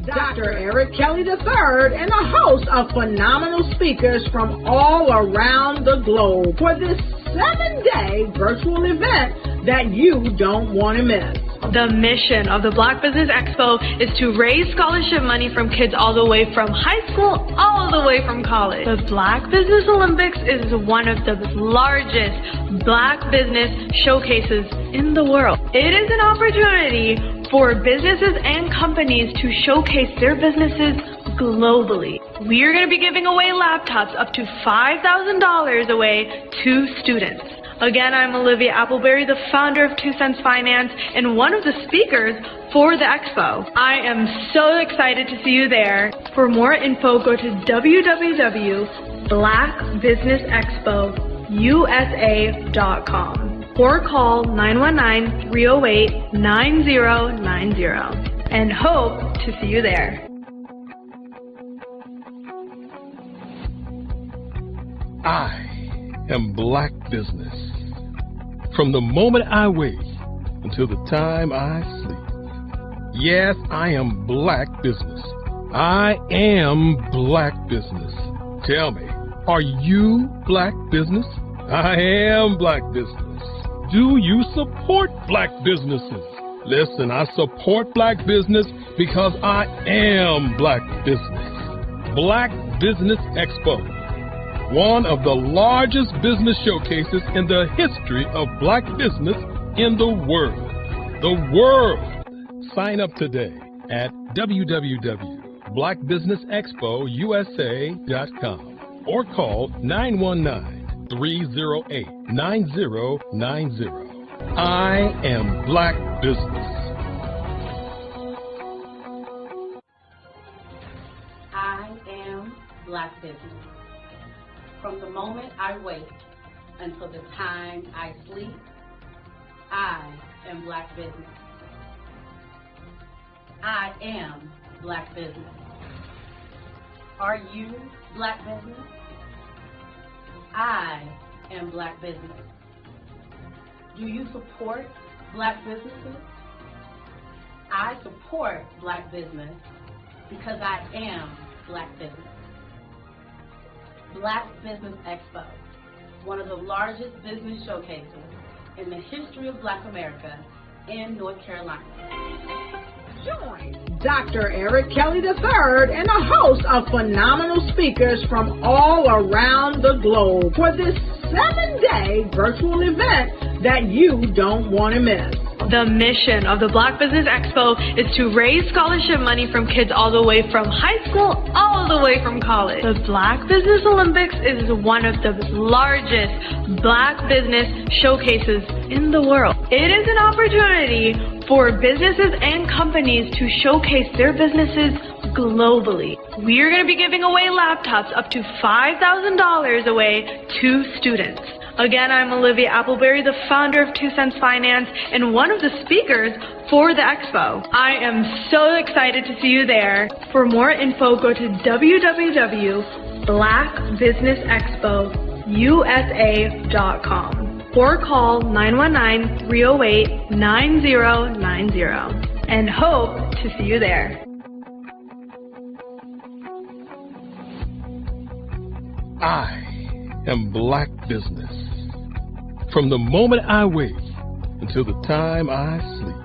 Dr. Eric Kelly III and a host of phenomenal speakers from all around the globe for this 7-day virtual event that you don't want to miss. The mission of the Black Business Expo is to raise scholarship money from kids all the way from high school all the way from college. The Black Business Olympics is one of the largest Black business showcases in the world. It is an opportunity for businesses and companies to showcase their businesses globally. We are going to be giving away laptops up to $5,000 away to students. Again, I'm Olivia Appleberry, the founder of 2 Cents Finance and one of the speakers for the expo. I am so excited to see you there. For more info, go to www.blackbusinessexpousa.com or call 919-308-9090 and hope to see you there. I am Black business. From the moment I wake until the time I sleep. Yes, I am Black business. I am Black business. Tell me, are you Black business? I am Black business. Do you support Black businesses? Listen, I support Black business because I am Black business. Black Business Expo, one of the largest business showcases in the history of Black business in the world. The world! Sign up today at www.blackbusinessexpousa.com or call 919-308-9090. I am Black business. I am Black business. From the moment I wake until the time I sleep, I am Black business. I am Black business. Are you Black business? I am Black business. Do you support Black businesses? I support Black business because I am Black business. Black Business Expo, one of the largest business showcases in the history of Black America in North Carolina. Join Dr. Eric Kelly III and a host of phenomenal speakers from all around the globe for this 7-day virtual event that you don't want to miss. The mission of the Black Business Expo is to raise scholarship money from kids all the way from high school all the way from college. The Black Business Olympics is one of the largest Black business showcases in the world. It is an opportunity for businesses and companies to showcase their businesses globally. We are going to be giving away laptops up to $5,000 away to students. Again, I'm Olivia Appleberry, the founder of 2 Cents Finance and one of the speakers for the expo. I am so excited to see you there. For more info, go to www.blackbusinessexpousa.com or call 919-308-9090 and hope to see you there. I am Black business. From the moment I wake until the time I sleep.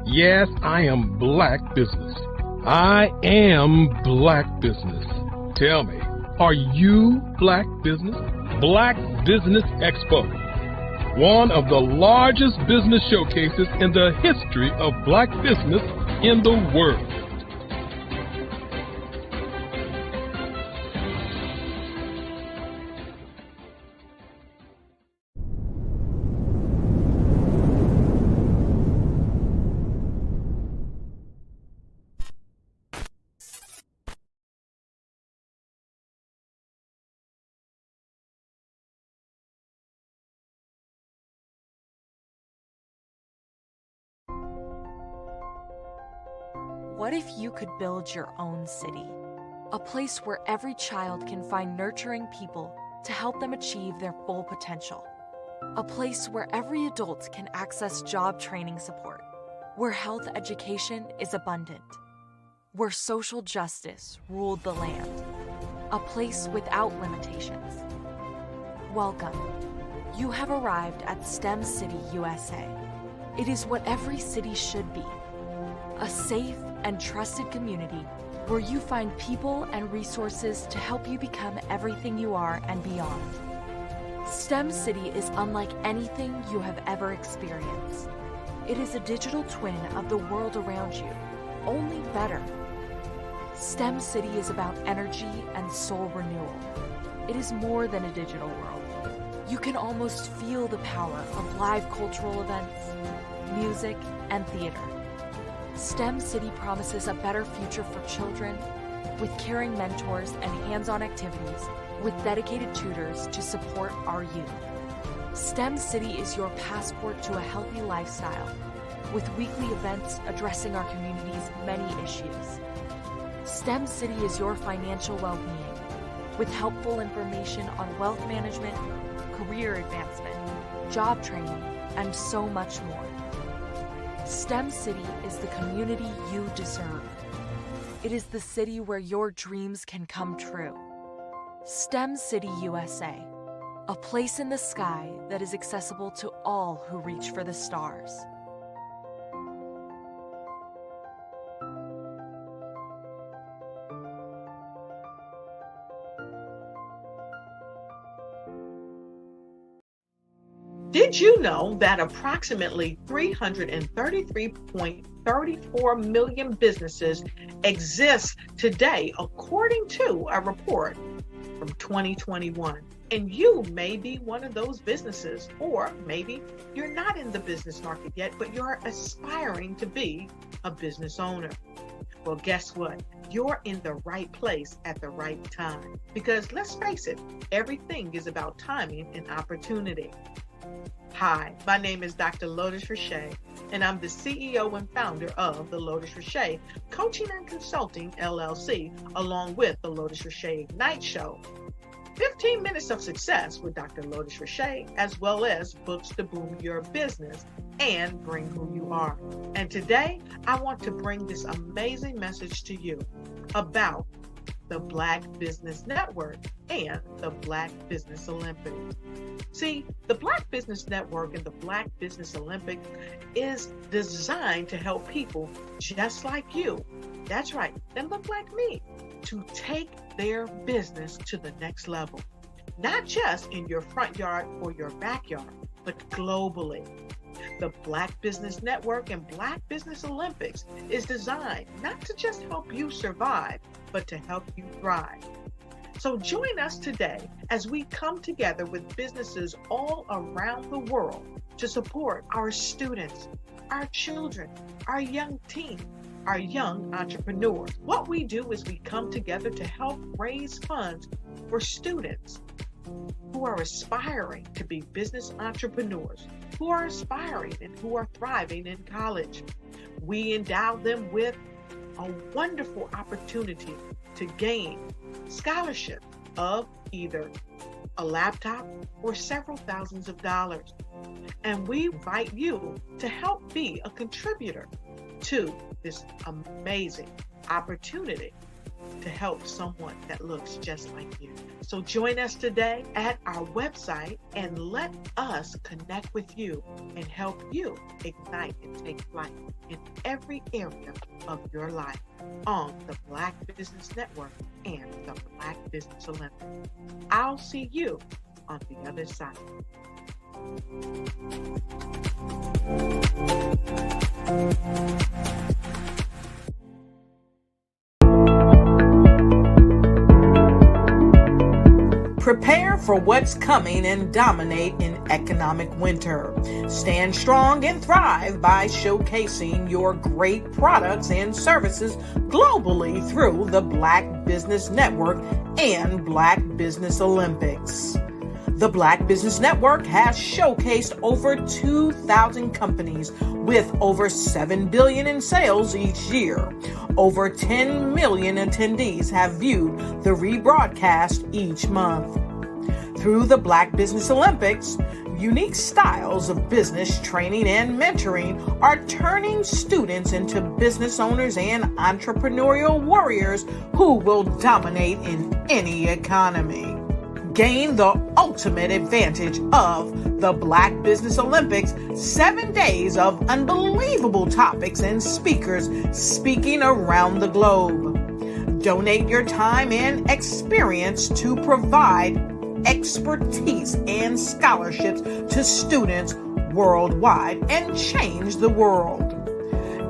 Yes, I am Black business. I am Black business. Tell me, are you Black business? Black Business Expo, one of the largest business showcases in the history of Black business in the world. What if you could build your own city? A place where every child can find nurturing people to help them achieve their full potential. A place where every adult can access job training support, where health education is abundant. where social justice ruled the land. A place without limitations. Welcome. You have arrived at STEM City, USA. It is what every city should be. A safe and trusted community where you find people and resources to help you become everything you are and beyond. STEM City is unlike anything you have ever experienced. It is a digital twin of the world around you, only better. STEM City is about energy and soul renewal. It is more than a digital world. You can almost feel the power of live cultural events, music, and theater. STEM City promises a better future for children with caring mentors and hands-on activities with dedicated tutors to support our youth. STEM City is your passport to a healthy lifestyle with weekly events addressing our community's many issues. STEM City is your financial well-being with helpful information on wealth management, career advancement, job training, and so much more. STEM City is the community you deserve. It is the city where your dreams can come true. STEM City, USA, a place in the sky that is accessible to all who reach for the stars. Did you know that approximately 333.34 million businesses exist today, according to a report from 2021? And you may be one of those businesses, or maybe you're not in the business market yet, but you're aspiring to be a business owner. Well, guess what? You're in the right place at the right time. Because let's face it, everything is about timing and opportunity. Hi, my name is Dr. Lotus Richey, and I'm the CEO and founder of the Lotus Richey Coaching and Consulting LLC, along with the Lotus Richey Ignite Show. 15 minutes of success with Dr. Lotus Richey, as well as books to boom your business and bring who you are. And today, I want to bring this amazing message to you about the Black Business Network and the Black Business Olympics. See, the Black Business Network and the Black Business Olympics is designed to help people just like you, that's right, that look like me, to take their business to the next level. Not just in your front yard or your backyard, but globally. The Black Business Network and Black Business Olympics is designed not to just help you survive, but to help you thrive. So join us today as we come together with businesses all around the world to support our students, our children, our young teens, our young entrepreneurs. What we do is we come together to help raise funds for students who are aspiring to be business entrepreneurs, who are aspiring and who are thriving in college. We endow them with a wonderful opportunity to gain scholarship of either a laptop or several thousands of dollars. And we invite you to help be a contributor to this amazing opportunity to help someone that looks just like you. So join us today at our website and let us connect with you and help you ignite and take flight in every area of your life on the Black Business Network and the Black Business Olympics. I'll see you on the other side. Prepare for what's coming and dominate in economic winter. Stand strong and thrive by showcasing your great products and services globally through the Black Business Network and Black Business Olympics. The Black Business Network has showcased over 2,000 companies with over $7 billion in sales each year. Over 10 million attendees have viewed the rebroadcast each month. Through the Black Business Olympics, Unique styles of business training and mentoring are turning students into business owners and entrepreneurial warriors who will dominate in any economy. Gain the ultimate advantage of the Black Business Olympics, 7 days of unbelievable topics and speakers speaking around the globe. Donate your time and experience to provide expertise and scholarships to students worldwide and change the world.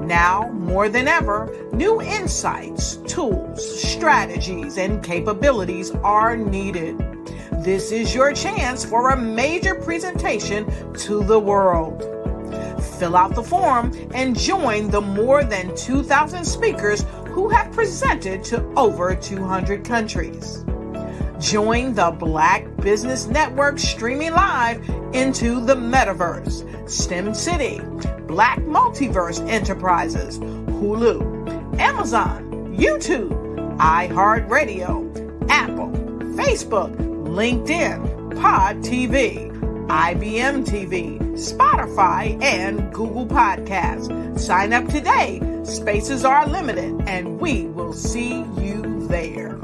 Now, more than ever, new insights, tools, strategies, and capabilities are needed. This is your chance for a major presentation to the world. Fill out the form and join the more than 2,000 speakers who have presented to over 200 countries. Join the Black Business Network streaming live into the metaverse, STEM City, Black Multiverse Enterprises, Hulu, Amazon, YouTube, iHeartRadio, Apple, Facebook, LinkedIn, Pod TV, IBM TV, Spotify, and Google Podcasts. Sign up today. Spaces are limited, and we will see you there.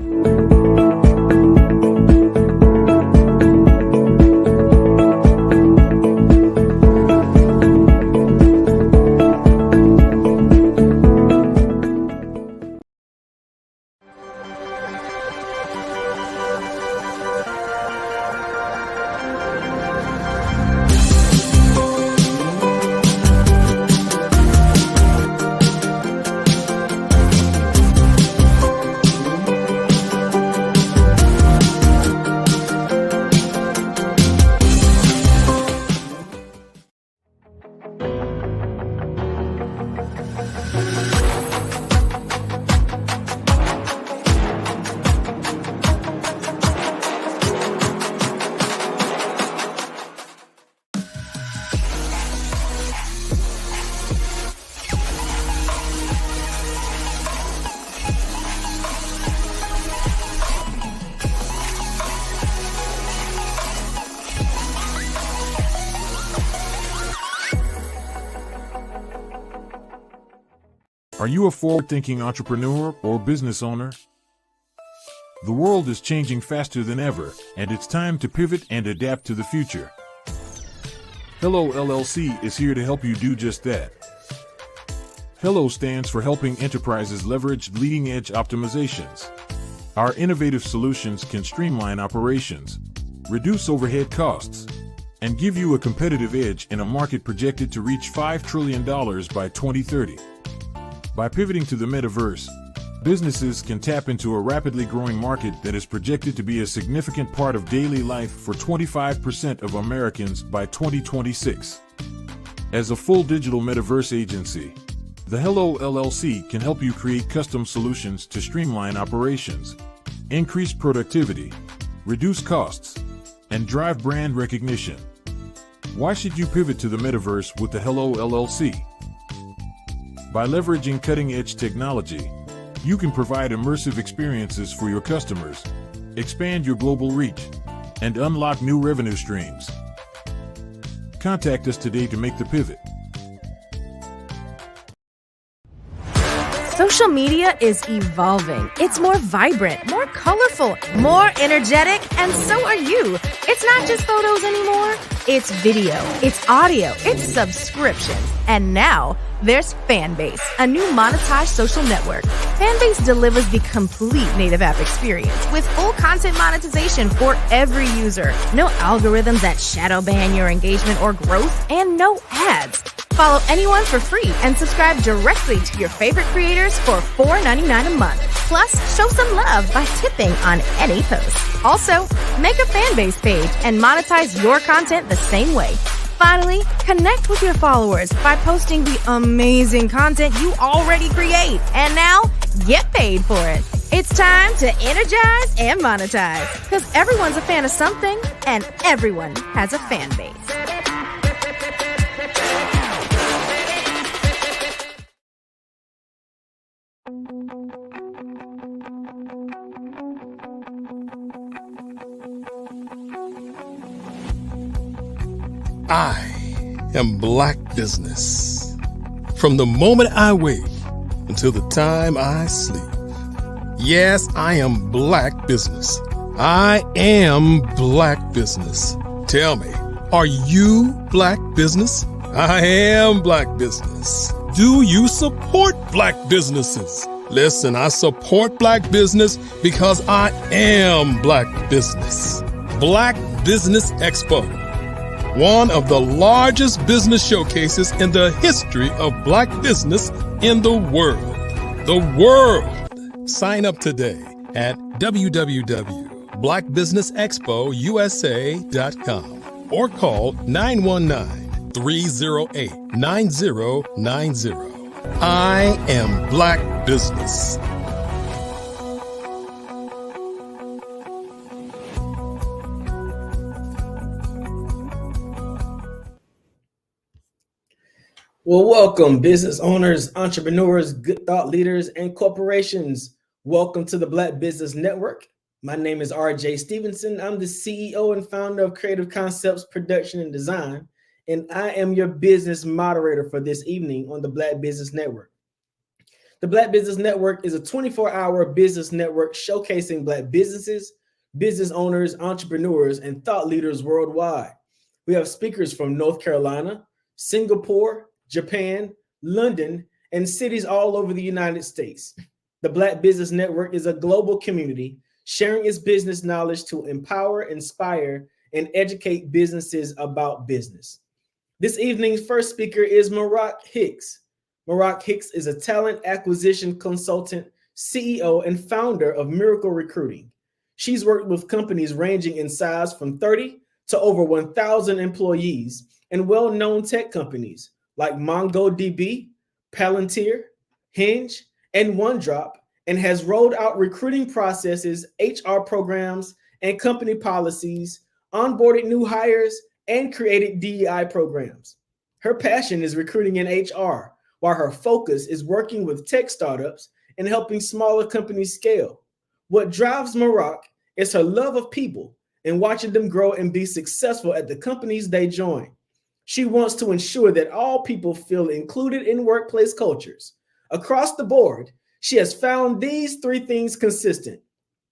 Are you a forward-thinking entrepreneur or business owner? The world is changing faster than ever, and it's time to pivot and adapt to the future. Hello LLC is here to help you do just that. Hello stands for helping enterprises leverage leading-edge optimizations. Our innovative solutions can streamline operations, reduce overhead costs, and give you a competitive edge in a market projected to reach $5 trillion by 2030. By pivoting to the metaverse, businesses can tap into a rapidly growing market that is projected to be a significant part of daily life for 25% of Americans by 2026. As a full digital metaverse agency, the Hello LLC can help you create custom solutions to streamline operations, increase productivity, reduce costs, and drive brand recognition. Why should you pivot to the metaverse with the Hello LLC? By leveraging cutting-edge technology, you can provide immersive experiences for your customers, expand your global reach, and unlock new revenue streams. Contact us today to make the pivot. Social media is evolving. It's more vibrant, more colorful, more energetic, and so are you. It's not just photos anymore. It's video, it's audio, it's subscriptions. And now, there's Fanbase, a new monetized social network. Fanbase delivers the complete native app experience with full content monetization for every user. No algorithms that shadow ban your engagement or growth, and no ads. Follow anyone for free and subscribe directly to your favorite creators for $4.99 a month. Plus, show some love by tipping on any post. Also, make a Fanbase page and monetize your content the same way. Finally, connect with your followers by posting the amazing content you already create. And now, get paid for it. It's time to energize and monetize. Because everyone's a fan of something, and everyone has a fan base. I am Black business. From the moment I wake until the time I sleep. Yes, I am Black business. I am Black business. Tell me, are you Black business? I am Black business. Do you support Black businesses? Listen, I support Black business because I am Black business. Black Business Expo, one of the largest business showcases in the history of Black business in the world. The world! Sign up today at www.blackbusinessexpousa.com or call 919-308-9090. I am Black business. Well, welcome, business owners, entrepreneurs, good thought leaders, and corporations. Welcome to the Black Business Network. My name is RJ Stevenson. I'm the CEO and founder of Creative Concepts Production and Design, and I am your business moderator for this evening on the Black Business Network. The Black Business Network is a 24-hour business network showcasing Black businesses, business owners, entrepreneurs, and thought leaders worldwide. We have speakers from North Carolina, Singapore, Japan, London, and cities all over the United States. The Black Business Network is a global community sharing its business knowledge to empower, inspire, and educate businesses about business. This evening's first speaker is Marak Hicks. Marak Hicks is a talent acquisition consultant, CEO, and founder of Miracle Recruiting. She's worked with companies ranging in size from 30 to over 1,000 employees and well-known tech companies like MongoDB, Palantir, Hinge, and OneDrop, and has rolled out recruiting processes, HR programs, and company policies, onboarded new hires, and created DEI programs. Her passion is recruiting in HR, while her focus is working with tech startups and helping smaller companies scale. What drives Marak is her love of people and watching them grow and be successful at the companies they join. She wants to ensure that all people feel included in workplace cultures. Across the board, she has found these three things consistent.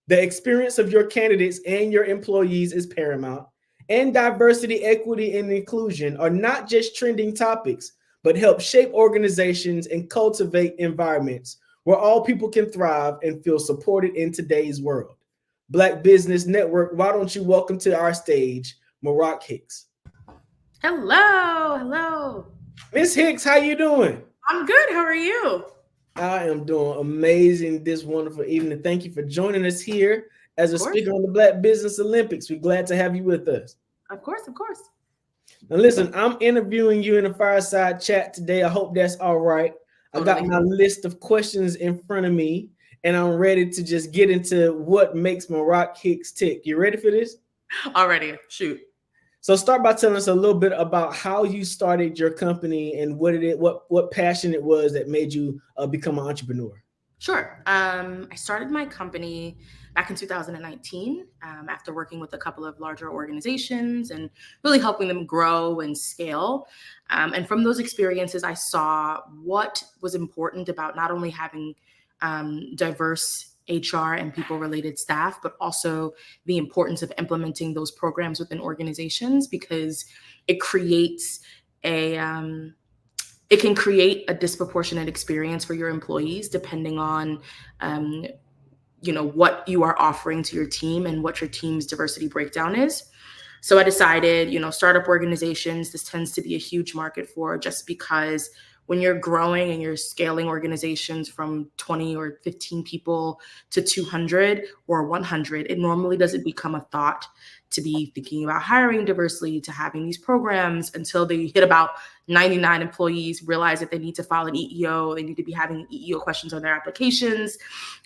The experience of your candidates and your employees is paramount, and diversity, equity, and inclusion are not just trending topics, but help shape organizations and cultivate environments where all people can thrive and feel supported in today's world. Black Business Network, why don't you welcome to our stage, Marak Hicks. Hello. Miss Hicks, how you doing? I'm good. How are you? I am doing amazing this wonderful evening. Thank you for joining us here as a speaker on the Black Business Olympics. We're glad to have you with us. Of course. Now listen, I'm interviewing you in a fireside chat today. I hope that's all right. I got my list of questions in front of me, and I'm ready to just get into what makes Marak Hicks tick. You ready for this? Already. Shoot. So start by telling us a little bit about how you started your company and what passion it was that made you become an entrepreneur. Sure. I started my company back in 2019 after working with a couple of larger organizations and really helping them grow and scale. And from those experiences, I saw what was important about not only having diverse HR and people-related staff, but also the importance of implementing those programs within organizations, because it creates it can create a disproportionate experience for your employees depending on what you are offering to your team and what your team's diversity breakdown is. So I decided, startup organizations, this tends to be a huge market for, just because when you're growing and you're scaling organizations from 20 or 15 people to 200 or 100, it normally doesn't become a thought to be thinking about hiring diversely, to having these programs, until they hit about 99 employees, realize that they need to file an EEO, they need to be having EEO questions on their applications.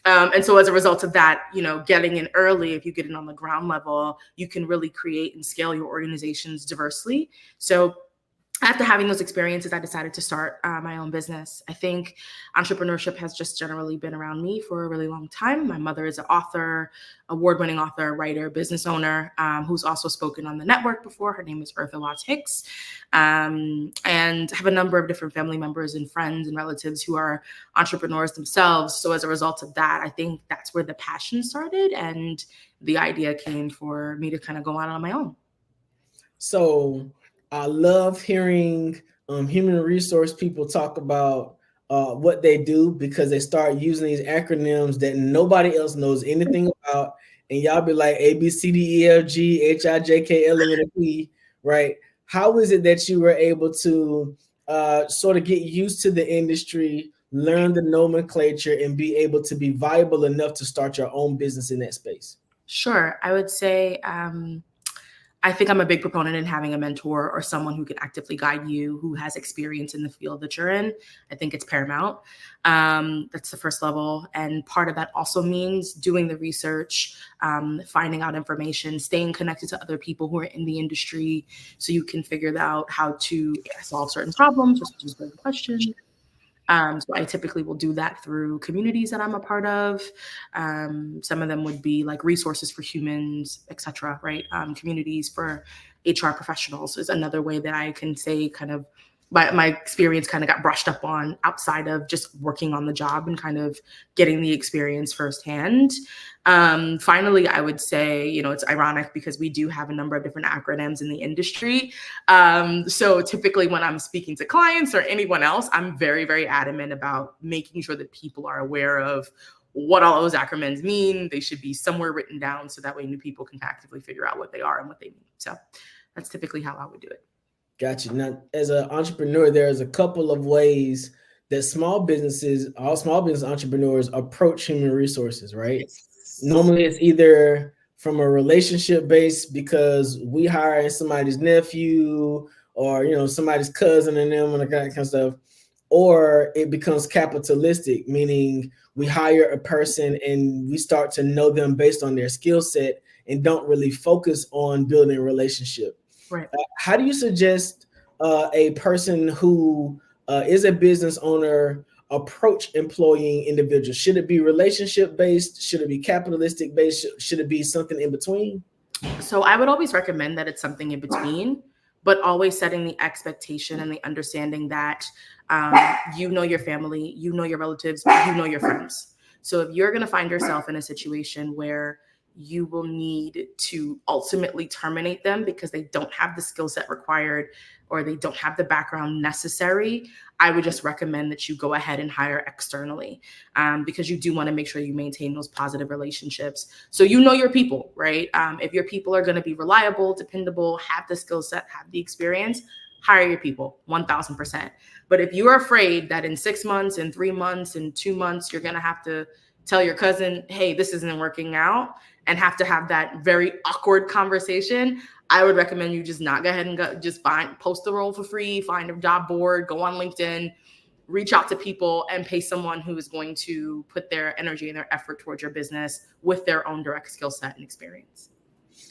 And so as a result of that, getting in early, if you get in on the ground level, you can really create and scale your organizations diversely. So after having those experiences, I decided to start my own business. I think entrepreneurship has just generally been around me for a really long time. My mother is an author, award-winning author, writer, business owner, who's also spoken on the network before. Her name is Eartha Watts Hicks. And have a number of different family members and friends and relatives who are entrepreneurs themselves. So as a result of that, I think that's where the passion started. And the idea came for me to kind of go out on my own. So I love hearing human resource people talk about what they do, because they start using these acronyms that nobody else knows anything about. And y'all be like A, B, C, D, E, F, G, H, I, J, K, L, M, N, O, P, right? How is it that you were able to sort of get used to the industry, learn the nomenclature, and be able to be viable enough to start your own business in that space? Sure. I would say I think I'm a big proponent in having a mentor or someone who can actively guide you, who has experience in the field that you're in. I think it's paramount. That's the first level. And part of that also means doing the research, finding out information, staying connected to other people who are in the industry so you can figure out how to solve certain problems, which is a good question. So I typically will do that through communities that I'm a part of. Some of them would be like resources for humans, etc. Right? Communities for HR professionals is another way that I can say kind of my experience kind of got brushed up on outside of just working on the job and kind of getting the experience firsthand. Finally, I would say, it's ironic because we do have a number of different acronyms in the industry. So typically when I'm speaking to clients or anyone else, I'm very, very adamant about making sure that people are aware of what all those acronyms mean. They should be somewhere written down so that way new people can actively figure out what they are and what they mean. So that's typically how I would do it. Gotcha. Now, as an entrepreneur, there's a couple of ways that all small business entrepreneurs approach human resources, right? Yes. Normally, it's either from a relationship base, because we hire somebody's nephew or somebody's cousin and them and that kind of stuff, or it becomes capitalistic, meaning we hire a person and we start to know them based on their skill set and don't really focus on building a relationship. Right. How do you suggest a person who is a business owner approach employing individuals? Should it be relationship based? Should it be capitalistic based? Should it be something in between? So I would always recommend that it's something in between, but always setting the expectation and the understanding that your family, your relatives, your friends. So if you're going to find yourself in a situation where you will need to ultimately terminate them because they don't have the skill set required or they don't have the background necessary, I would just recommend that you go ahead and hire externally, because you do want to make sure you maintain those positive relationships. So your people, right? If your people are going to be reliable, dependable, have the skill set, have the experience, hire your people 1000%. But if you're afraid that in 6 months, in 3 months, in 2 months, you're going to have to tell your cousin, hey, this isn't working out, and have to have that very awkward conversation, I would recommend you just not go ahead and just post the role for free, find a job board, go on LinkedIn, reach out to people and pay someone who is going to put their energy and their effort towards your business with their own direct skill set and experience.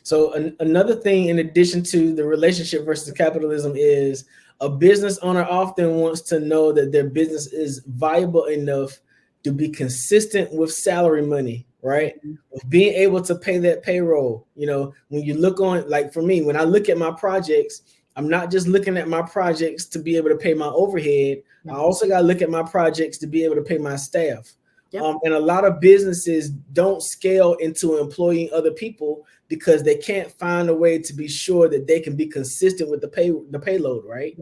So another thing in addition to the relationship versus capitalism is a business owner often wants to know that their business is viable enough to be consistent with salary money, right? Of being able to pay that payroll. When you look on, like for me, when I look at my projects, I'm not just looking at my projects to be able to pay my overhead. I also got to look at my projects to be able to pay my staff. Yep. And a lot of businesses don't scale into employing other people because they can't find a way to be sure that they can be consistent with the payload, right?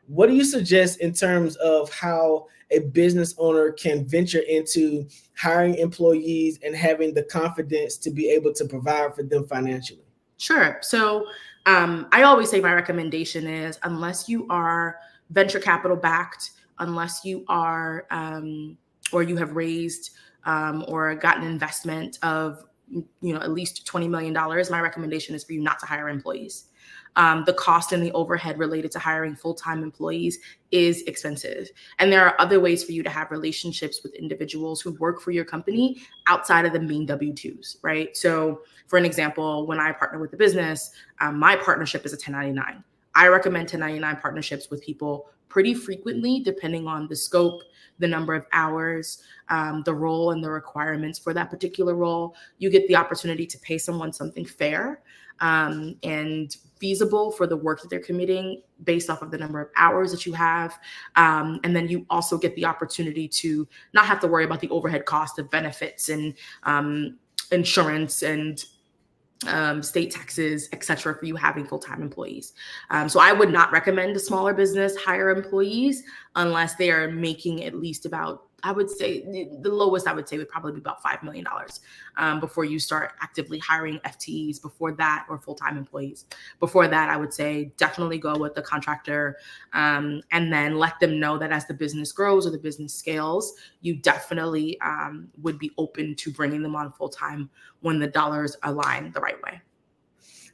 What do you suggest in terms of how a business owner can venture into hiring employees and having the confidence to be able to provide for them financially? Sure. So I always say my recommendation is, unless you are venture capital backed, unless you are or you have raised or gotten investment of at least $20 million, my recommendation is for you not to hire employees. The cost and the overhead related to hiring full-time employees is expensive. And there are other ways for you to have relationships with individuals who work for your company outside of the main W-2s, right? So for an example, when I partner with a business, my partnership is a 1099. I recommend 1099 partnerships with people pretty frequently, depending on the scope, the number of hours, the role and the requirements for that particular role. You get the opportunity to pay someone something fair and feasible for the work that they're committing based off of the number of hours that you have. And then you also get the opportunity to not have to worry about the overhead cost of benefits and insurance and state taxes, et cetera, for you having full-time employees. So I would not recommend a smaller business hire employees unless they are making at least about, I would say the lowest I would say would probably be about $5 million before you start actively hiring FTEs before that, or full-time employees. Before that, I would say definitely go with the contractor and then let them know that as the business grows or the business scales, you definitely would be open to bringing them on full-time when the dollars align the right way.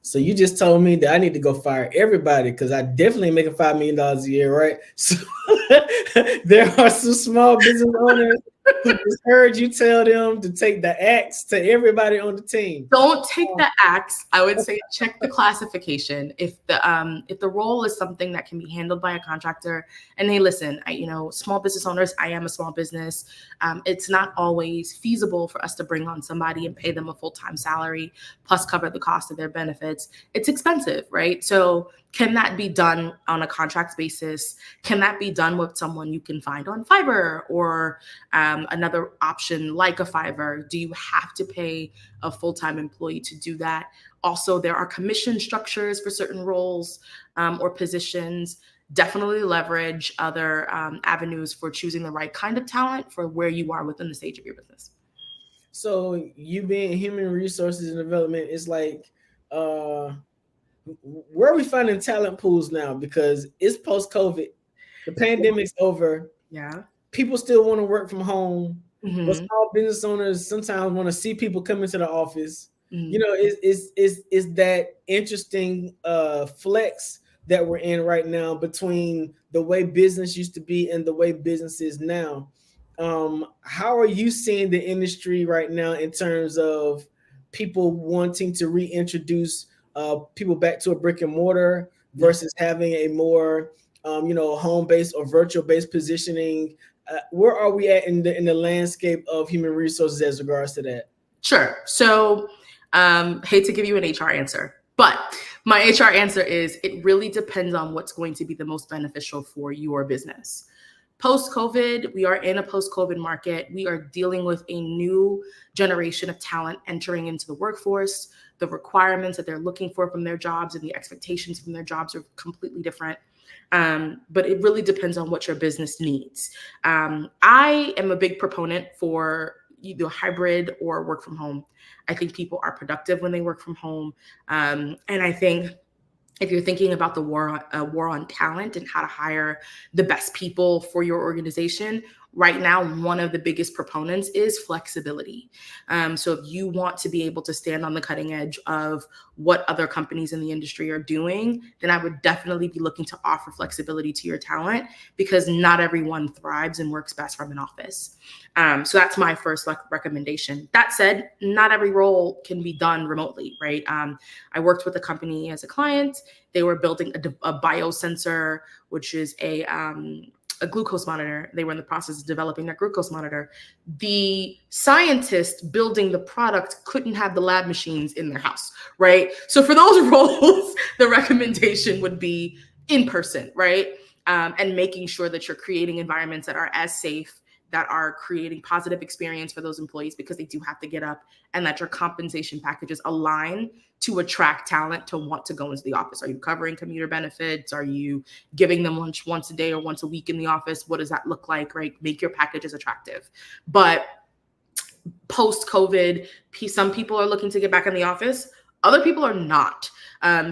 So you just told me that I need to go fire everybody because I definitely making $5 million a year, right? So there are some small business owners who just heard you tell them to take the axe to everybody on the team. Don't take the axe. I would say check the classification. If the role is something that can be handled by a contractor, and hey, listen, small business owners, I am a small business. It's not always feasible for us to bring on somebody and pay them a full-time salary plus cover the cost of their benefits. It's expensive, right? So can that be done on a contract basis? Can that be done with someone you can find on Fiverr or another option like a Fiverr? Do you have to pay a full-time employee to do that? Also, there are commission structures for certain roles or positions. Definitely leverage other avenues for choosing the right kind of talent for where you are within the stage of your business. So you being human resources and development, is like, where are we finding talent pools now? Because it's post-COVID, the pandemic's over. Yeah. People still want to work from home. Mm-hmm. But small business owners sometimes want to see people come into the office. Mm-hmm. Is that interesting flex that we're in right now between the way business used to be and the way business is now? How are you seeing the industry right now in terms of people wanting to reintroduce people back to a brick and mortar versus having a more home-based or virtual-based positioning? Where are we at in the landscape of human resources as regards to that? Sure. So hate to give you an HR answer, but my HR answer is it really depends on what's going to be the most beneficial for your business. Post-COVID, we are in a post-COVID market. We are dealing with a new generation of talent entering into the workforce. The requirements that they're looking for from their jobs and the expectations from their jobs are completely different. But it really depends on what your business needs. I am a big proponent for either hybrid or work from home. I think people are productive when they work from home. And I think if you're thinking about the war on talent and how to hire the best people for your organization, right now, one of the biggest proponents is flexibility. So if you want to be able to stand on the cutting edge of what other companies in the industry are doing, then I would definitely be looking to offer flexibility to your talent because not everyone thrives and works best from an office. So that's my first recommendation. That said, not every role can be done remotely, right? I worked with a company as a client. They were building a biosensor, which is a glucose monitor. They were in the process of developing that glucose monitor. The scientist building the product couldn't have the lab machines in their house, right? So for those roles, the recommendation would be in person, right? And making sure that you're creating environments that are as safe, that are creating positive experience for those employees because they do have to get up, and that your compensation packages align to attract talent to want to go into the office. Are you covering commuter benefits? Are you giving them lunch once a day or once a week in the office? What does that look like, right? Make your packages attractive. But post-COVID, some people are looking to get back in the office. Other people are not.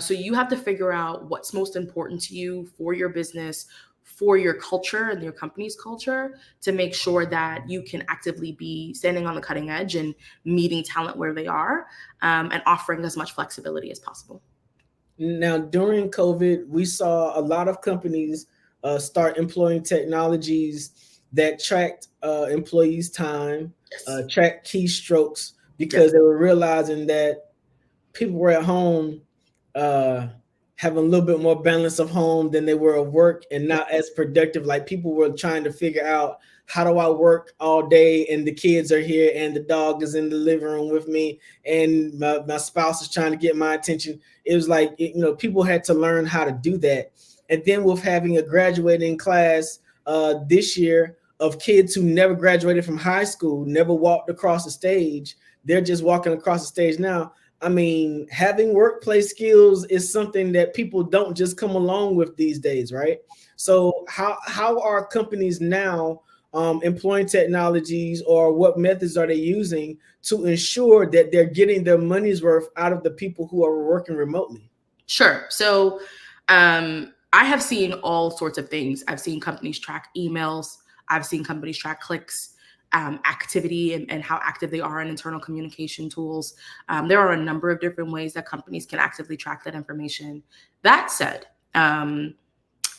So you have to figure out what's most important to you for your business, for your culture and your company's culture, to make sure that you can actively be standing on the cutting edge and meeting talent where they are, and offering as much flexibility as possible. Now, during COVID, we saw a lot of companies start employing technologies that tracked employees' time, tracked keystrokes, because they were realizing that people were at home having a little bit more balance of home than they were of work, and not as productive. Like people were trying to figure out, how do I work all day and the kids are here and the dog is in the living room with me and my spouse is trying to get my attention. It was like, people had to learn how to do that. And then with having a graduating class this year of kids who never graduated from high school, never walked across the stage, they're just walking across the stage now. I mean, having workplace skills is something that people don't just come along with these days, right? So how are companies now employing technologies, or what methods are they using to ensure that they're getting their money's worth out of the people who are working remotely? Sure. So I have seen all sorts of things. I've seen companies track emails. I've seen companies track clicks, activity, and how active they are in internal communication tools. There are a number of different ways that companies can actively track that information. That said,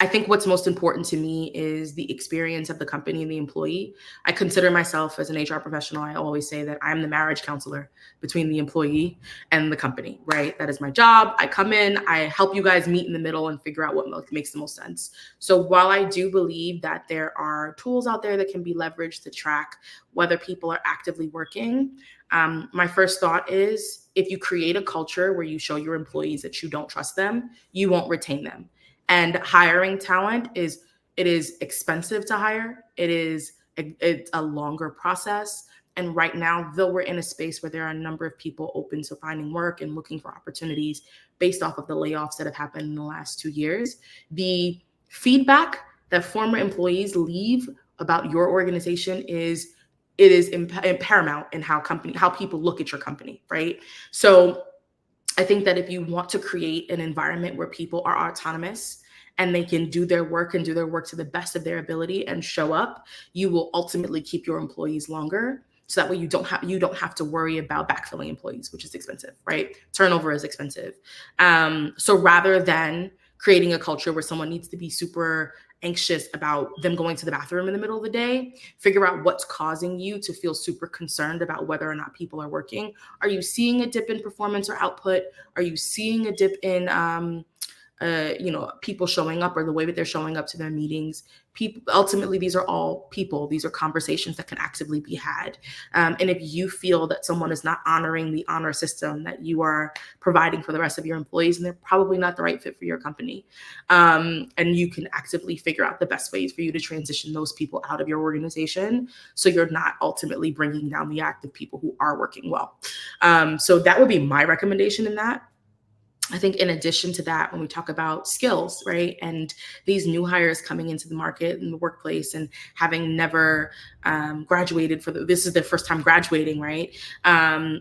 I think what's most important to me is the experience of the company and the employee. I consider myself as an HR professional. I always say that I'm the marriage counselor between the employee and the company, right? That is my job. I come in, I help you guys meet in the middle and figure out what makes the most sense. So while I do believe that there are tools out there that can be leveraged to track whether people are actively working, my first thought is, if you create a culture where you show your employees that you don't trust them, you won't retain them. And hiring talent is expensive to hire. It's a longer process. And right now, though we're in a space where there are a number of people open to finding work and looking for opportunities based off of the layoffs that have happened in the last 2 years, the feedback that former employees leave about your organization is paramount in how people look at your company, right? So I think that if you want to create an environment where people are autonomous and they can do their work to the best of their ability and show up, you will ultimately keep your employees longer. So that way you don't have to worry about backfilling employees, which is expensive, right? Turnover is expensive. So rather than creating a culture where someone needs to be super anxious about them going to the bathroom in the middle of the day, figure out what's causing you to feel super concerned about whether or not people are working. Are you seeing a dip in performance or output? Are you seeing a dip in people showing up, or the way that they're showing up to their meetings? Ultimately, these are all people. These are conversations that can actively be had. And if you feel that someone is not honoring the honor system that you are providing for the rest of your employees, and they're probably not the right fit for your company. And you can actively figure out the best ways for you to transition those people out of your organization, so you're not ultimately bringing down the active people who are working well. So that would be my recommendation in that. I think in addition to that, when we talk about skills, right, and these new hires coming into the market and the workplace and having never graduated this is their first time graduating, right?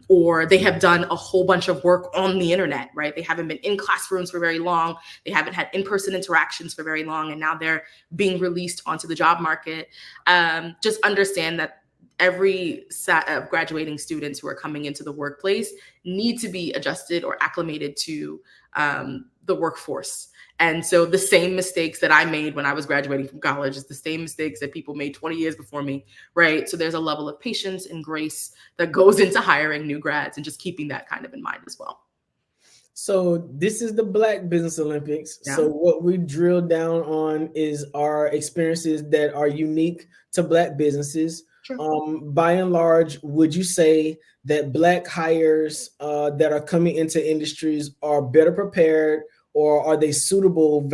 Or they have done a whole bunch of work on the internet, right? They haven't been in classrooms for very long. They haven't had in-person interactions for very long. And now they're being released onto the job market. Just understand that every set of graduating students who are coming into the workplace need to be adjusted or acclimated to the workforce. And so the same mistakes that I made when I was graduating from college is the same mistakes that people made 20 years before me, right? So there's a level of patience and grace that goes into hiring new grads, and just keeping that kind of in mind as well. So this is the Black Business Olympics. Yeah. So what we drill down on is our experiences that are unique to Black businesses. Sure. By and large, would you say that Black hires that are coming into industries are better prepared, or are they suitable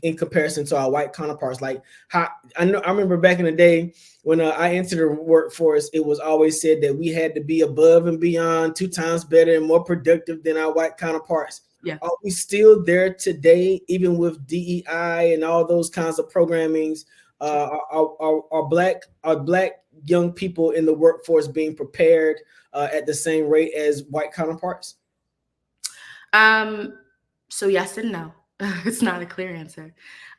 in comparison to our white counterparts? Like, I remember back in the day when I entered the workforce, it was always said that we had to be above and beyond, 2 times better and more productive than our white counterparts. Yeah. Are we still there today, even with DEI and all those kinds of programmings? Are black young people in the workforce being prepared at the same rate as white counterparts? So yes and no. It's not a clear answer.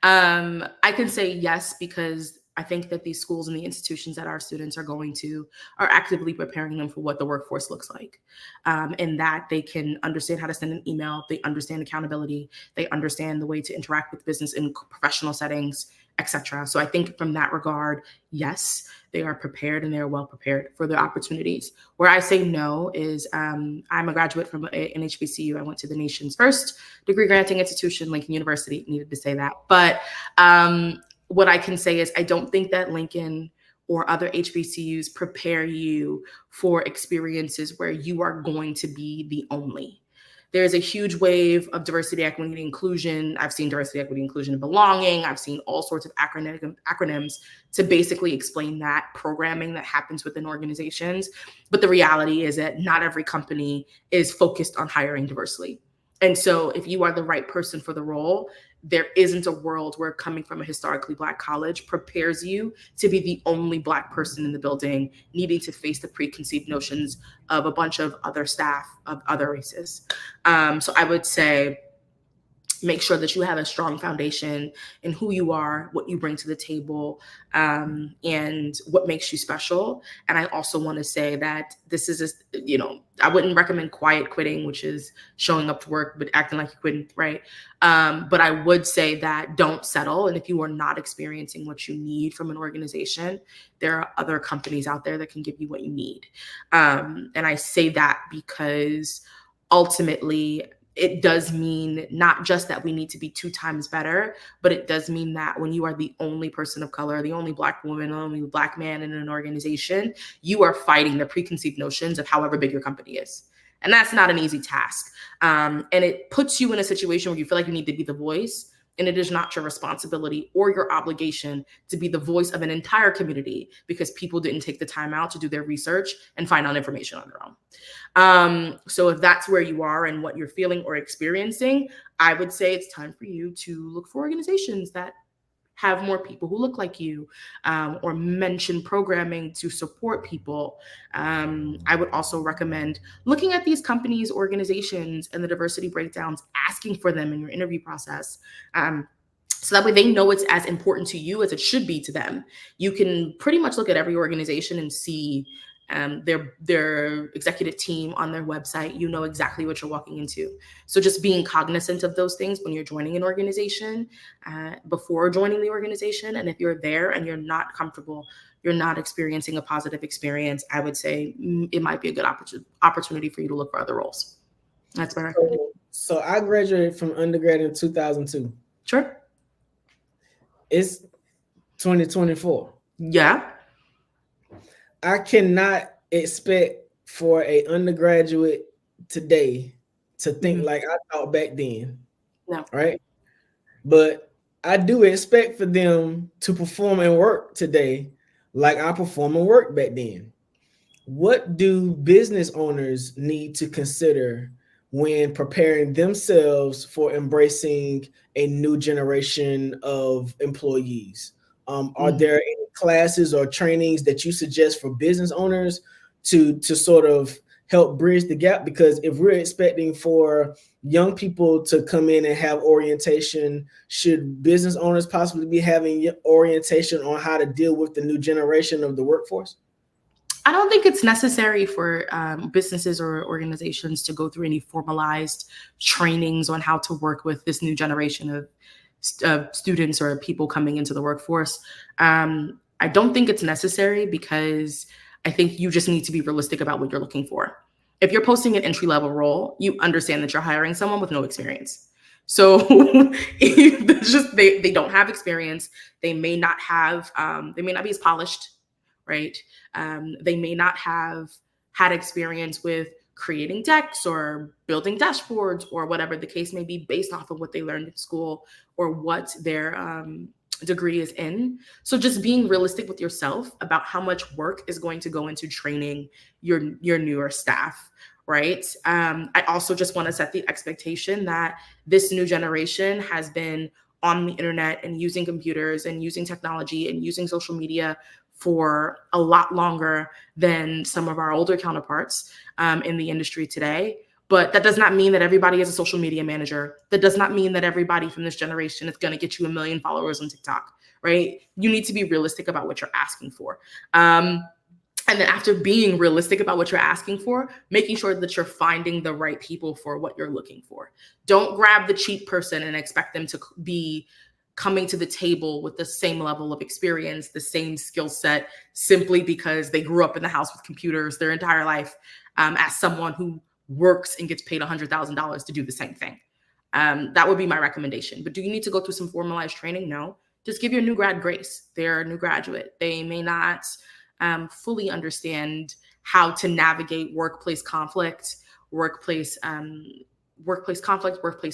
I can say yes, because I think that these schools and the institutions that our students are going to are actively preparing them for what the workforce looks like, and that they can understand how to send an email, they understand accountability, they understand the way to interact with business in professional settings, etc. So I think from that regard, yes, they are prepared and they are well prepared for the opportunities. Where I say no is I'm a graduate from an HBCU. I went to the nation's first degree granting institution, Lincoln University, needed to say that. But what I can say is I don't think that Lincoln or other HBCUs prepare you for experiences where you are going to be the only. There's a huge wave of diversity, equity, and inclusion. I've seen diversity, equity, inclusion, and belonging. I've seen all sorts of acronyms to basically explain that programming that happens within organizations. But the reality is that not every company is focused on hiring diversely. And so if you are the right person for the role, there isn't a world where coming from a historically Black college prepares you to be the only Black person in the building, needing to face the preconceived notions of a bunch of other staff of other races. So I would say, make sure that you have a strong foundation in who you are, what you bring to the table, and what makes you special. And I also want to say that this is, I wouldn't recommend quiet quitting, which is showing up to work but acting like you couldn't, right? But I would say that don't settle. And if you are not experiencing what you need from an organization, there are other companies out there that can give you what you need. And I say that because ultimately, it does mean not just that we need to be 2 times better, but it does mean that when you are the only person of color, the only Black woman, the only Black man in an organization, you are fighting the preconceived notions of however big your company is. And that's not an easy task. And it puts you in a situation where you feel like you need to be the voice, and it is not your responsibility or your obligation to be the voice of an entire community because people didn't take the time out to do their research and find out information on their own. So if that's where you are and what you're feeling or experiencing, I would say it's time for you to look for organizations that have more people who look like you, or mention programming to support people. I would also recommend looking at these companies, organizations, and the diversity breakdowns, asking for them in your interview process. So that way they know it's as important to you as it should be to them. You can pretty much look at every organization and see their executive team on their website. You know exactly what you're walking into. So just being cognizant of those things when you're joining an organization, before joining the organization. And if you're there and you're not comfortable, you're not experiencing a positive experience, I would say it might be a good opportunity for you to look for other roles. That's my recommendation. So I graduated from undergrad in 2002. Sure. It's 2024. Yeah. I cannot expect for an undergraduate today to think like I thought back then. No. Right? But I do expect for them to perform and work today like I perform and work back then. What do business owners need to consider when preparing themselves for embracing a new generation of employees? Are there any classes or trainings that you suggest for business owners to sort of help bridge the gap? Because if we're expecting for young people to come in and have orientation, should business owners possibly be having orientation on how to deal with the new generation of the workforce? I don't think it's necessary for businesses or organizations to go through any formalized trainings on how to work with this new generation of students or people coming into the workforce. I don't think it's necessary because I think you just need to be realistic about what you're looking for. If you're posting an entry-level role, you understand that you're hiring someone with no experience. So they don't have experience. They may not be as polished, right? They may not have had experience with creating decks or building dashboards or whatever the case may be based off of what they learned in school or what their degree is in. So just being realistic with yourself about how much work is going to go into training your newer staff, right? I also just want to set the expectation that this new generation has been on the internet and using computers and using technology and using social media for a lot longer than some of our older counterparts in the industry today. But that does not mean that everybody is a social media manager. That does not mean that everybody from this generation is going to get you 1 million followers on TikTok, right? You need to be realistic about what you're asking for. And then after being realistic about what you're asking for, making sure that you're finding the right people for what you're looking for. Don't grab the cheap person and expect them to be coming to the table with the same level of experience, the same skill set, simply because they grew up in the house with computers their entire life, as someone who works and gets paid $100,000 to do the same thing. That would be my recommendation. But do you need to go through some formalized training? No. Just give your new grad grace. They're a new graduate. They may not fully understand how to navigate workplace conflict, workplace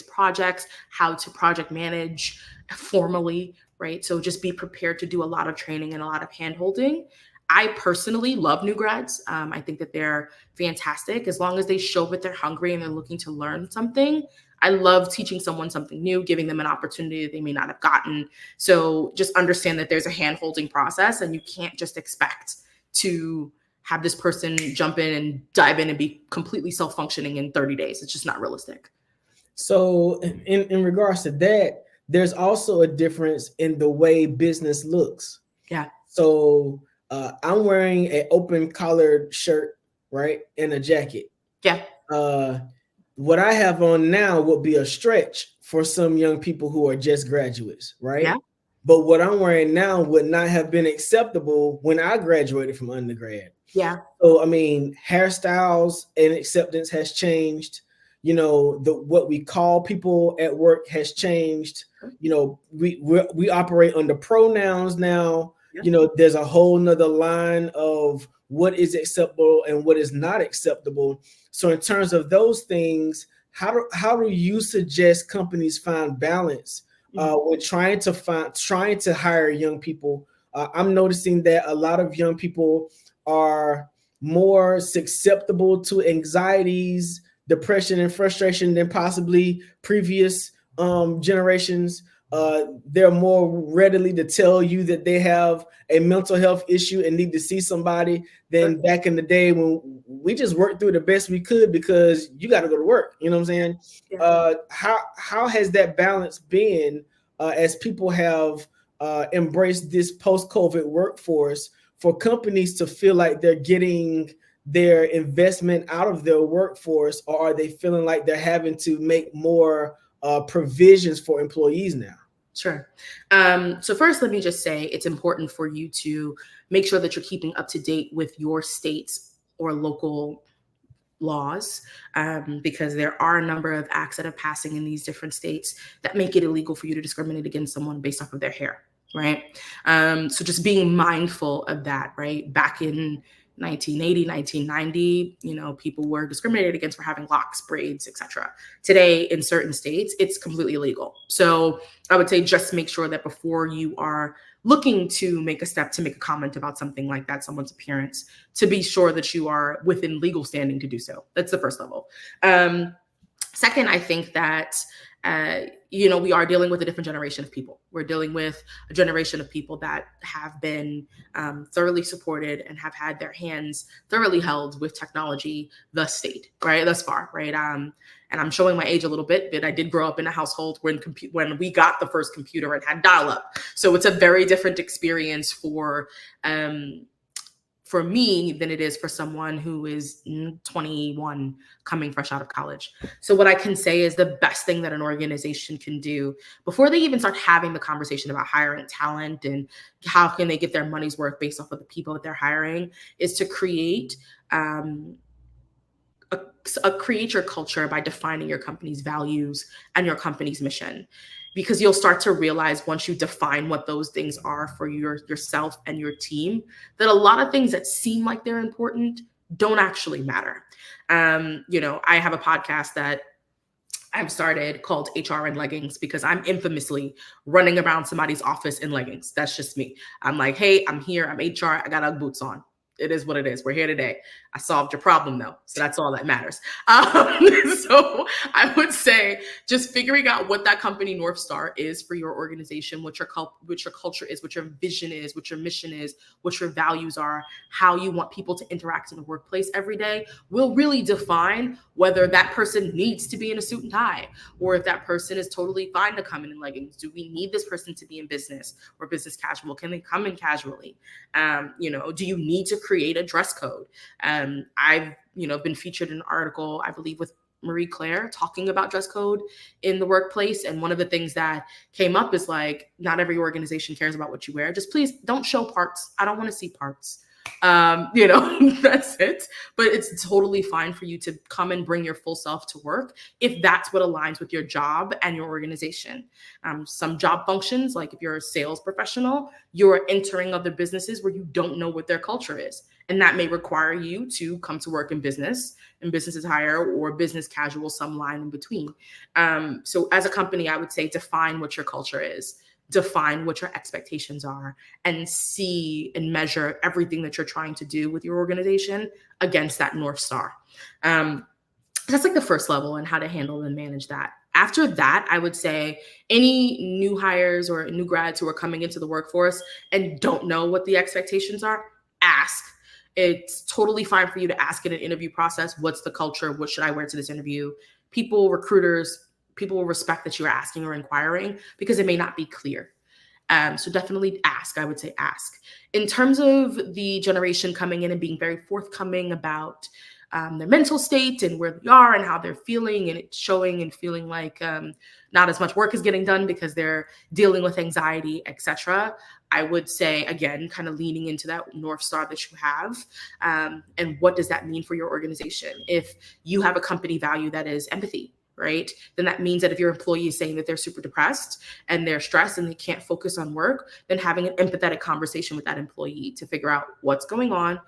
projects, how to project manage formally, right? So just be prepared to do a lot of training and a lot of hand-holding. I personally love new grads. I think that they're fantastic as long as they show that they're hungry and they're looking to learn something. I love teaching someone something new, giving them an opportunity that they may not have gotten. So just understand that there's a hand-holding process, and you can't just expect to have this person jump in and dive in and be completely self-functioning in 30 days. It's just not realistic. So in regards to that, there's also a difference in the way business looks. Yeah. So I'm wearing an open collared shirt, right, and a jacket. Yeah. What I have on now would be a stretch for some young people who are just graduates, right? Yeah. But what I'm wearing now would not have been acceptable when I graduated from undergrad. Yeah. So I mean, hairstyles and acceptance has changed. You know, what we call people at work has changed. You know, we operate under pronouns now. Yeah. You know, there's a whole nother line of what is acceptable and what is not acceptable. So in terms of those things, how do you suggest companies find balance when trying to hire young people? I'm noticing that a lot of young people are more susceptible to anxieties, depression, and frustration than possibly previous generations. They're more readily to tell you that they have a mental health issue and need to see somebody than back in the day when we just worked through the best we could because you got to go to work. You know what I'm saying? Yeah. How has that balance been as people have embraced this post-COVID workforce for companies to feel like they're getting their investment out of their workforce, or are they feeling like they're having to make more provisions for employees now? Sure. So first, let me just say it's important for you to make sure that you're keeping up to date with your state's or local laws, because there are a number of acts that are passing in these different states that make it illegal for you to discriminate against someone based off of their hair, right? So just being mindful of that, right? Back in 1980, 1990, you know, people were discriminated against for having locks, braids, etc. Today, in certain states, it's completely illegal. So I would say just make sure that before you are looking to make a step to make a comment about something like that, someone's appearance, to be sure that you are within legal standing to do so. That's the first level. Second, I think that you know, we are dealing with a different generation of people. We're dealing with a generation of people that have been thoroughly supported and have had their hands thoroughly held with technology thus far, right? And I'm showing my age a little bit, but I did grow up in a household when we got the first computer and had dial-up. So it's a very different experience for me than it is for someone who is 21 coming fresh out of college. So what I can say is the best thing that an organization can do before they even start having the conversation about hiring talent and how can they get their money's worth based off of the people that they're hiring is to create create your culture by defining your company's values and your company's mission. Because you'll start to realize once you define what those things are for yourself and your team, that a lot of things that seem like they're important don't actually matter. You know, I have a podcast that I've started called HR in Leggings because I'm infamously running around somebody's office in leggings. That's just me. I'm like, hey, I'm here. I'm HR. I got Ugg boots on. It is what it is. We're here today. I solved your problem though. So that's all that matters. So I would say just figuring out what that company North Star is for your organization, what your culture is, what your vision is, what your mission is, what your values are, how you want people to interact in the workplace every day will really define whether that person needs to be in a suit and tie, or if that person is totally fine to come in leggings. Do we need this person to be in business or business casual? Can they come in casually? You know, do you need to create a dress code? I've been featured in an article, I believe, with Marie Claire talking about dress code in the workplace. And one of the things that came up is like, not every organization cares about what you wear. Just please don't show parts. I don't want to see parts. That's it. But it's totally fine for you to come and bring your full self to work if that's what aligns with your job and your organization. Some job functions, like if you're a sales professional, you're entering other businesses where you don't know what their culture is. And that may require you to come to work in business and business attire or business casual, some line in between. So as a company, I would say define what your culture is. Define what your expectations are, and see and measure everything that you're trying to do with your organization against that North Star. That's like the first level and how to handle and manage that. After that, I would say any new hires or new grads who are coming into the workforce and don't know what the expectations are, ask. It's totally fine for you to ask in an interview process, what's the culture? What should I wear to this interview? Recruiters, people will respect that you're asking or inquiring because it may not be clear. So definitely ask, I would say ask. In terms of the generation coming in and being very forthcoming about their mental state and where they are and how they're feeling, and it's showing and feeling like not as much work is getting done because they're dealing with anxiety, etc. I would say, again, kind of leaning into that North Star that you have. And what does that mean for your organization? If you have a company value that is empathy, right? Then that means that if your employee is saying that they're super depressed and they're stressed and they can't focus on work, then having an empathetic conversation with that employee to figure out what's going on.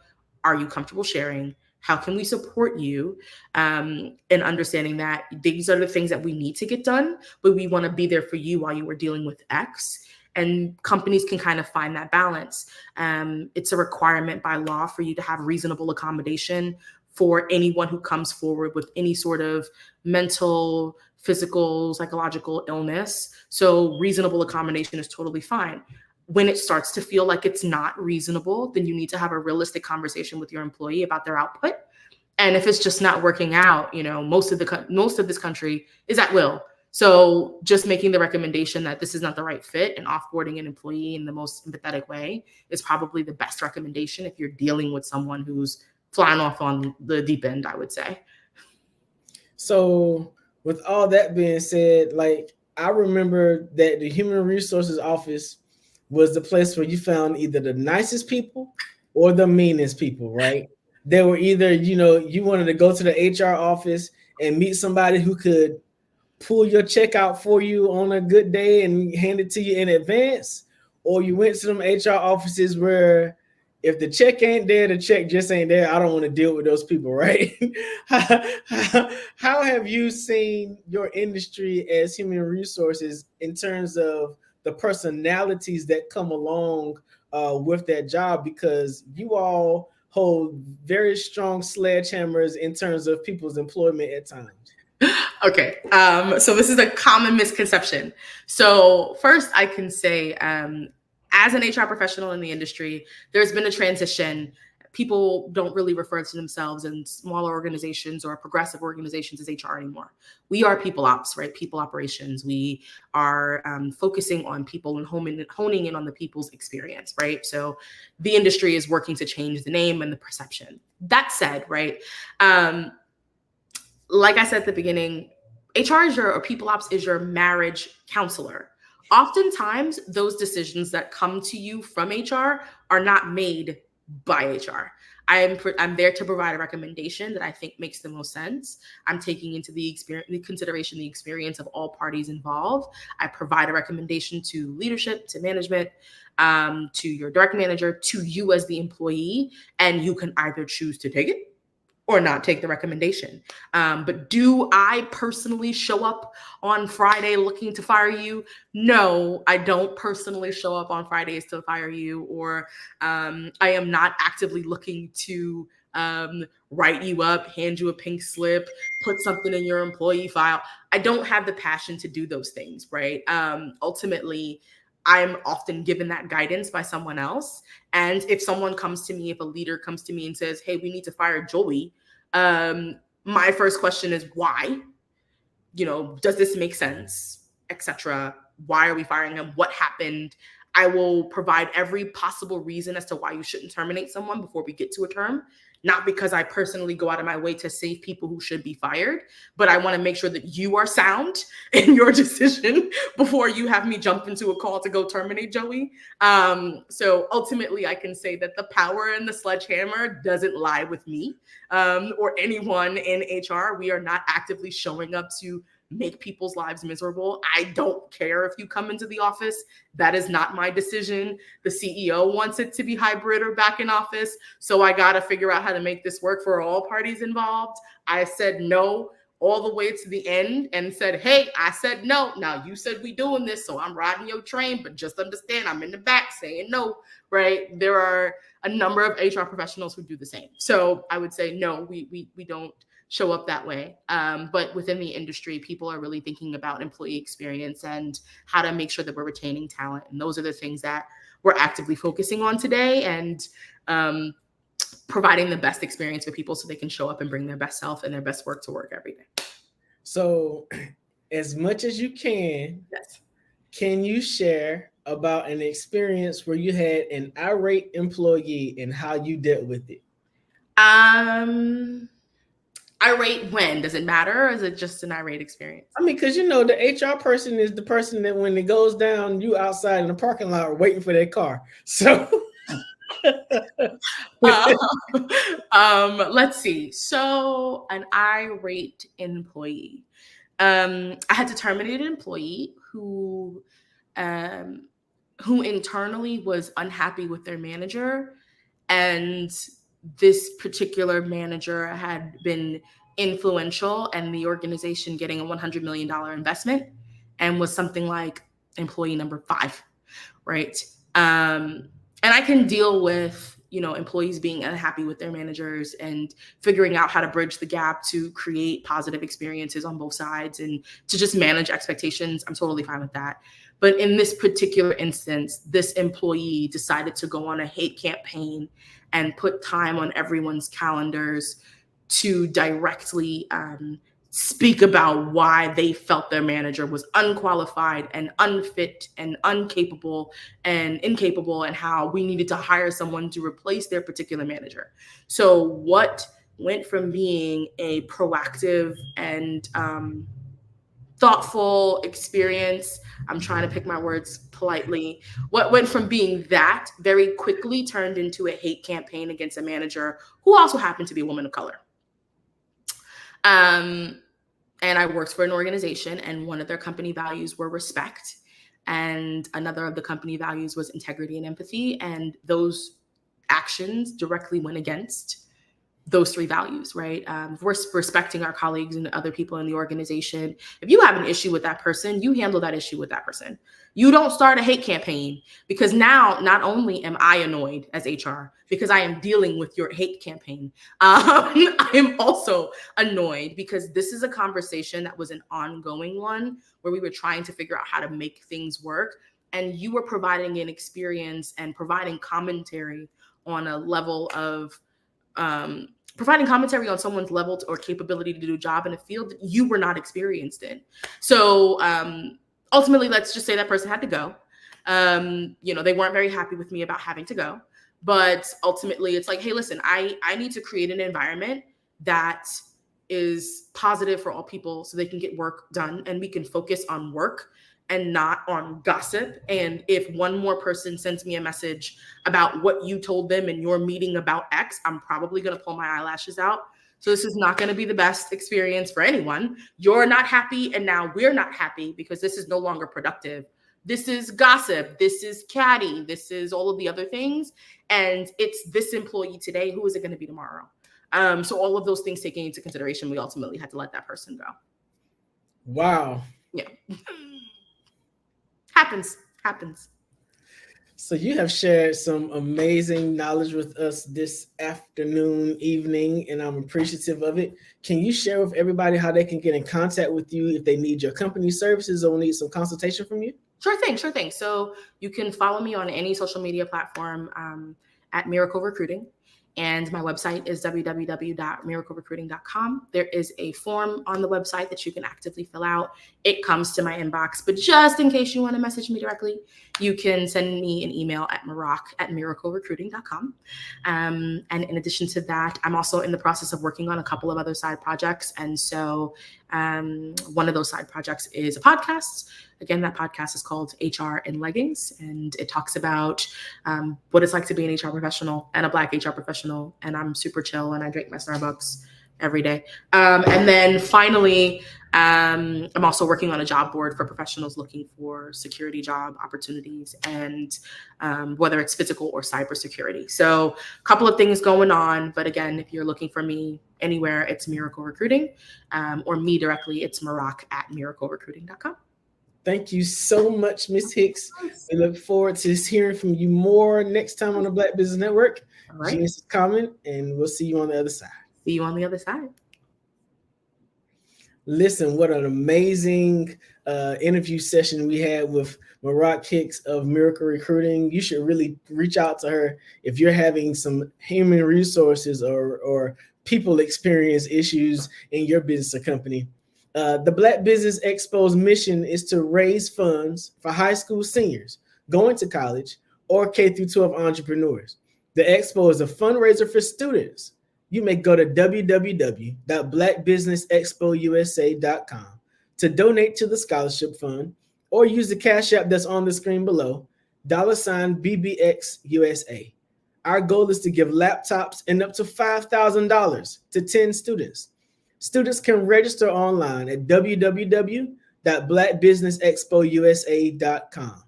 Are you comfortable sharing? How can we support you? And understanding that these are the things that we need to get done, but we want to be there for you while you are dealing with X. And companies can kind of find that balance. It's a requirement by law for you to have reasonable accommodation for anyone who comes forward with any sort of mental, physical, psychological illness. So reasonable accommodation is totally fine. When it starts to feel like it's not reasonable, then you need to have a realistic conversation with your employee about their output. And if it's just not working out, most of this country is at will. So just making the recommendation that this is not the right fit and offboarding an employee in the most empathetic way is probably the best recommendation if you're dealing with someone who's flying off on the deep end, I would say. So with all that being said, like, I remember that the Human Resources Office was the place where you found either the nicest people or the meanest people, right? They were either, you wanted to go to the HR office and meet somebody who could pull your check out for you on a good day and hand it to you in advance, or you went to them HR offices where if the check ain't there, the check just ain't there. I don't want to deal with those people, right? How have you seen your industry as human resources in terms of the personalities that come along with that job? Because you all hold very strong sledgehammers in terms of people's employment at times. Okay, so this is a common misconception. So first I can say, as an HR professional in the industry, there's been a transition. People don't really refer to themselves in smaller organizations or progressive organizations as HR anymore. We are people ops, right? People operations. We are focusing on people and honing in on the people's experience, right? So the industry is working to change the name and the perception. That said, right? Like I said at the beginning, HR is or people ops is your marriage counselor. Oftentimes, those decisions that come to you from HR are not made by HR. I'm there to provide a recommendation that I think makes the most sense. I'm taking into the consideration the experience of all parties involved. I provide a recommendation to leadership, to management, to your direct manager, to you as the employee, and you can either choose to take it or not take the recommendation. But do I personally show up on Friday looking to fire you? No, I don't personally show up on Fridays to fire you, or I am not actively looking to write you up, hand you a pink slip, put something in your employee file. I don't have the passion to do those things, right? Ultimately, I'm often given that guidance by someone else. And if someone comes to me, if a leader comes to me and says, hey, we need to fire Joey, my first question is why? Does this make sense, etc.? Why are we firing him? What happened? I will provide every possible reason as to why you shouldn't terminate someone before we get to a term. Not because I personally go out of my way to save people who should be fired, but I want to make sure that you are sound in your decision before you have me jump into a call to go terminate Joey. So ultimately, I can say that the power in the sledgehammer doesn't lie with me or anyone in HR. We are not actively showing up to make people's lives miserable. I don't care if you come into the office. That is not my decision. The CEO wants it to be hybrid or back in office. So I got to figure out how to make this work for all parties involved. I said no all the way to the end and said, hey, I said no. Now you said we doing this, so I'm riding your train, but just understand I'm in the back saying no, right? There are a number of HR professionals who do the same. So I would say no, we don't show up that way. But within the industry, people are really thinking about employee experience and how to make sure that we're retaining talent. And those are the things that we're actively focusing on today, and providing the best experience for people so they can show up and bring their best self and their best work to work every day. So as much as you can, yes, can you share about an experience where you had an irate employee and how you dealt with it? Irate when? Does it matter, or is it just an irate experience? I mean, because, you know, the HR person is the person that when it goes down, you outside in the parking lot waiting for their car. So let's see. So an irate employee. I had to terminate an employee who internally was unhappy with their manager, and this particular manager had been influential in the organization getting a $100 million investment and was something like employee number 5, right? And I can deal with, you know, employees being unhappy with their managers and figuring out how to bridge the gap to create positive experiences on both sides and to just manage expectations. I'm totally fine with that. But in this particular instance, this employee decided to go on a hate campaign and put time on everyone's calendars to directly speak about why they felt their manager was unqualified and unfit and incapable, and how we needed to hire someone to replace their particular manager. So what went from being a proactive and thoughtful experience, I'm trying to pick my words politely, what went from being that very quickly turned into a hate campaign against a manager who also happened to be a woman of color. And I worked for an organization, and one of their company values were respect, and another of the company values was integrity and empathy, and those actions directly went against those 3 values, right? We're respecting our colleagues and other people in the organization. If you have an issue with that person, you handle that issue with that person. You don't start a hate campaign, because now not only am I annoyed as HR because I am dealing with your hate campaign, I am also annoyed because this is a conversation that was an ongoing one where we were trying to figure out how to make things work. And you were providing an experience and providing commentary on a level of providing commentary on someone's level or capability to do a job in a field that you were not experienced in. So ultimately, let's just say that person had to go. You know, they weren't very happy with me about having to go. But ultimately, it's like, hey, listen, I need to create an environment that is positive for all people so they can get work done and we can focus on work and not on gossip. And if one more person sends me a message about what you told them in your meeting about X, I'm probably going to pull my eyelashes out. So this is not going to be the best experience for anyone. You're not happy, and now we're not happy because this is no longer productive. This is gossip. This is catty. This is all of the other things. And it's this employee today. Who is it going to be tomorrow? So all of those things taken into consideration, we ultimately had to let that person go. Wow. Yeah. Happens. So you have shared some amazing knowledge with us this afternoon, evening, and I'm appreciative of it. Can you share with everybody how they can get in contact with you if they need your company services or need some consultation from you? Sure thing. So you can follow me on any social media platform at Miracle Recruiting. And my website is www.miraclerecruiting.com. There is a form on the website that you can actively fill out. It comes to my inbox, but just in case you want to message me directly, you can send me an email at maroc@miraclerecruiting.com. And in addition to that, I'm also in the process of working on a couple of other side projects. And so one of those side projects is a podcast. Again, that podcast is called HR in Leggings, and it talks about what it's like to be an HR professional and a Black HR professional. And I'm super chill, and I drink my Starbucks every day. And then finally, I'm also working on a job board for professionals looking for security job opportunities, and whether it's physical or cybersecurity. So a couple of things going on. But again, if you're looking for me anywhere, it's Miracle Recruiting, or me directly, it's maroc@miraclerecruiting.com. Thank you so much, Ms. Hicks. We look forward to hearing from you more next time on the Black Business Network. All right. Genius is coming, and we'll see you on the other side. See you on the other side. Listen, what an amazing interview session we had with Maroc Hicks of Miracle Recruiting. You should really reach out to her if you're having some human resources or people experience issues in your business or company. The Black Business Expo's mission is to raise funds for high school seniors going to college or K-12 entrepreneurs. The expo is a fundraiser for students. You may go to www.blackbusinessexpousa.com to donate to the scholarship fund, or use the cash app that's on the screen below, $BBXUSA. Our goal is to give laptops and up to $5,000 to 10 students. Students can register online at www.blackbusinessexpousa.com.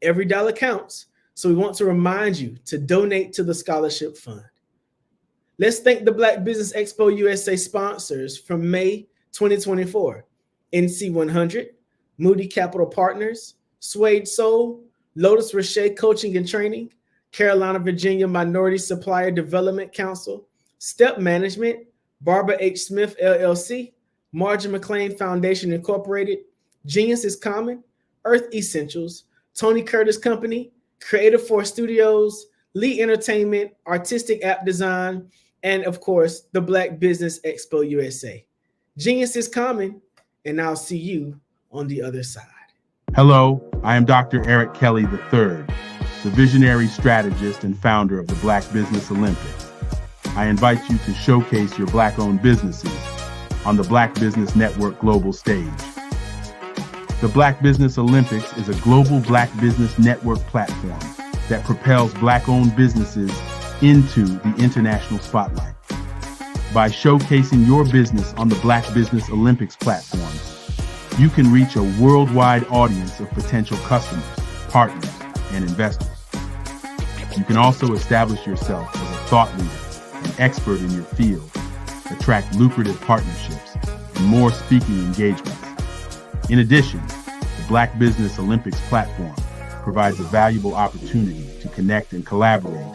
Every dollar counts, so we want to remind you to donate to the scholarship fund. Let's thank the Black Business Expo USA sponsors from May 2024: NC100, Moody Capital Partners, Suede Soul, Lotus Roche Coaching and Training, Carolina, Virginia Minority Supplier Development Council, Step Management, Barbara H. Smith, LLC, Margin McLean Foundation, Incorporated, Genius is Common, Earth Essentials, Tony Curtis Company, Creative Force Studios, Lee Entertainment, Artistic App Design, and of course, the Black Business Expo USA. Genius is Common, and I'll see you on the other side. Hello, I am Dr. Eric Kelly III, the visionary strategist and founder of the Black Business Olympics. I invite you to showcase your Black-owned businesses on the Black Business Network global stage. The Black Business Olympics is a global Black Business Network platform that propels Black-owned businesses into the international spotlight. By showcasing your business on the Black Business Olympics platform, you can reach a worldwide audience of potential customers, partners, and investors. You can also establish yourself as a thought leader, an expert in your field, attract lucrative partnerships, and more speaking engagements. In addition, the Black Business Olympics platform provides a valuable opportunity to connect and collaborate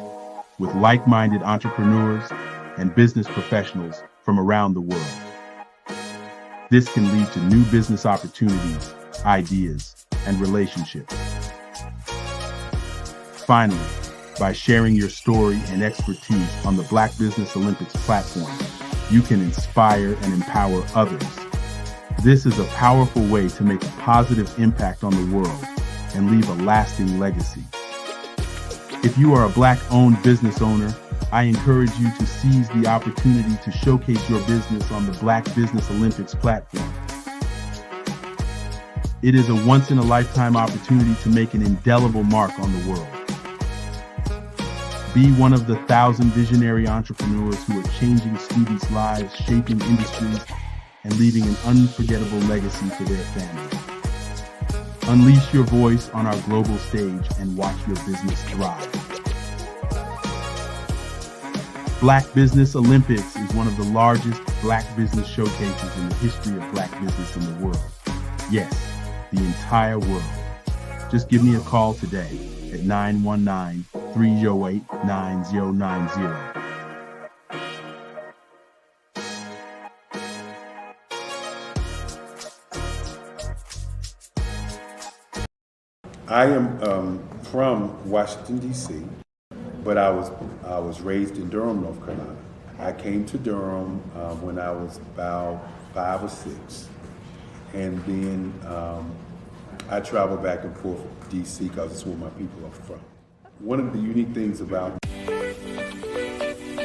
with like-minded entrepreneurs and business professionals from around the world. This can lead to new business opportunities, ideas, and relationships. Finally, by sharing your story and expertise on the Black Business Olympics platform, you can inspire and empower others. This is a powerful way to make a positive impact on the world and leave a lasting legacy. If you are a Black-owned business owner, I encourage you to seize the opportunity to showcase your business on the Black Business Olympics platform. It is a once-in-a-lifetime opportunity to make an indelible mark on the world. Be one of the 1,000 visionary entrepreneurs who are changing students' lives, shaping industries, and leaving an unforgettable legacy for their families. Unleash your voice on our global stage and watch your business thrive. Black Business Olympics is one of the largest Black business showcases in the history of Black business in the world. Yes, the entire world. Just give me a call today at 919-308-9090. I am from Washington, D.C. but I was raised in Durham, North Carolina. I came to Durham when I was about 5 or 6, and then I traveled back and forth to DC because it's where my people are from. One of the unique things about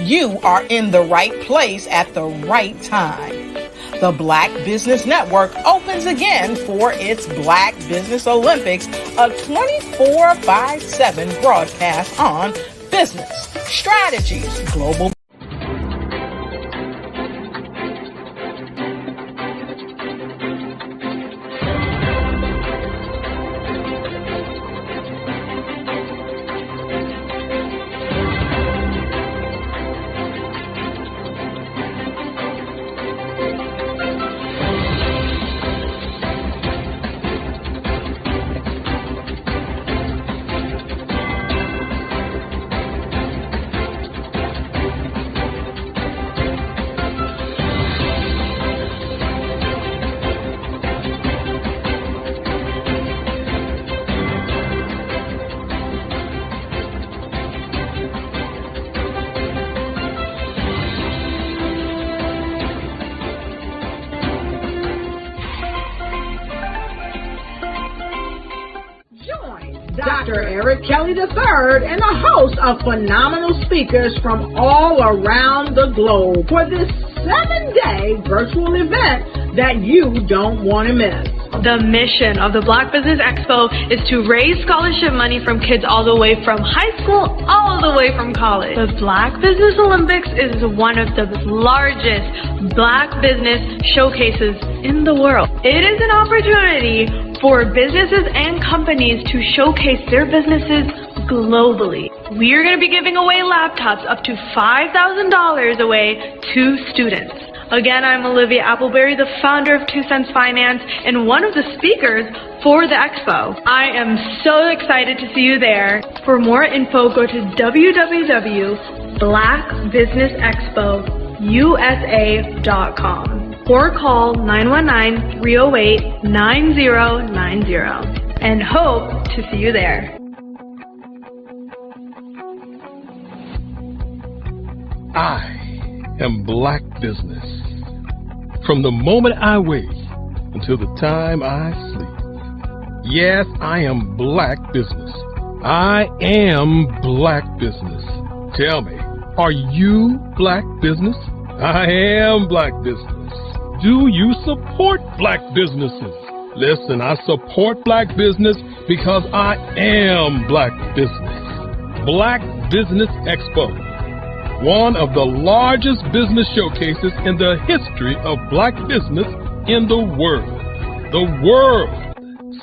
You are in the right place at the right time. The Black Business Network opens again for its Black Business Olympics, a 24/7 broadcast on business, strategies, global. Dr. Eric Kelly III and a host of phenomenal speakers from all around the globe for this 7-day virtual event that you don't want to miss. The mission of the Black Business Expo is to raise scholarship money from kids all the way from high school all the way from college. The Black Business Olympics is one of the largest Black business showcases in the world. It is an opportunity for businesses and companies to showcase their businesses globally. We are going to be giving away laptops up to $5,000 away to students. Again, I'm Olivia Appleberry, the founder of 2 Cents Finance and one of the speakers for the expo. I am so excited to see you there. For more info, go to www.blackbusinessexpousa.com or call 919-308-9090 and hope to see you there. I am Black business. From the moment I wake until the time I sleep. Yes, I am Black business. I am Black business. Tell me, are you Black business? I am Black business. Do you support Black businesses? Listen, I support Black business because I am Black business. Black Business Expo, one of the largest business showcases in the history of Black business in the world. The world!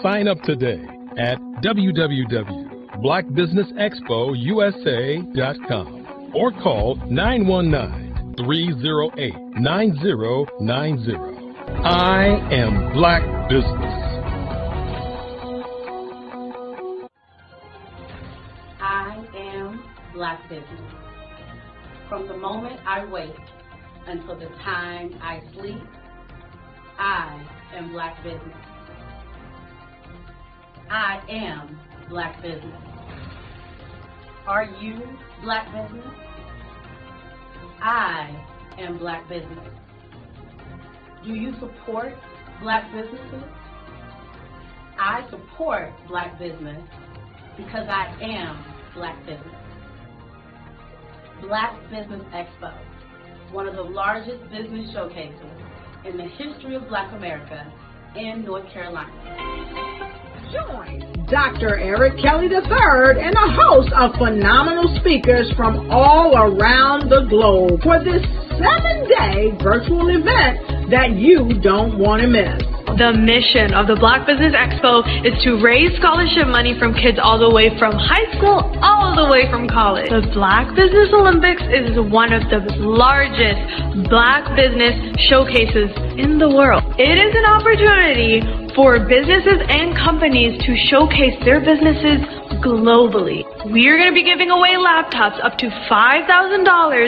Sign up today at www.blackbusinessexpousa.com or call 919-308-9090. I am Black business. I am Black business. From the moment I wake until the time I sleep, I am Black business. I am Black business. Are you Black business? I am Black business. Do you support Black businesses? I support Black business because I am Black business. Black Business Expo, one of the largest business showcases in the history of Black America in North Carolina. Join Dr. Eric Kelly III and a host of phenomenal speakers from all around the globe for this 7-day virtual event that you don't want to miss. The mission of the Black Business Expo is to raise scholarship money from kids all the way from high school all the way from college. The Black Business Olympics is one of the largest Black business showcases in the world. It is an opportunity for businesses and companies to showcase their businesses globally. We are going to be giving away laptops up to $5,000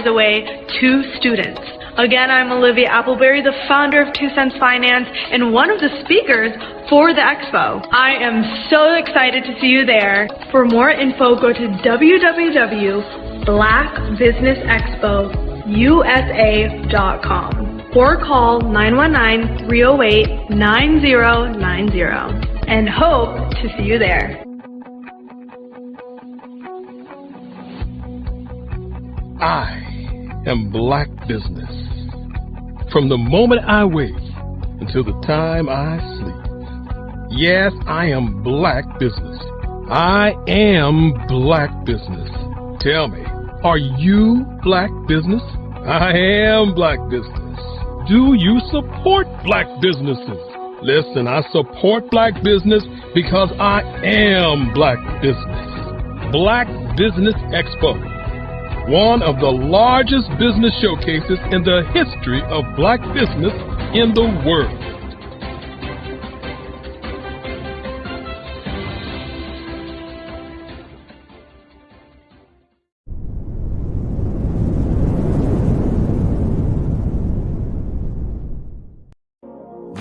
away to students. Again, I'm Olivia Appleberry, the founder of 2 Cents Finance and one of the speakers for the expo. I am so excited to see you there. For more info, go to www.blackbusinessexpousa.com or call 919-308-9090 and hope to see you there. I am Black business. From the moment I wake until the time I sleep. Yes, I am Black business. I am Black business. Tell me, are you Black business? I am Black business. Do you support Black businesses? Listen, I support Black business because I am Black business. Black Business Expo, one of the largest business showcases in the history of Black business in the world.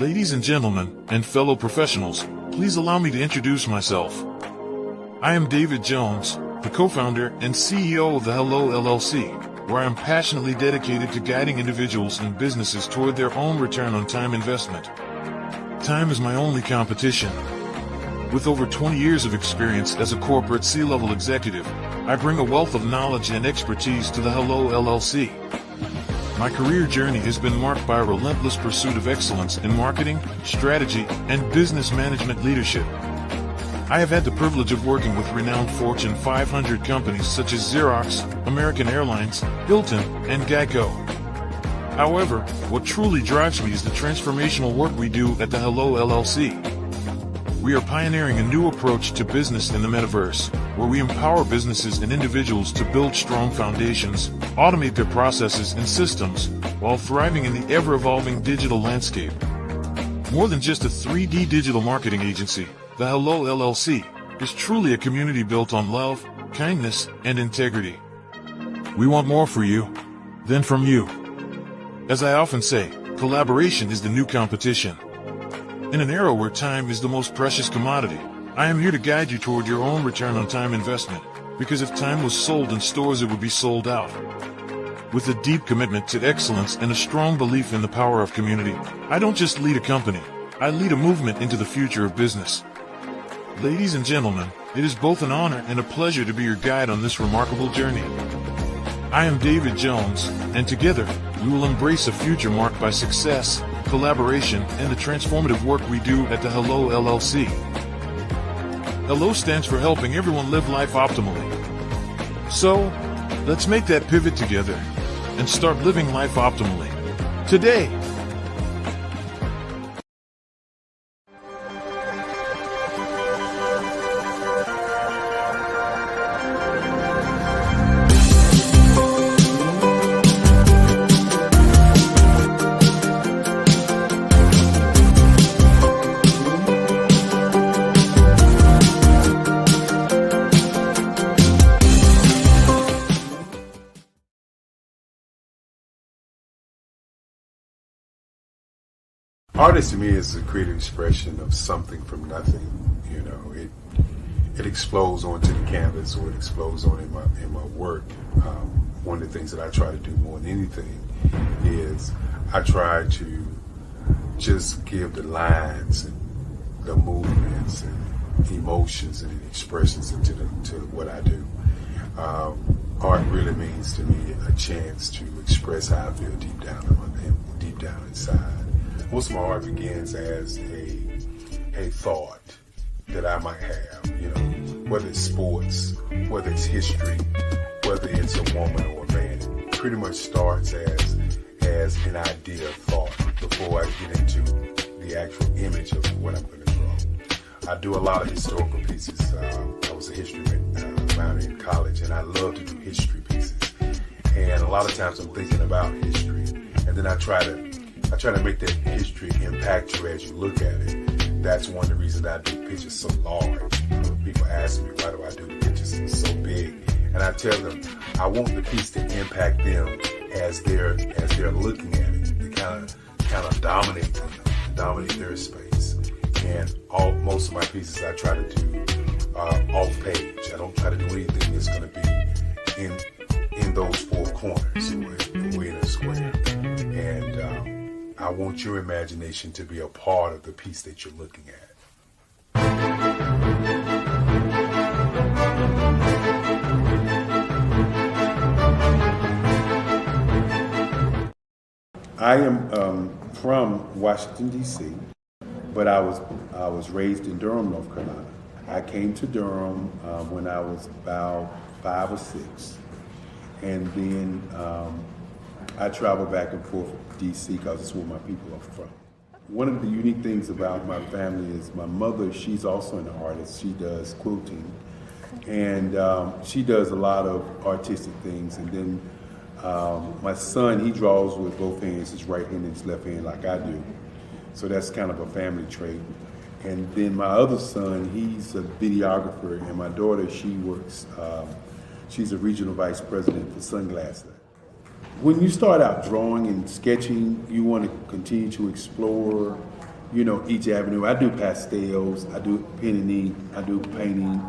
Ladies and gentlemen, and fellow professionals, please allow me to introduce myself. I am David Jones, the co-founder and CEO of the Hello LLC, where I am passionately dedicated to guiding individuals and businesses toward their own return on time investment. Time is my only competition. With over 20 years of experience as a corporate C-level executive, I bring a wealth of knowledge and expertise to the Hello LLC. My career journey has been marked by a relentless pursuit of excellence in marketing, strategy, and business management leadership. I have had the privilege of working with renowned Fortune 500 companies such as Xerox, American Airlines, Hilton, and Geico. However, what truly drives me is the transformational work we do at the Hello LLC. We are pioneering a new approach to business in the metaverse, where we empower businesses and individuals to build strong foundations, automate their processes and systems, while thriving in the ever-evolving digital landscape. More than just a 3D digital marketing agency, the Hello LLC is truly a community built on love, kindness, and integrity. We want more for you than from you. As I often say, collaboration is the new competition. In an era where time is the most precious commodity, I am here to guide you toward your own return on time investment, because if time was sold in stores, it would be sold out. With a deep commitment to excellence and a strong belief in the power of community, I don't just lead a company, I lead a movement into the future of business. Ladies and gentlemen, it is both an honor and a pleasure to be your guide on this remarkable journey. I am David Jones, and together, we will embrace a future marked by success, collaboration, and the transformative work we do at the Hello LLC. Hello stands for helping everyone live life optimally. So, let's make that pivot together and start living life optimally today. Artist to me is a creative expression of something from nothing. You know, it explodes onto the canvas, or it explodes on in my work. One of the things that I try to do more than anything is I try to just give the lines and the movements and emotions and expressions into what I do. Art really means to me a chance to express how I feel deep down inside. Most of my art begins as a thought that I might have, you know, whether it's sports, whether it's history, whether it's a woman or a man. It pretty much starts as an idea of thought before I get into the actual image of what I'm going to draw. I do a lot of historical pieces. I was a history minor in college, and I love to do history pieces. And a lot of times I'm thinking about history, and then I try to make that history impact you as you look at it. That's one of the reasons I do pictures so large. People ask me, why do I do the pictures so big? And I tell them, I want the piece to impact them as they're looking at it, to kind of dominate them, dominate their space. And most of my pieces I try to do off page. I don't try to do anything that's going to be in those four corners or in a square. And I want your imagination to be a part of the piece that you're looking at. I am from Washington, D.C., but I was raised in Durham, North Carolina. I came to Durham when I was about 5 or 6, and then I traveled back and forth to D.C. because it's where my people are from. One of the unique things about my family is my mother, she's also an artist. She does quilting, and she does a lot of artistic things. And then my son, he draws with both hands, his right hand and his left hand like I do. So that's kind of a family trait. And then my other son, he's a videographer, and my daughter, she works, she's a regional vice president for Sunglasses. When you start out drawing and sketching, you want to continue to explore, each avenue. I do pastels, I do pen and ink, I do painting,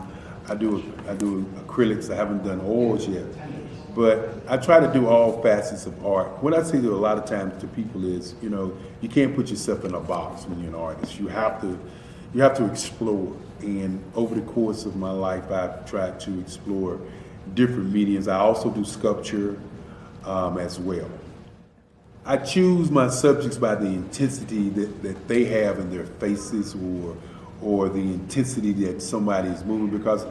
I do acrylics. I haven't done oils yet, but I try to do all facets of art. What I say to a lot of times to people is, you can't put yourself in a box when you're an artist. You have to explore. And over the course of my life, I've tried to explore different mediums. I also do sculpture as well. I choose my subjects by the intensity that they have in their faces, or the intensity that somebody is moving, because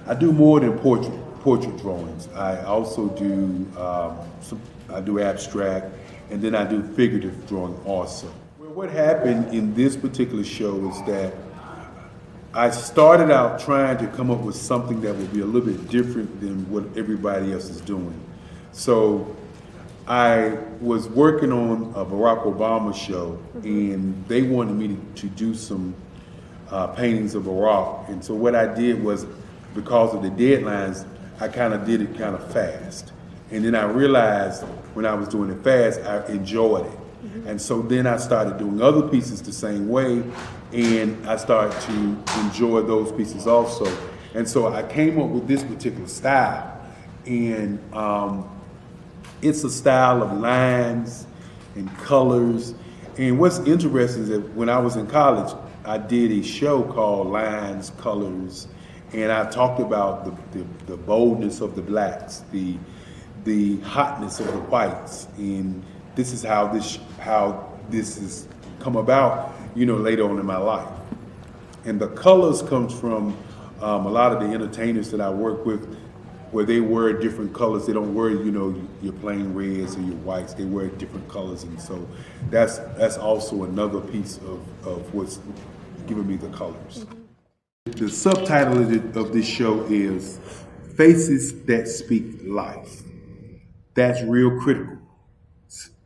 I do more than portrait drawings. I also do I do abstract, and then I do figurative drawing also. Well, what happened in this particular show is that I started out trying to come up with something that would be a little bit different than what everybody else is doing. So I was working on a Barack Obama show, and they wanted me to do some paintings of Barack. And so what I did was, because of the deadlines, I kind of did it kind of fast. And then I realized when I was doing it fast, I enjoyed it. And so then I started doing other pieces the same way, and I started to enjoy those pieces also. And so I came up with this particular style, and it's a style of lines and colors. And what's interesting is that when I was in college, I did a show called Lines, Colors, and I talked about the boldness of the blacks, the hotness of the whites, and this is how this has come about, later on in my life. And the colors comes from a lot of the entertainers that I work with, where they wear different colors. They don't wear, your plain reds or your whites. They wear different colors, and so that's also another piece of what's giving me the colors. The subtitle of this show is Faces That Speak Life. That's real critical.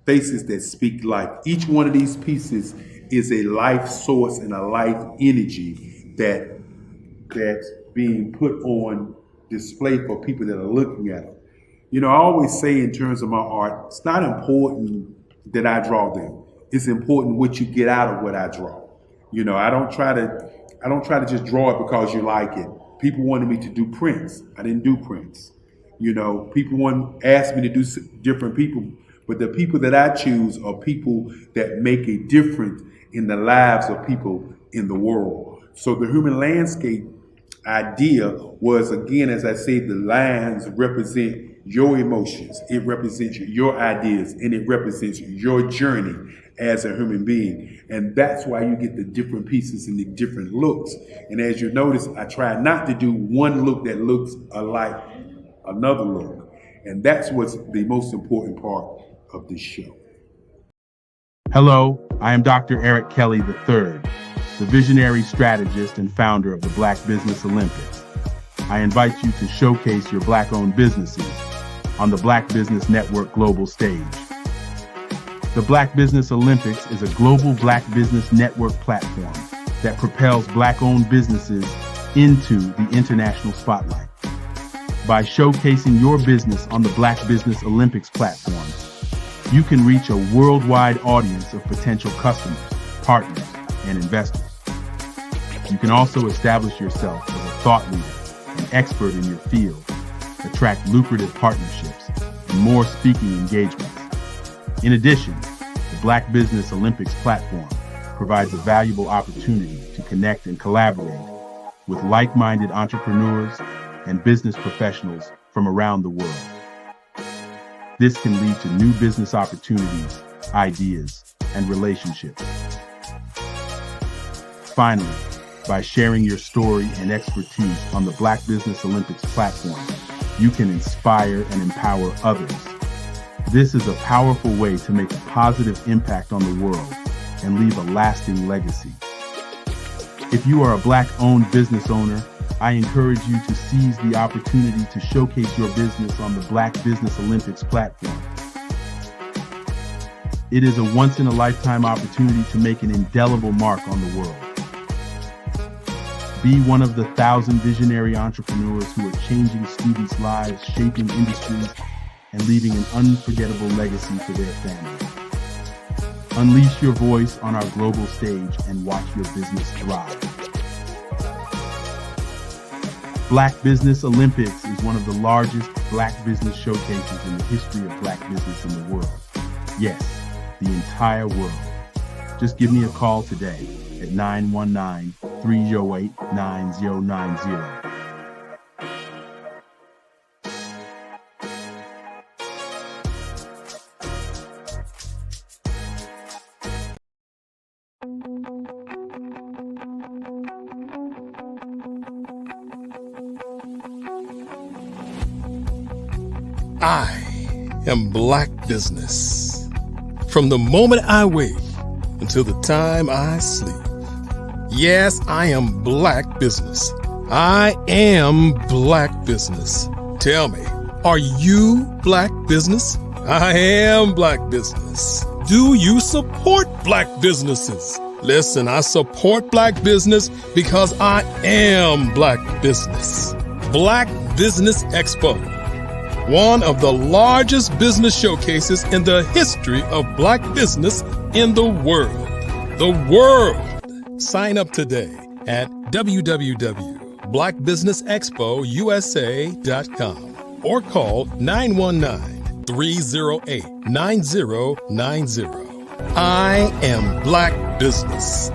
Faces that speak life. Each one of these pieces is a life source and a life energy that's being put on display for people that are looking at them. I always say in terms of my art, it's not important that I draw them. It's important what you get out of what I draw. I don't try to just draw it because you like it. People wanted me to do prints. I didn't do prints. People asked me to do different people, but the people that I choose are people that make a difference in the lives of people in the world. So the human landscape idea was, again, as I say, the lines represent your emotions, it represents your ideas, and it represents your journey as a human being. And that's why you get the different pieces and the different looks. And as you notice, I try not to do one look that looks alike another look. And that's what's the most important part of this show. Hello, I am Dr. Eric Kelly III, the visionary strategist and founder of the Black Business Olympics. I invite you to showcase your Black-owned businesses on the Black Business Network global stage. The Black Business Olympics is a global Black Business Network platform that propels Black-owned businesses into the international spotlight. By showcasing your business on the Black Business Olympics platform, You can reach a worldwide audience of potential customers, partners, and investors. You can also establish yourself as a thought leader and expert in your field, attract lucrative partnerships, and more speaking engagements. In addition, the Black Business Olympics platform provides a valuable opportunity to connect and collaborate with like-minded entrepreneurs and business professionals from around the world. This can lead to new business opportunities, ideas, and relationships. Finally, by sharing your story and expertise on the Black Business Olympics platform, you can inspire and empower others. This is a powerful way to make a positive impact on the world and leave a lasting legacy. If you are a Black-owned business owner, I encourage you to seize the opportunity to showcase your business on the Black Business Olympics platform. It is a once-in-a-lifetime opportunity to make an indelible mark on the world. Be one of the 1,000 visionary entrepreneurs who are changing students' lives, shaping industries, and leaving an unforgettable legacy for their families. Unleash your voice on our global stage and watch your business thrive. Black Business Olympics is one of the largest Black business showcases in the history of Black business in the world. Yes, the entire world. Just give me a call today at 919-308-9090. I am Black business. From the moment I wake until the time I sleep. Yes, I am Black business. I am Black business. Tell me, are you Black business? I am Black business. Do you support Black businesses? Listen, I support Black business because I am Black business. Black Business Expo, one of the largest business showcases in the history of Black business in the world. The world! Sign up today at www.blackbusinessexpousa.com or call 919-308-9090. I am Black business.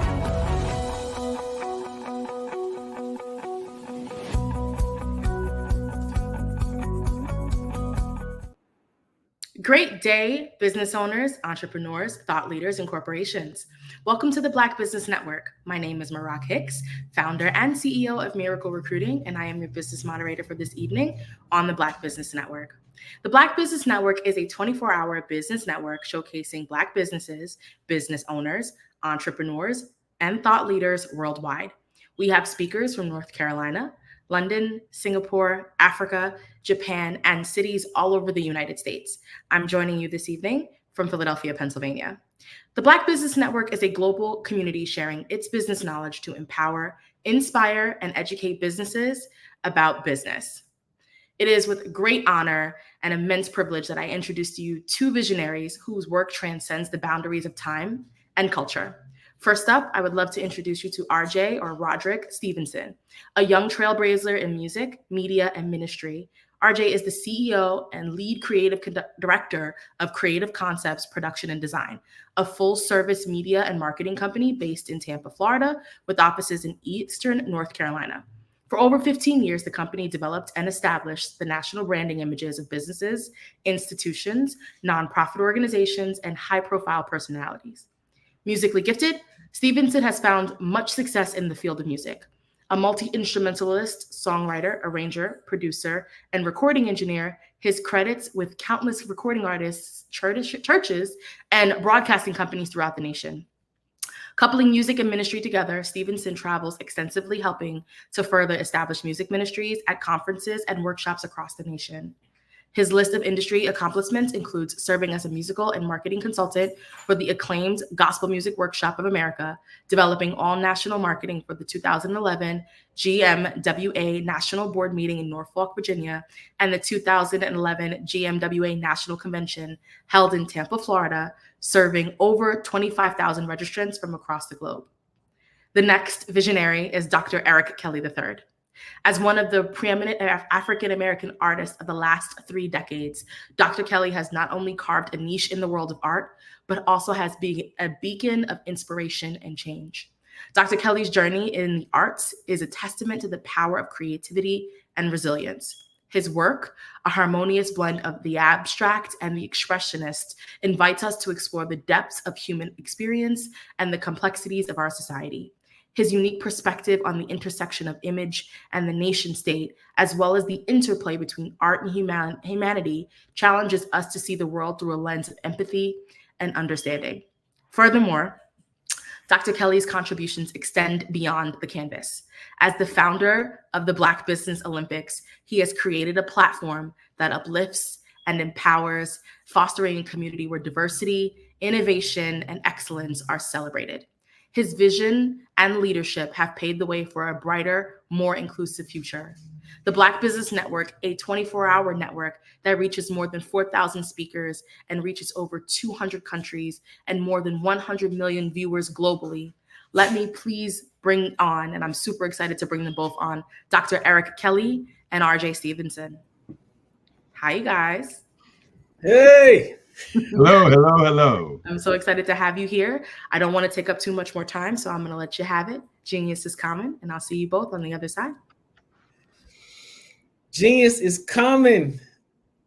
Great day, business owners, entrepreneurs, thought leaders, and corporations. Welcome to the Black Business Network. My name is Marak Hicks, founder and CEO of Miracle Recruiting, and I am your business moderator for this evening on the Black Business Network. The Black Business Network is a 24-hour business network showcasing Black businesses, business owners, entrepreneurs, and thought leaders worldwide. We have speakers from North Carolina, London, Singapore, Africa, Japan, and cities all over the United States. I'm joining you this evening from Philadelphia, Pennsylvania. The Black Business Network is a global community sharing its business knowledge to empower, inspire, and educate businesses about business. It is with great honor and immense privilege that I introduce to you two visionaries whose work transcends the boundaries of time and culture. First up, I would love to introduce you to RJ, or Roderick Stevenson, a young trailblazer in music, media, and ministry. RJ is the CEO and lead creative director of Creative Concepts Production and Design, a full-service media and marketing company based in Tampa, Florida, with offices in Eastern North Carolina. For over 15 years, the company developed and established the national branding images of businesses, institutions, nonprofit organizations, and high-profile personalities. Musically gifted, Stevenson has found much success in the field of music. A multi-instrumentalist, songwriter, arranger, producer, and recording engineer, his credits with countless recording artists, churches, and broadcasting companies throughout the nation. Coupling music and ministry together, Stevenson travels extensively, helping to further establish music ministries at conferences and workshops across the nation. His list of industry accomplishments includes serving as a musical and marketing consultant for the acclaimed Gospel Music Workshop of America, developing all national marketing for the 2011 GMWA National Board meeting in Norfolk, Virginia, and the 2011 GMWA National Convention held in Tampa, Florida, serving over 25,000 registrants from across the globe. The next visionary is Dr. Eric Kelly III. As one of the preeminent African-American artists of the last 3 decades, Dr. Kelly has not only carved a niche in the world of art, but also has been a beacon of inspiration and change. Dr. Kelly's journey in the arts is a testament to the power of creativity and resilience. His work, a harmonious blend of the abstract and the expressionist, invites us to explore the depths of human experience and the complexities of our society. His unique perspective on the intersection of image and the nation state, as well as the interplay between art and humanity, challenges us to see the world through a lens of empathy and understanding. Furthermore, Dr. Kelly's contributions extend beyond the canvas. As the founder of the Black Business Olympics, he has created a platform that uplifts and empowers, fostering a community where diversity, innovation, and excellence are celebrated. His vision and leadership have paved the way for a brighter, more inclusive future. The Black Business Network, a 24-hour network that reaches more than 4,000 speakers and reaches over 200 countries and more than 100 million viewers globally. Let me please bring on, and I'm super excited to bring them both on, Dr. Eric Kelly and RJ Stevenson. Hi, you guys. Hey. Hello. I'm so excited to have you here. I don't want to take up too much more time, so I'm going to let you have it. Genius is common, and I'll see you both on the other side. Genius is coming.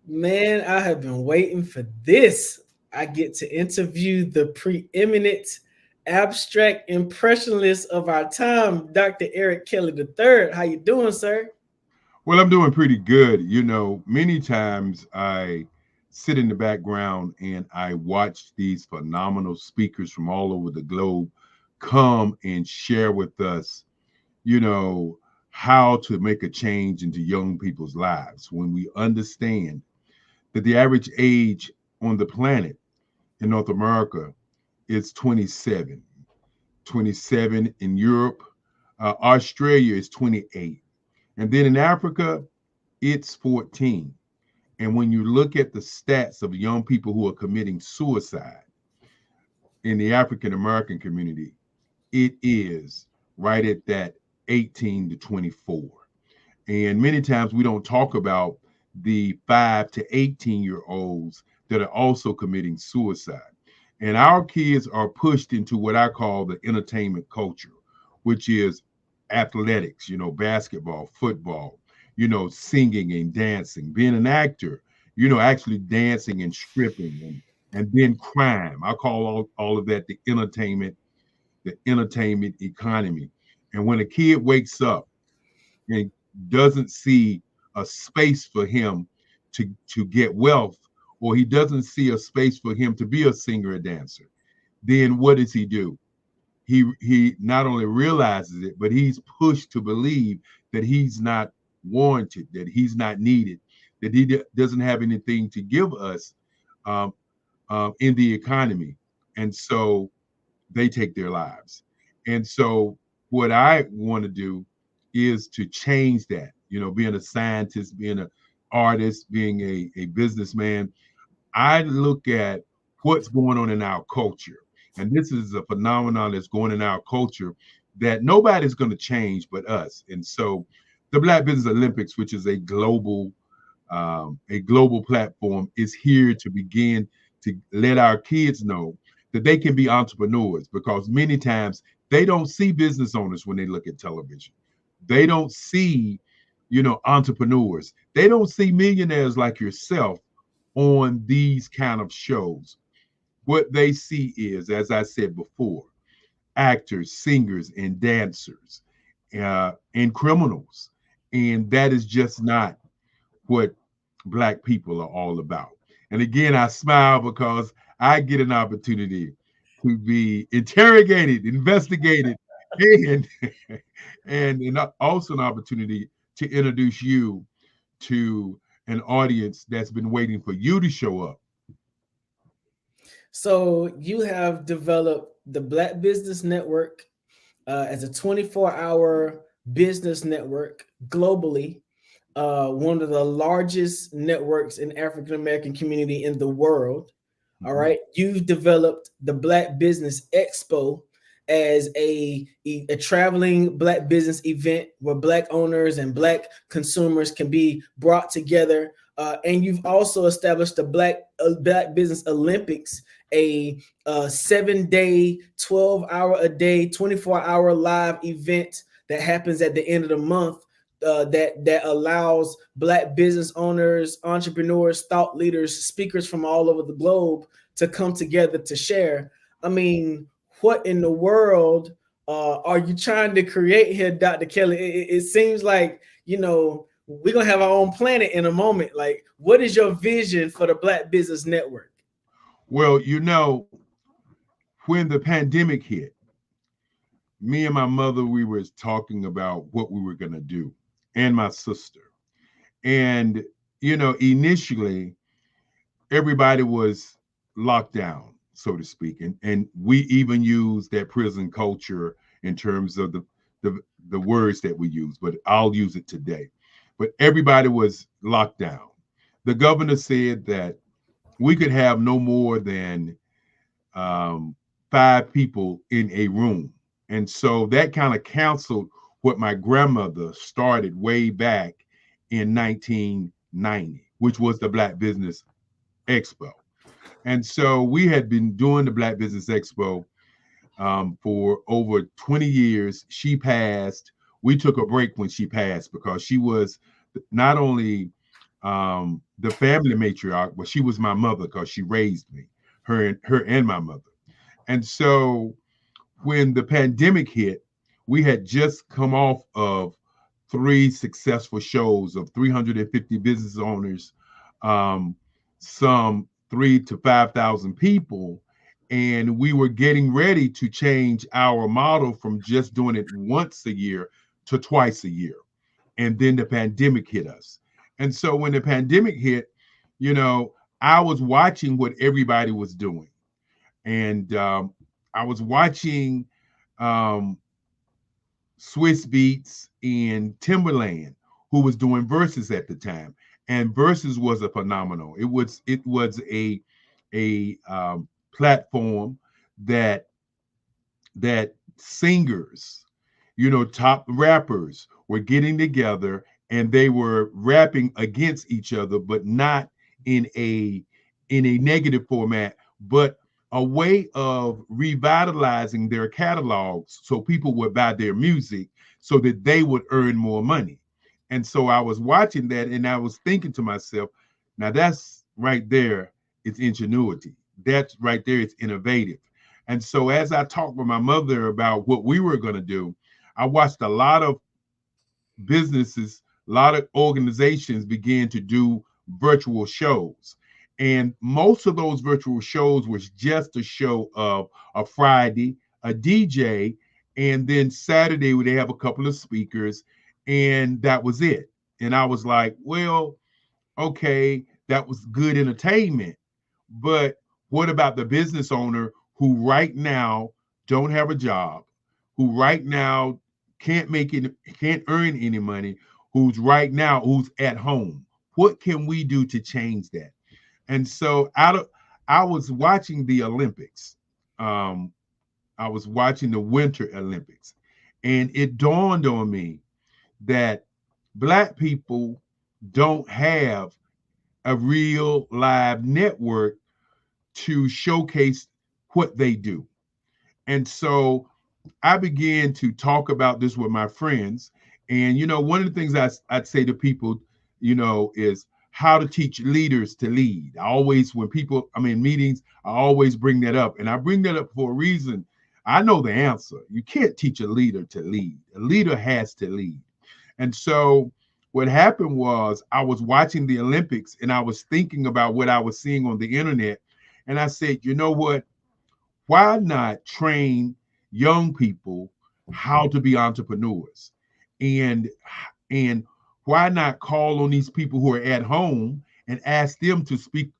Man, I have been waiting for this. I get to interview the preeminent abstract impressionist of our time, Dr. Eric Kelly III. How you doing, sir? Well, I'm doing pretty good. You know, many times I sit in the background and I watch these phenomenal speakers from all over the globe come and share with us, you know, how to make a change into young people's lives. When we understand that the average age on the planet in North America is 27 in Europe, Australia is 28. And then in Africa, it's 14. And when you look at the stats of young people who are committing suicide in the African American community, it is right at that 18 to 24. And many times we don't talk about the 5 to 18-year-olds that are also committing suicide. And our kids are pushed into what I call the entertainment culture, which is athletics, you know, basketball, football, you know, singing and dancing, being an actor, you know, actually dancing and stripping and then crime. I call all of that the entertainment economy. And when a kid wakes up and doesn't see a space for him to get wealth, or he doesn't see a space for him to be a singer or dancer, then what does he do? He not only realizes it, but he's pushed to believe that he's not warranted, that he's not needed, that he doesn't have anything to give us in the economy. And so they take their lives. And so what I want to do is to change that, you know, being a scientist, being an artist, being a businessman. I look at what's going on in our culture. And this is a phenomenon that's going in our culture that nobody's going to change but us. And so the Black Business Olympics, which is a global platform, is here to begin to let our kids know that they can be entrepreneurs, because many times they don't see business owners when they look at television. They don't see, you know, entrepreneurs. They don't see millionaires like yourself on these kind of shows. What they see is, as I said before, actors, singers, and dancers, and criminals. And that is just not what Black people are all about. And again, I smile because I get an opportunity to be interrogated, investigated, and also an opportunity to introduce you to an audience that's been waiting for you to show up. So you have developed the Black Business Network as a 24-hour business network globally, one of the largest networks in African American community in the world. All right. You've developed the Black Business Expo as a traveling Black business event where Black owners and Black consumers can be brought together. And you've also established the Black Business Olympics, a 7-day, 12-hour a day, 24-hour live event that happens at the end of the month. That allows Black business owners, entrepreneurs, thought leaders, speakers from all over the globe to come together to share. I mean, what in the world are you trying to create here, Dr. Kelly? It seems like, we're going to have our own planet in a moment. Like, what is your vision for the Black Business Network? Well, when the pandemic hit, me and my mother, we were talking about what we were going to do, and my sister. And, initially, everybody was locked down, so to speak. And we even used that prison culture in terms of the words that we use, but I'll use it today. But everybody was locked down. The governor said that we could have no more than 5 people in a room. And so that kind of canceled what my grandmother started way back in 1990, which was the Black Business Expo. And so we had been doing the Black Business Expo for over 20 years. She passed. We took a break when she passed because she was not only the family matriarch, but she was my mother because she raised me, her and my mother. And so when the pandemic hit, we had just come off of 3 successful shows of 350 business owners, some 3,000 to 5,000 people. And we were getting ready to change our model from just doing it once a year to twice a year. And then the pandemic hit us. And so when the pandemic hit, I was watching what everybody was doing. And I was watching Swiss Beats and Timberland, who was doing Versus at the time. And Versus was a phenomenal. It was a platform that singers, top rappers were getting together and they were rapping against each other, but not in a negative format, but a way of revitalizing their catalogs so people would buy their music so that they would earn more money. And so I was watching that and I was thinking to myself, now that's right there, it's ingenuity. That's right there, it's innovative. And so as I talked with my mother about what we were going to do, I watched a lot of businesses, a lot of organizations begin to do virtual shows. And most of those virtual shows was just a show of a Friday, a DJ, and then Saturday they have a couple of speakers, and that was it. And I was like, well, okay, that was good entertainment. But what about the business owner who right now don't have a job, who right now can't earn any money, who's at home? What can we do to change that? And so I was watching the Olympics. I was watching the Winter Olympics, and it dawned on me that Black people don't have a real live network to showcase what they do. And so I began to talk about this with my friends. And, one of the things I'd say to people, is how to teach leaders to lead. When I'm in meetings, I always bring that up. And I bring that up for a reason. I know the answer. You can't teach a leader to lead. A leader has to lead. And so what happened was I was watching the Olympics and I was thinking about what I was seeing on the internet. And I said, you know what? Why not train young people how to be entrepreneurs? And why not call on these people who are at home and ask them to speak,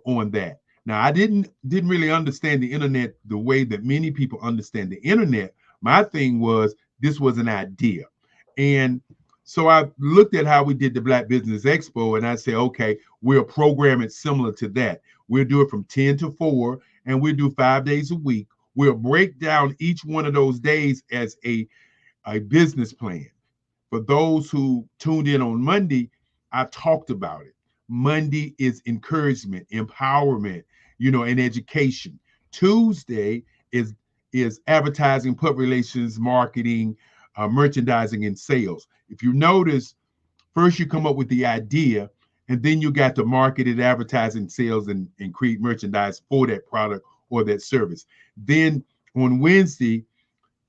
on that. Now, I didn't really understand the internet the way that many people understand the internet. My thing was, this was an idea. And so I looked at how we did the Black Business Expo, and I said, okay, we'll program it similar to that. We'll do it from 10 to 4, and we'll do 5 days a week. We'll break down each one of those days as a business plan. For those who tuned in on Monday, I talked about it. Monday is encouragement, empowerment, and education. Tuesday is advertising, public relations, marketing, merchandising, and sales. If you notice, first you come up with the idea, and then you got to market it, advertising, sales, and create merchandise for that product or that service. Then on Wednesday,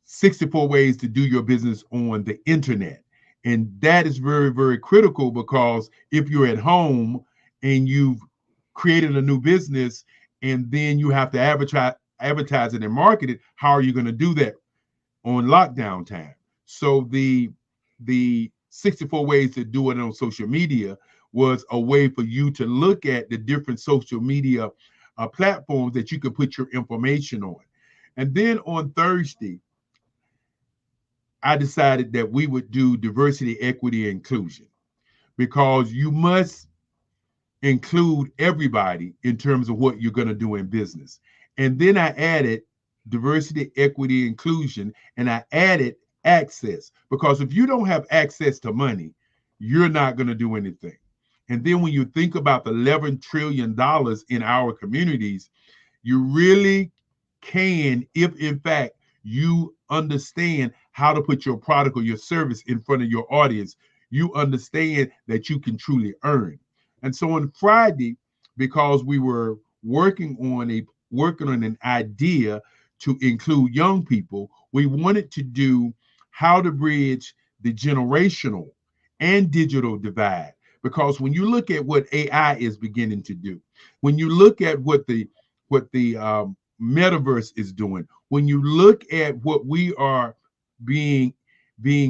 64 ways to do your business on the internet. And that is very, very critical, because if you're at home and you've created a new business and then you have to advertise it and market it, how are you going to do that on lockdown time? So the 64 ways to do it on social media was a way for you to look at the different social media platforms that you could put your information on. And then on Thursday, I decided that we would do diversity, equity, and inclusion, because you must include everybody in terms of what you're going to do in business. And then I added diversity, equity, inclusion, and I added access, because if you don't have access to money, you're not going to do anything. And then when you think about the $11 trillion in our communities, you really can, if in fact you understand how to put your product or your service in front of your audience, you understand that you can truly earn. And so on Friday, because we were working on an idea to include young people, we wanted to do how to bridge the generational and digital divide. Because when you look at what AI is beginning to do, when you look at what the metaverse is doing, when you look at what we are being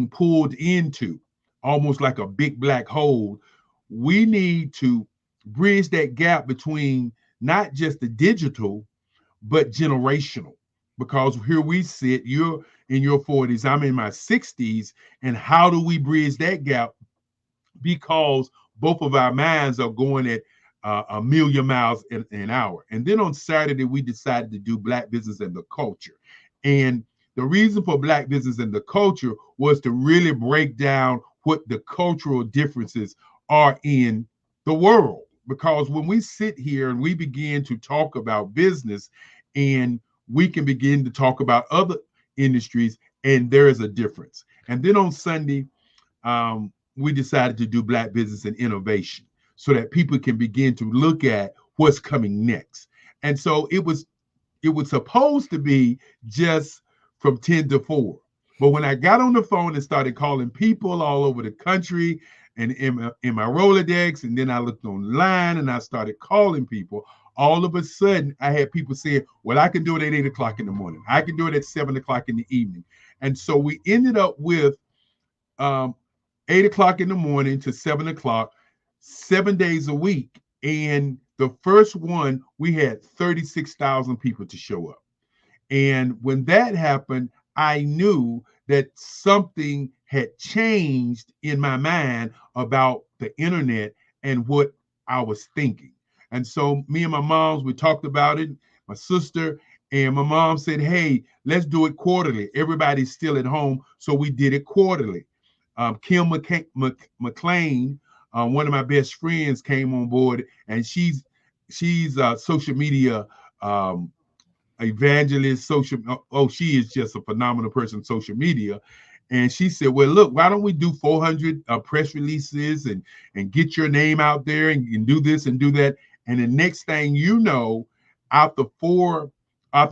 pulled into, almost like a big black hole, we need to bridge that gap between not just the digital, but generational. Because here we sit, you're in your 40s, I'm in my 60s, and how do we bridge that gap? Because both of our minds are going at a million miles an hour. And then on Saturday, we decided to do Black Business and the Culture. And the reason for Black Business and the Culture was to really break down what the cultural differences are in the world. Because when we sit here and we begin to talk about business, and we can begin to talk about other industries, and there is a difference. And then on Sunday, we decided to do Black Business and Innovation, so that people can begin to look at what's coming next. And so it was supposed to be just from 10 to 4. But when I got on the phone and started calling people all over the country and in my Rolodex, and then I looked online and I started calling people, all of a sudden I had people saying, well, I can do it at 8 o'clock in the morning. I can do it at 7 o'clock in the evening. And so we ended up with 8 o'clock in the morning to 7 o'clock, 7 days a week. And the first one, we had 36,000 people to show up. And when that happened, I knew that something had changed in my mind about the internet and what I was thinking. And so me and my moms, we talked about it, my sister, and my mom said, hey, let's do it quarterly. Everybody's still at home, so we did it quarterly. Kim McLean, one of my best friends, came on board, and she's a social media evangelist. She is just a phenomenal person on social media. And she said, well, look, why don't we do 400 press releases and get your name out there and do this and do that. And the next thing you know, after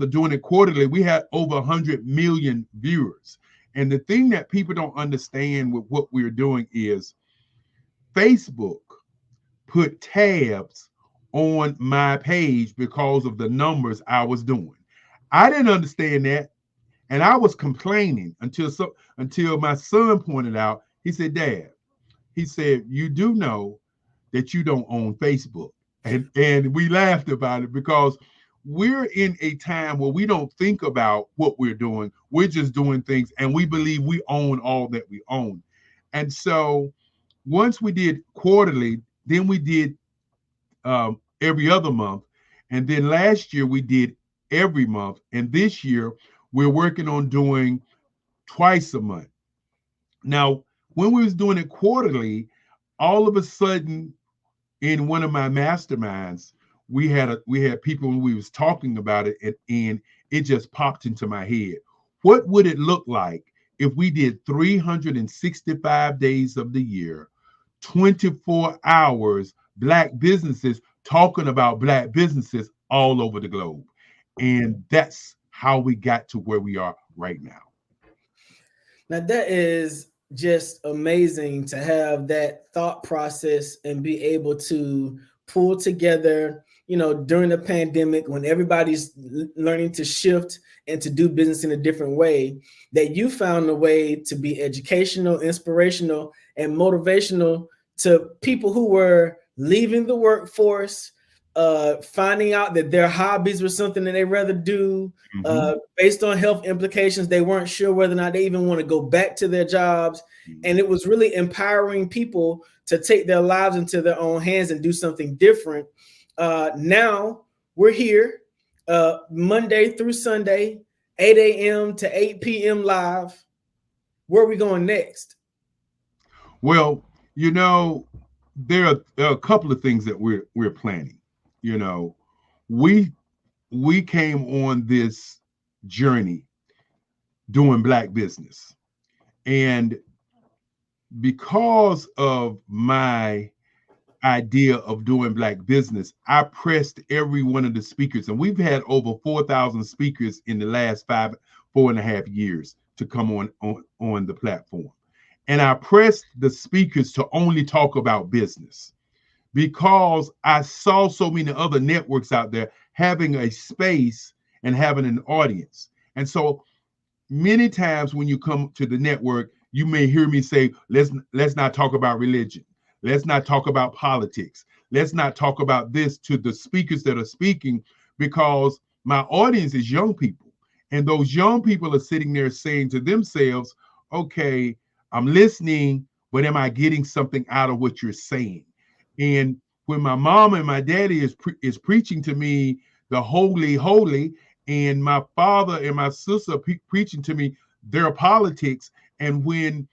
doing it quarterly, we had over 100 million viewers. And the thing that people don't understand with what we're doing is Facebook put tabs on my page because of the numbers I was doing. I didn't understand that. And I was complaining until my son pointed out, He said, Dad, he said, you do know that you don't own Facebook. And we laughed about it because we're in a time where we don't think about what we're doing. We're just doing things and we believe we own all that we own. And so once we did quarterly, then we did every other month. And then last year we did every month. And this year we're working on doing twice a month. Now, when we was doing it quarterly, all of a sudden in one of my masterminds, we had people when we was talking about it, and it just popped into my head. What would it look like if we did 365 days of the year, 24 hours, Black businesses talking about Black businesses all over the globe? And that's how we got to where we are right now. Now that is just amazing to have that thought process and be able to pull together, during the pandemic when everybody's learning to shift and to do business in a different way, that you found a way to be educational, inspirational, and motivational to people who were leaving the workforce, finding out that their hobbies were something that they rather do, based on health implications. They weren't sure whether or not they even want to go back to their jobs. And it was really empowering people to take their lives into their own hands and do something different. Now we're here Monday through Sunday, 8 a.m. to 8 p.m. live. Where are we going next? Well, there are a couple of things that we're planning. We came on this journey doing Black business, and because of my idea of doing Black business, I pressed every one of the speakers, and we've had over 4,000 speakers in the last 4.5 years to come on the platform. And I pressed the speakers to only talk about business because I saw so many other networks out there having a space and having an audience. And so many times when you come to the network, you may hear me say, let's not talk about religion. Let's not talk about politics. Let's not talk about this to the speakers that are speaking, because my audience is young people. And those young people are sitting there saying to themselves, okay, I'm listening, but am I getting something out of what you're saying? And when my mom and my daddy is preaching to me the holy, holy, and my father and my sister preaching to me their politics, and when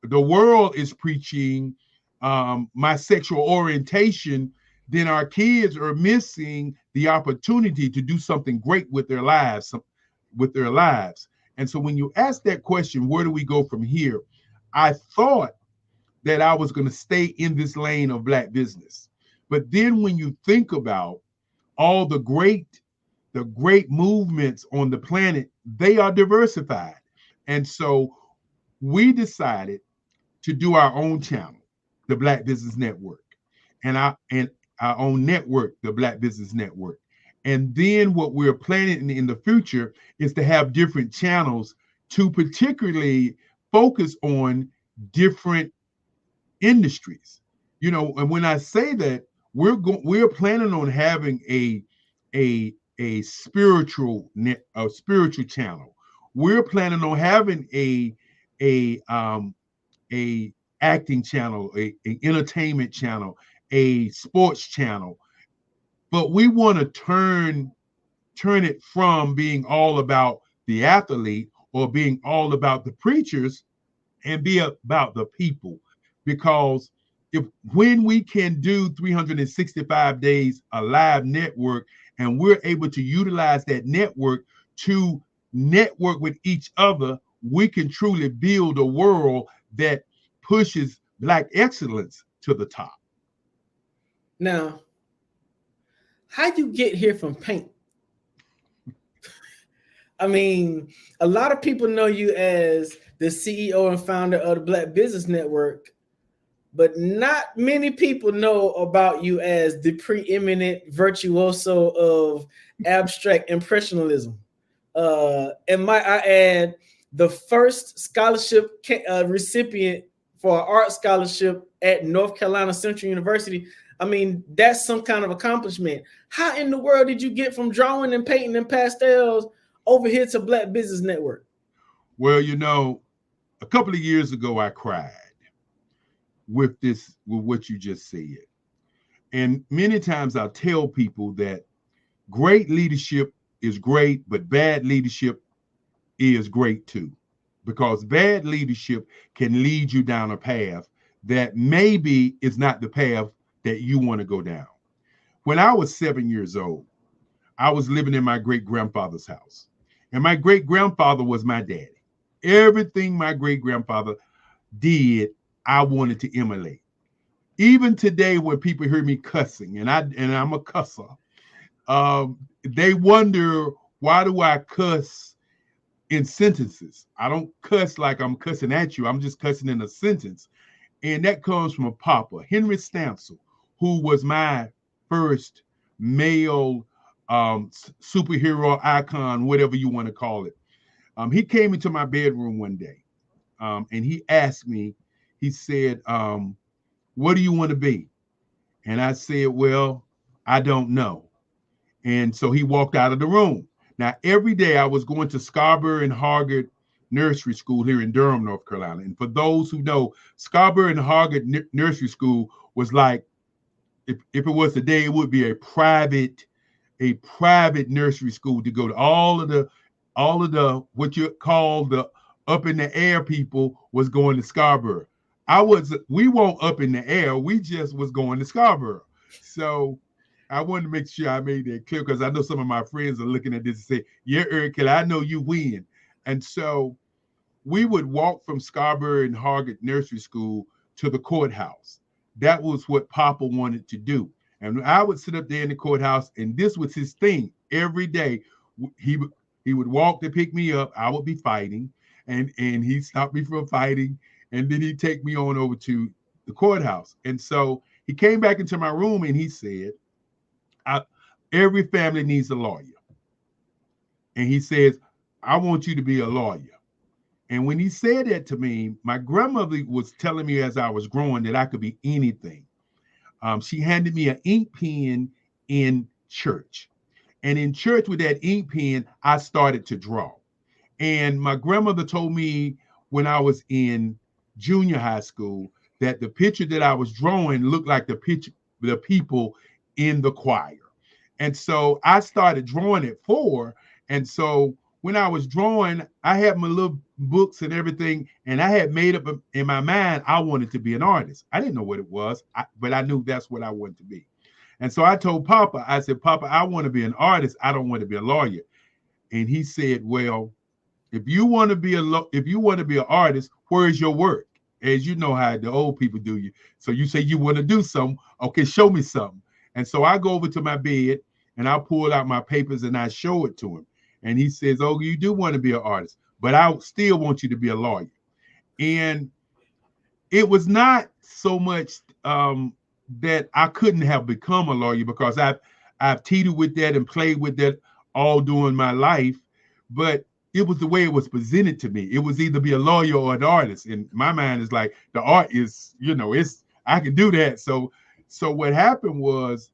the world is preaching my sexual orientation, then our kids are missing the opportunity to do something great with their lives. And so when you ask that question, where do we go from here? I thought that I was going to stay in this lane of Black business. But then when you think about all the great movements on the planet, they are diversified. And so we decided to do our own channel, the Black Business Network, and our own network, the Black Business Network. And then what we're planning in the future is to have different channels to particularly focus on different industries. And when I say that, we're planning on having a spiritual channel. We're planning on having a acting channel, a entertainment channel, a sports channel. But we want to turn it from being all about the athlete or being all about the preachers and be about the people. Because when we can do 365 days a live network, and we're able to utilize that network to network with each other, we can truly build a world that pushes Black excellence to the top. Now, how'd you get here from paint? I mean, a lot of people know you as the CEO and founder of the Black Business Network, but not many people know about you as the preeminent virtuoso of abstract impressionism. And might I add, the first scholarship recipient for an art scholarship at North Carolina Central University. I mean, that's some kind of accomplishment. How in the world did you get from drawing and painting and pastels over here to Black Business Network? Well, you know, a couple of years ago, I cried with what you just said. And many times I'll tell people that great leadership is great, but bad leadership is great too, because bad leadership can lead you down a path that maybe is not the path that you want to go down. When I was 7 years old, I was living in my great-grandfather's house, and my great-grandfather was my daddy. Everything my great-grandfather did, I wanted to emulate. Even today, when people hear me cussing, and I'm a cusser, they wonder, why do I cuss in sentences? I don't cuss like I'm cussing at you. I'm just cussing in a sentence. And that comes from a papa, Henry Stansel, who was my first male superhero icon, whatever you want to call it. He came into my bedroom one day, and he asked me, he said, what do you want to be? And I said, well, I don't know. And so he walked out of the room. Now, every day I was going to Scarborough and Hargett Nursery School here in Durham, North Carolina. And for those who know, Scarborough and Hargett Nursery School was like, if it was today, it would be a private nursery school to go to. All of the what you call the up in the air people was going to Scarborough. We weren't up in the air. We just was going to Scarborough. So I wanted to make sure I made that clear, because I know some of my friends are looking at this and say, yeah, Eric Kelly, I know you win. And so we would walk from Scarborough and Hargett Nursery School to the courthouse. That was what Papa wanted to do. And I would sit up there in the courthouse, and this was his thing. Every day, he would walk to pick me up. I would be fighting, and he'd stop me from fighting, and then he'd take me on over to the courthouse. And so he came back into my room, and he said, every family needs a lawyer. And he says, I want you to be a lawyer. And when he said that to me, my grandmother was telling me as I was growing that I could be anything. She handed me an ink pen in church. And in church with that ink pen, I started to draw. And my grandmother told me when I was in junior high school that the picture that I was drawing looked like the people in the choir. And so I started drawing at 4. And so when I was drawing, I had my little books and everything, and I had made up in my mind I wanted to be an artist. I didn't know what it was, but I knew that's what I wanted to be. And so I told Papa, I said, Papa, I want to be an artist. I don't want to be a lawyer. And he said, well, if you want to be an artist, where is your work? As you know how the old people do you. So you say you want to do something. Okay, show me something. And so I go over to my bed and I pull out my papers and I show it to him. And he says, oh, you do want to be an artist, but I still want you to be a lawyer. And it was not so much that I couldn't have become a lawyer, because I've teetered with that and played with that all during my life, but it was the way it was presented to me. It was either be a lawyer or an artist. And my mind is like, the art is, I can do that. So what happened was,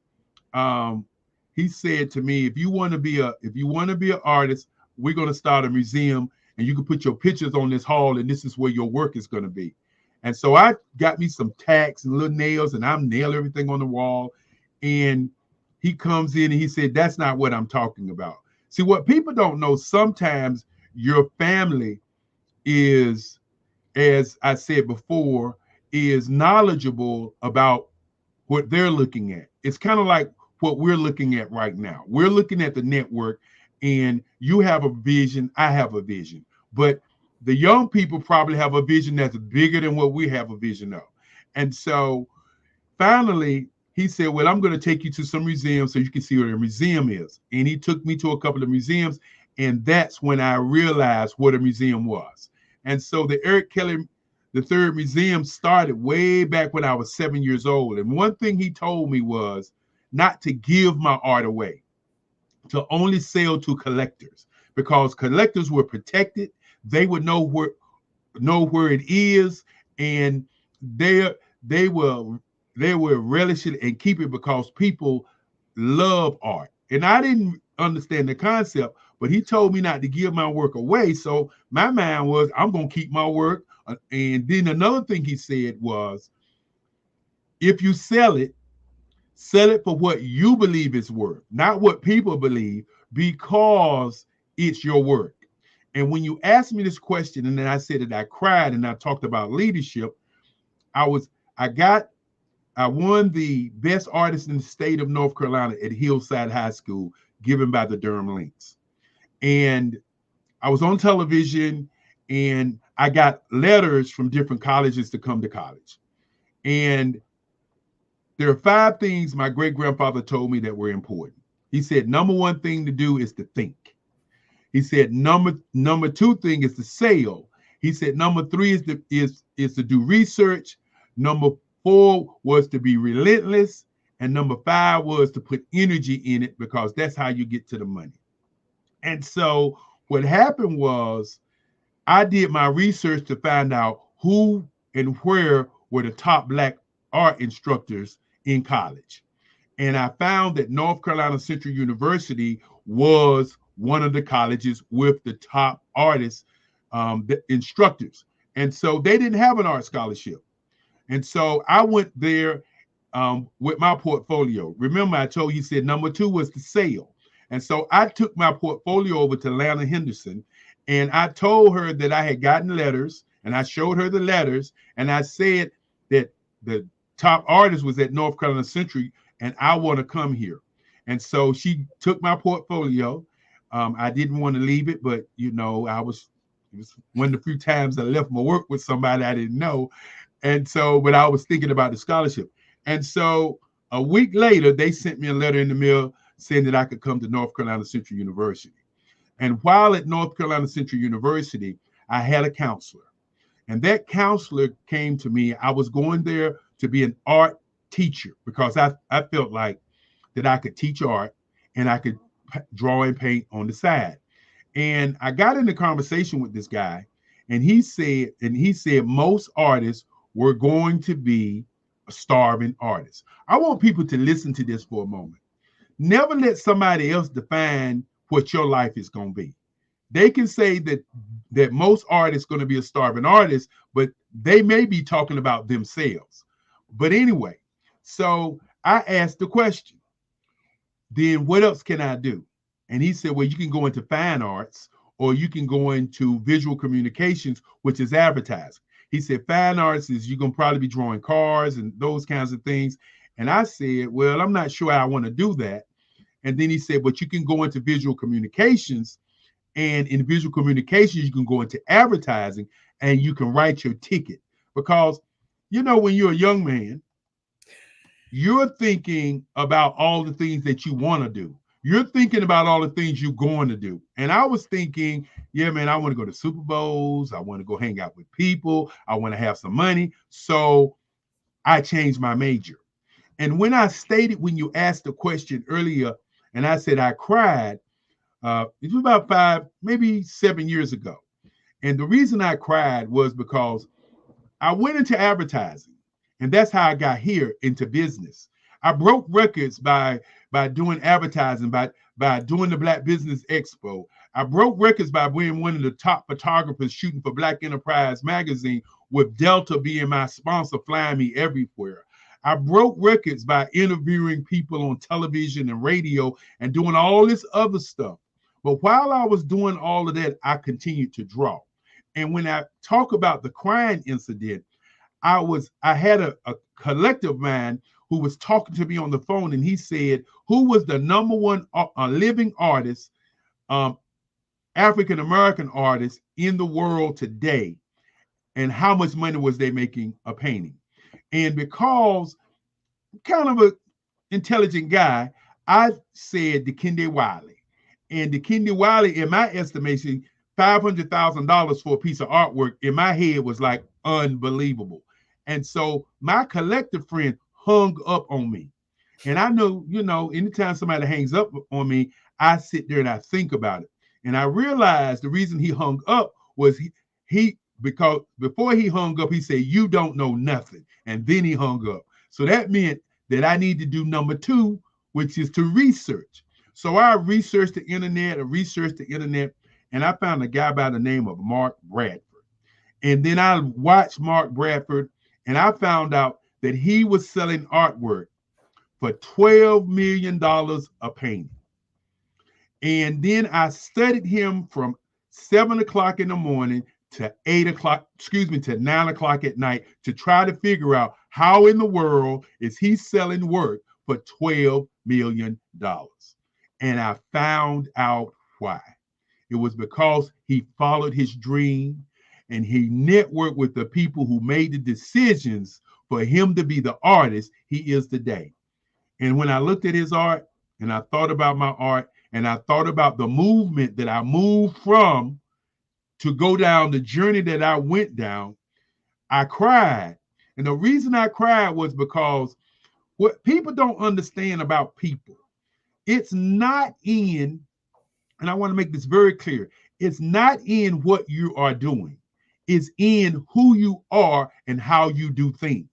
he said to me, if you want to be an artist, we're going to start a museum, and you can put your pictures on this hall, and this is where your work is going to be. And so I got me some tacks and little nails, and I'm nailing everything on the wall. And he comes in and he said, that's not what I'm talking about. See, what people don't know, sometimes your family is, as I said before, is knowledgeable about what they're looking at. It's kind of like what we're looking at right now. We're looking at the network, and you have a vision, I have a vision. But the young people probably have a vision that's bigger than what we have a vision of. And so finally, he said, well, I'm going to take you to some museums so you can see what a museum is. And he took me to a couple of museums, and that's when I realized what a museum was. And so the Eric Kelly III Museum started way back when I was 7 years old. And one thing he told me was not to give my art away, to only sell to collectors, because collectors were protected. they would know where it is, and they will relish it and keep it because people love art. And I didn't understand the concept, but he told me not to give my work away. So my mind was, I'm going to keep my work. And then another thing he said was, if you sell it for what you believe it's worth, not what people believe, because it's your work. And when you asked me this question, and then I said that I cried and I talked about leadership, I won the best artist in the state of North Carolina at Hillside High School, given by the Durham Lynx. And I was on television, and I got letters from different colleges to come to college. And there are 5 things my great-grandfather told me that were important. He said, number 1 thing to do is to think. He said, number 2 thing is to sell. He said, number 3 is to do research. Number 4 was to be relentless. And number 5 was to put energy in it, because that's how you get to the money. And so what happened was, I did my research to find out who and where were the top Black art instructors in college. And I found that North Carolina Central University was one of the colleges with the top artists, the instructors. And so they didn't have an art scholarship. And so I went there with my portfolio. Remember, I told you, he said number 2 was to sell. And so I took my portfolio over to Lana Henderson, and I told her that I had gotten letters, and I showed her the letters, and I said that the top artist was at North Carolina Central, and I want to come here. And so she took my portfolio. I didn't want to leave it, but it was one of the few times I left my work with somebody I didn't know. And so, but I was thinking about the scholarship. And so a week later, they sent me a letter in the mail saying that I could come to North Carolina Central University. And while at North Carolina Central University, I had a counselor. And that counselor came to me. I was going there to be an art teacher, because I felt like that I could teach art and I could draw and paint on the side. And I got in a conversation with this guy, and he said most artists were going to be starving artists. I want people to listen to this for a moment. Never let somebody else define what your life is going to be. They can say that most artists are going to be a starving artist, but they may be talking about themselves. But anyway, so I asked the question, then what else can I do? And he said, well, you can go into fine arts, or you can go into visual communications, which is advertising. He said, fine arts is you're going to probably be drawing cars and those kinds of things. And I said, well, I'm not sure I want to do that. And then he said, but you can go into visual communications, and in visual communications, you can go into advertising, and you can write your ticket. Because, when you're a young man, you're thinking about all the things that you want to do. You're thinking about all the things you're going to do. And I was thinking, yeah, man, I want to go to Super Bowls. I want to go hang out with people. I want to have some money. So I changed my major. And when you asked the question earlier, and I said I cried, it was about 5, maybe 7 years ago. And the reason I cried was because I went into advertising, and that's how I got here into business. I broke records by doing advertising, by doing the Black Business Expo. I broke records by being one of the top photographers shooting for Black Enterprise magazine, with Delta being my sponsor, flying me everywhere. I broke records by interviewing people on television and radio and doing all this other stuff. But while I was doing all of that, I continued to draw. And when I talk about the crying incident, I had a collective mind who was talking to me on the phone, and he said, who was the number one living artist, African-American artist in the world today, and how much money was they making a painting? And because I'm kind of an intelligent guy, I said Dikembe Wiley. And Dikembe Wiley, in my estimation, $500,000 for a piece of artwork in my head was like unbelievable. And so my collective friend hung up on me. And I know, anytime somebody hangs up on me, I sit there and I think about it. And I realized the reason he hung up was he because before he hung up, he said, "You don't know nothing," and then he hung up. So that meant that I need to do number 2, which is to research. So I researched the internet, and I found a guy by the name of Mark Bradford. And then I watched Mark Bradford, and I found out that he was selling artwork for $12 million a painting. And then I studied him from 7 o'clock in the morning to 9 o'clock at night to try to figure out how in the world is he selling work for $12 million. And I found out why. It was because he followed his dream and he networked with the people who made the decisions for him to be the artist he is today. And when I looked at his art and I thought about my art and I thought about the movement that I moved from to go down the journey that I went down, I cried. And the reason I cried was because what people don't understand about people, it's not in, and I want to make this very clear, it's not in what you are doing. It's in who you are and how you do things.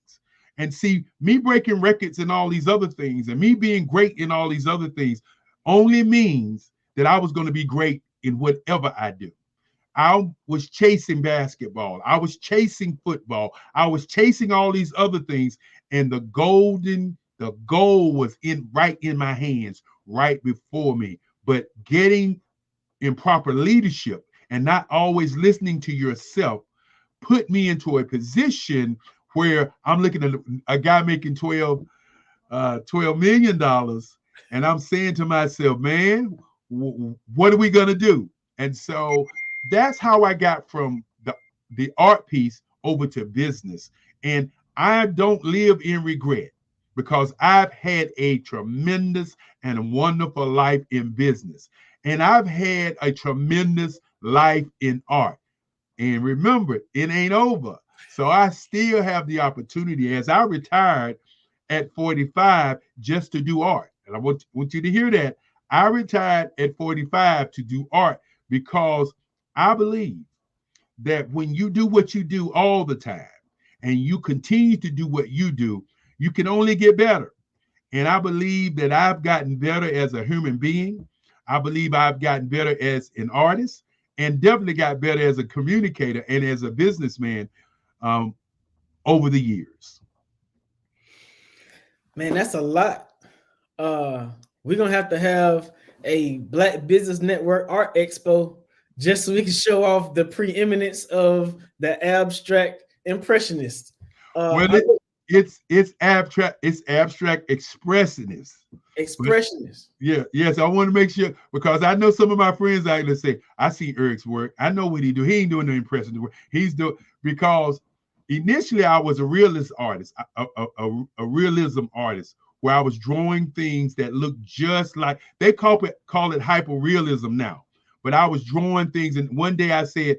And see, me breaking records and all these other things and me being great in all these other things only means that I was going to be great in whatever I do. I was chasing basketball. I was chasing football. I was chasing all these other things. And the goal was right in my hands, right before me. But getting in proper leadership and not always listening to yourself put me into a position where I'm looking at a guy making $12 million, and I'm saying to myself, man, what are we going to do? And so that's how I got from the art piece over to business. And I don't live in regret because I've had a tremendous and wonderful life in business. And I've had a tremendous life in art. And remember, it ain't over. So I still have the opportunity as I retired at 45 just to do art. And I want you to hear that. I retired at 45 to do art because I believe that when you do what you do all the time and you continue to do what you do, you can only get better. And I believe that I've gotten better as a human being. I believe I've gotten better as an artist and definitely got better as a communicator and as a businessman over the years. Man, that's a lot. We're going to have a Black Business Network Art Expo just so we can show off the preeminence of the abstract impressionist. It's abstract expressionist. Expressionist. Yes. I want to make sure because I know some of my friends out there say, I see Eric's work. I know what he do. He ain't doing the impressionist work. He's doing because initially I was a realist artist, a realism artist, where I was drawing things that look just like they call it hyperrealism now. But I was drawing things, and one day I said,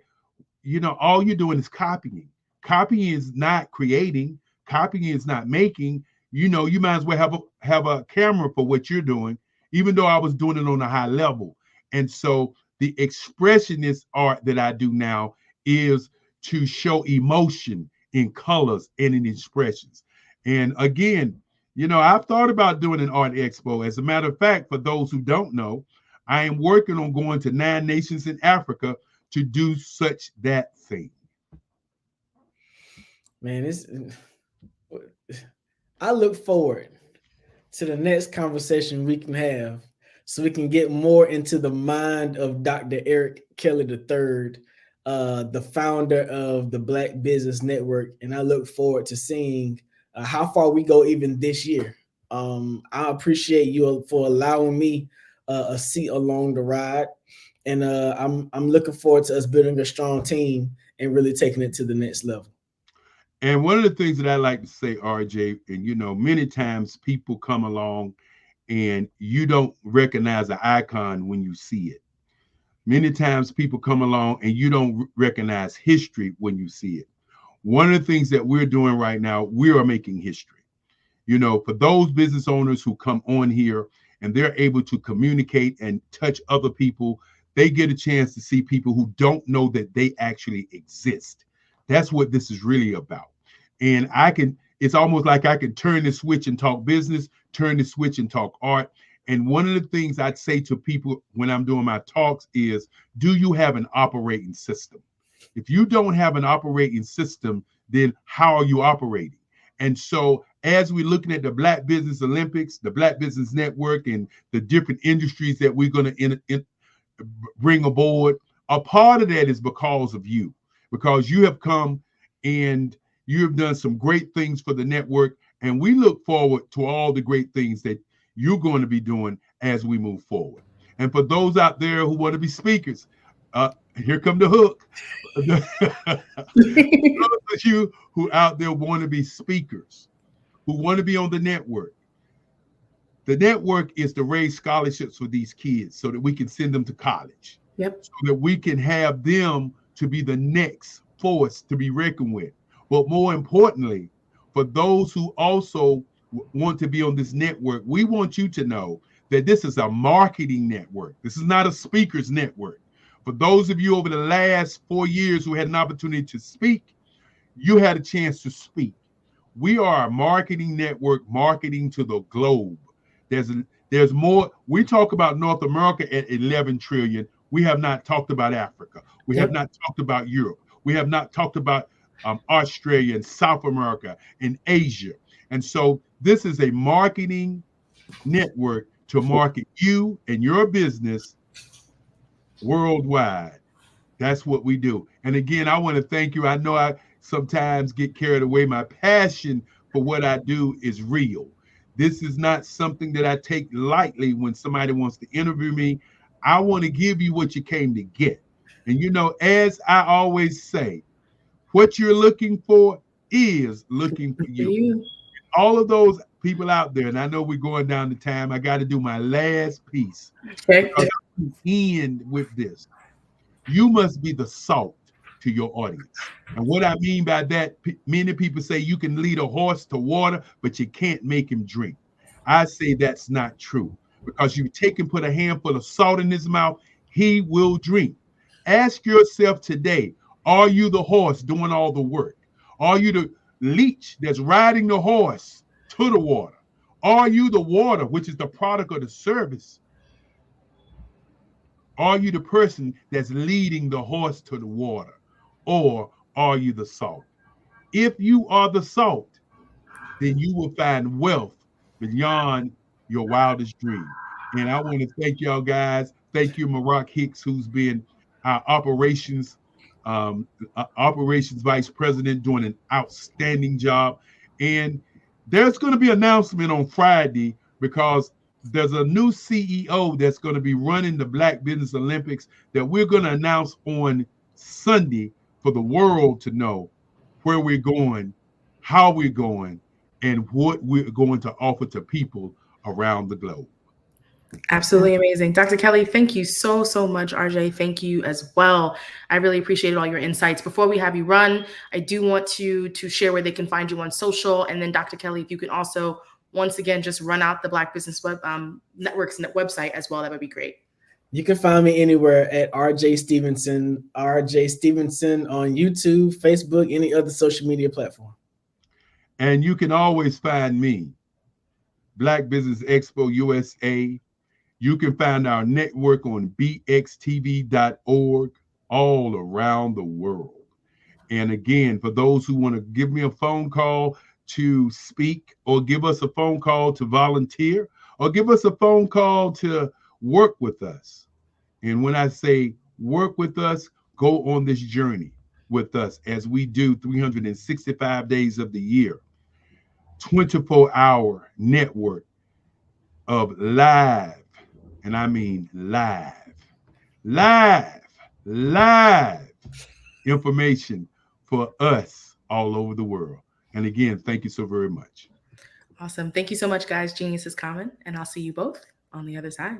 all you're doing is copying. Copying is not creating. Copying is not making. You might as well have a camera for what you're doing, even though I was doing it on a high level. And so the expressionist art that I do now is to show emotion in colors and in expressions. And again, I've thought about doing an art expo. As a matter of fact, for those who don't know, I am working on going to 9 nations in Africa to do that thing. Man, I look forward to the next conversation we can have so we can get more into the mind of Dr. Eric Kelly III, the founder of the Black Business Network. And I look forward to seeing how far we go even this year. I appreciate you for allowing me a seat along the ride. And I'm looking forward to us building a strong team and really taking it to the next level. And one of the things that I like to say, RJ, and many times people come along and you don't recognize an icon when you see it. Many times people come along and you don't recognize history when you see it. One of the things that we're doing right now, we are making history. For those business owners who come on here and they're able to communicate and touch other people, they get a chance to see people who don't know that they actually exist. That's what this is really about. And it's almost like I can turn the switch and talk business, turn the switch and talk art. And one of the things I'd say to people when I'm doing my talks is, do you have an operating system? If you don't have an operating system, then how are you operating? And so as we're looking at the Black Business Olympics, the Black Business Network, and the different industries that we're going to bring aboard, a part of that is because of you, because you have come and you have done some great things for the network. And we look forward to all the great things that you're going to be doing as we move forward. And for those out there who want to be speakers, here come the hook. Those of you who out there want to be speakers, who want to be on the network is to raise scholarships for these kids so that we can send them to college. Yep. So that we can have them to be the next force to be reckoned with. But more importantly, for those who also want to be on this network, we want you to know that this is a marketing network. This is not a speakers network. For those of you over the last 4 years who had an opportunity to speak, you had a chance to speak. We are a marketing network, marketing to the globe. There's more. We talk about North America at 11 trillion. We have not talked about Africa. We have not talked about Europe. We have not talked about Australia and South America and Asia. And so this is a marketing network to market you and your business worldwide. That's what we do. And again, I want to thank you. I know I sometimes get carried away. My passion for what I do is real. This is not something that I take lightly when somebody wants to interview me. I want to give you what you came to get. And you know, as I always say, what you're looking for is looking for you. All of those people out there, and I know we're going down the time, I got to do my last piece. Okay. End with this. You must be the salt to your audience. And what I mean by that, many people say you can lead a horse to water, but you can't make him drink. I say that's not true, because you take and put a handful of salt in his mouth, he will drink. Ask yourself today, are you the horse doing all the work? Are you the leech that's riding the horse to the water? Are you the water, which is the product of the service? Are you the person that's leading the horse to the water? Or are you the salt? If you are the salt, then you will find wealth beyond your wildest dream. And I want to thank y'all guys. Thank you, Maroc Hicks, who's been our operations vice president, doing an outstanding job. And there's going to be an announcement on Friday, because there's a new CEO that's going to be running the Black Business Olympics that we're going to announce on Sunday for the world to know where we're going, how we're going, and what we're going to offer to people around the globe. Absolutely amazing. Dr. Kelly, thank you so much. RJ, thank you as well. I really appreciated all your insights. Before we have you run, I do want to share where they can find you on social. And then Dr. Kelly, if you could also, once again, just run out the Black Business Network's website as well, that would be great. You can find me anywhere at RJ Stevenson on YouTube, Facebook, any other social media platform. And you can always find me, Black Business Expo USA. You can find our network on bxtv.network all around the world. And again, for those who want to give me a phone call to speak, or give us a phone call to volunteer, or give us a phone call to work with us. And when I say work with us, go on this journey with us as we do 365 days of the year, 24-hour network of live, and I mean live information for us all over the world. And again, thank you so very much. Awesome. Thank you so much, guys. Genius is common, and I'll see you both on the other side.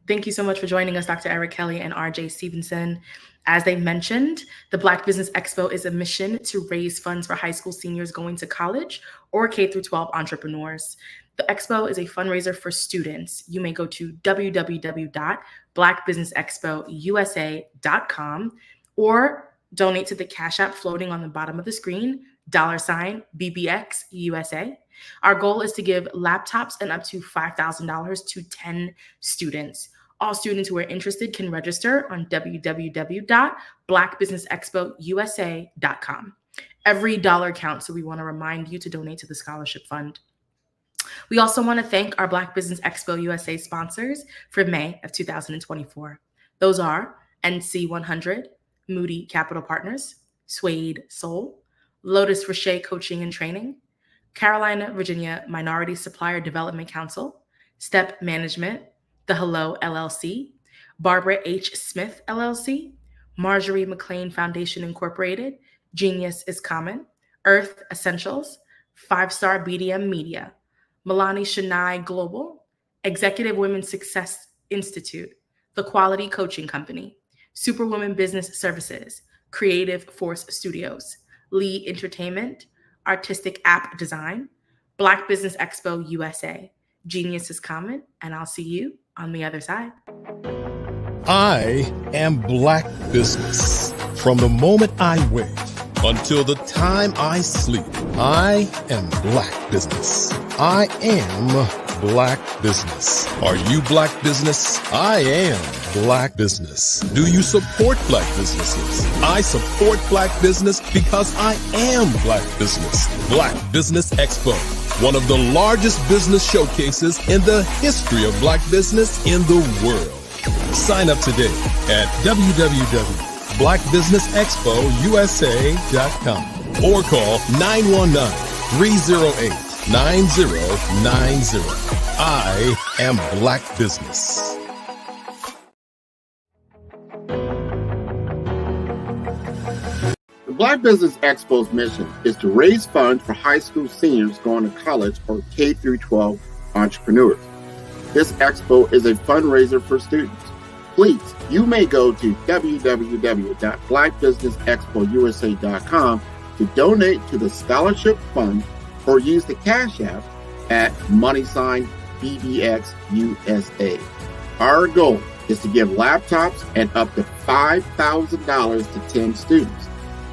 Thank you so much for joining us, Dr. Eric Kelly and RJ Stevenson. As they mentioned, the Black Business Expo is a mission to raise funds for high school seniors going to college or K-12 entrepreneurs. The expo is a fundraiser for students. You may go to www.blackbusinessexpousa.com or donate to the Cash App floating on the bottom of the screen, $BBXUSA. Our goal is to give laptops and up to $5,000 to 10 students. All students who are interested can register on www.blackbusinessexpousa.com. Every dollar counts, so we want to remind you to donate to the scholarship fund. We also want to thank our Black Business Expo USA sponsors for May of 2024. Those are NC100, Moody Capital Partners, Suede Soul, Lotus Rocher Coaching and Training, Carolina, Virginia Minority Supplier Development Council, Step Management, The Hello LLC, Barbara H. Smith LLC, Marjorie McLean Foundation Incorporated, Genius is Common, Earth Essentials, 5-Star BDM Media, Milani Shania Global, Executive Women's Success Institute, The Quality Coaching Company, Superwoman Business Services, Creative Force Studios, Lee Entertainment, Artistic App Design, Black Business Expo USA, Genius is Common, and I'll see you on the other side. I am Black business. From the moment I wake until the time I sleep, I am Black business. I am Black business. Are you Black business? I am Black business. Do you support Black businesses? I support Black business because I am Black business. Black Business Expo, one of the largest business showcases in the history of Black business in the world. Sign up today at www.blackbusinessexpousa.com or call 919-308-9090. I am Black business. The Black Business Expo's mission is to raise funds for high school seniors going to college or K-12 entrepreneurs. This expo is a fundraiser for students. Please, you may go to www.blackbusinessexpousa.com to donate to the scholarship fund or use the Cash App at $BBXUSA. Our goal is to give laptops and up to $5,000 to 10 students.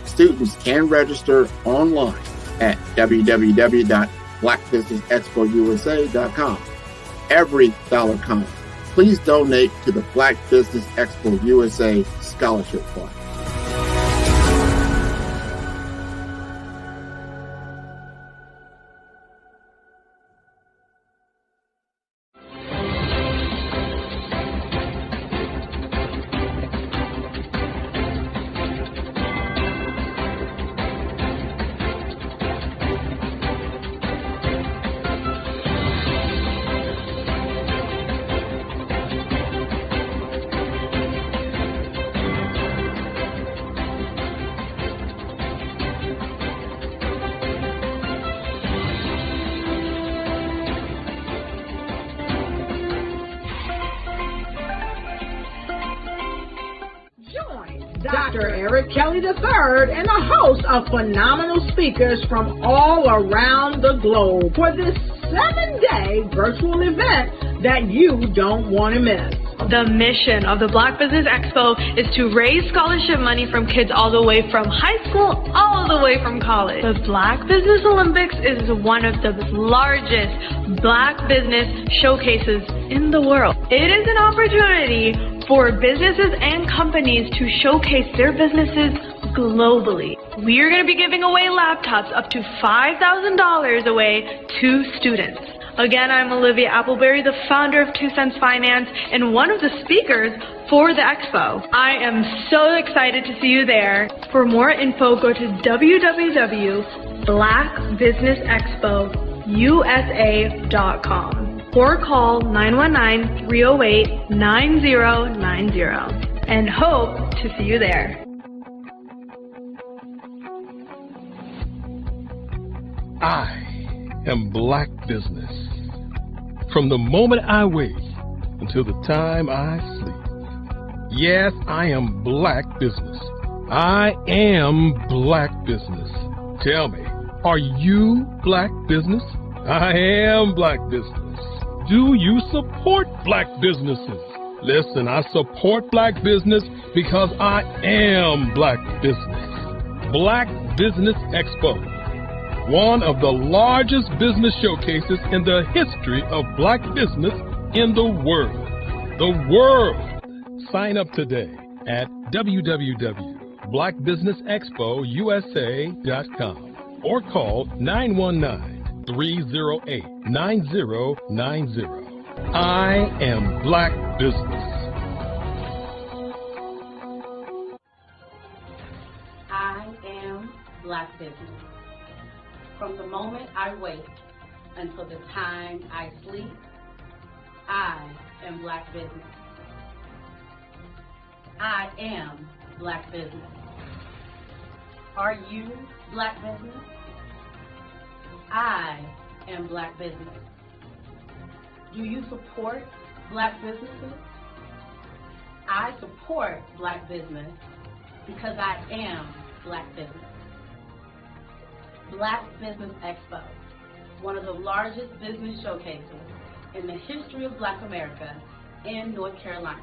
Students can register online at www.blackbusinessexpousa.com. Every dollar counts. Please donate to the Black Business Expo USA Scholarship Fund. Dr. Eric Kelly III and a host of phenomenal speakers from all around the globe for this 7-day virtual event that you don't want to miss. The mission of the Black Business Expo is to raise scholarship money from kids all the way from high school all the way from college. The Black Business Olympics is one of the largest Black business showcases in the world. It is an opportunity for businesses and companies to showcase their businesses globally. We are going to be giving away laptops up to $5,000 away to students. Again, I'm Olivia Appleberry, the founder of 2 Cents Finance and one of the speakers for the expo. I am so excited to see you there. For more info, go to www.blackbusinessexpousa.com or call 919-308-9090 and hope to see you there. I am Black business. From the moment I wake until the time I sleep. Yes, I am Black business. I am Black business. Tell me, are you Black business? I am black business. Do you support black businesses? Listen, I support black business because I am black business. Black Business Expo, one of the largest business showcases in the history of black business in the world. The world! Sign up today at www.blackbusinessexpousa.com or call 919-308-9090. I am black business. I am black business. From the moment I wake until the time I sleep, I am black business. I am black business. Are you black business? I am black business. Do you support black businesses? I support black business because I am black business. Black Business Expo, one of the largest business showcases in the history of Black America in North Carolina.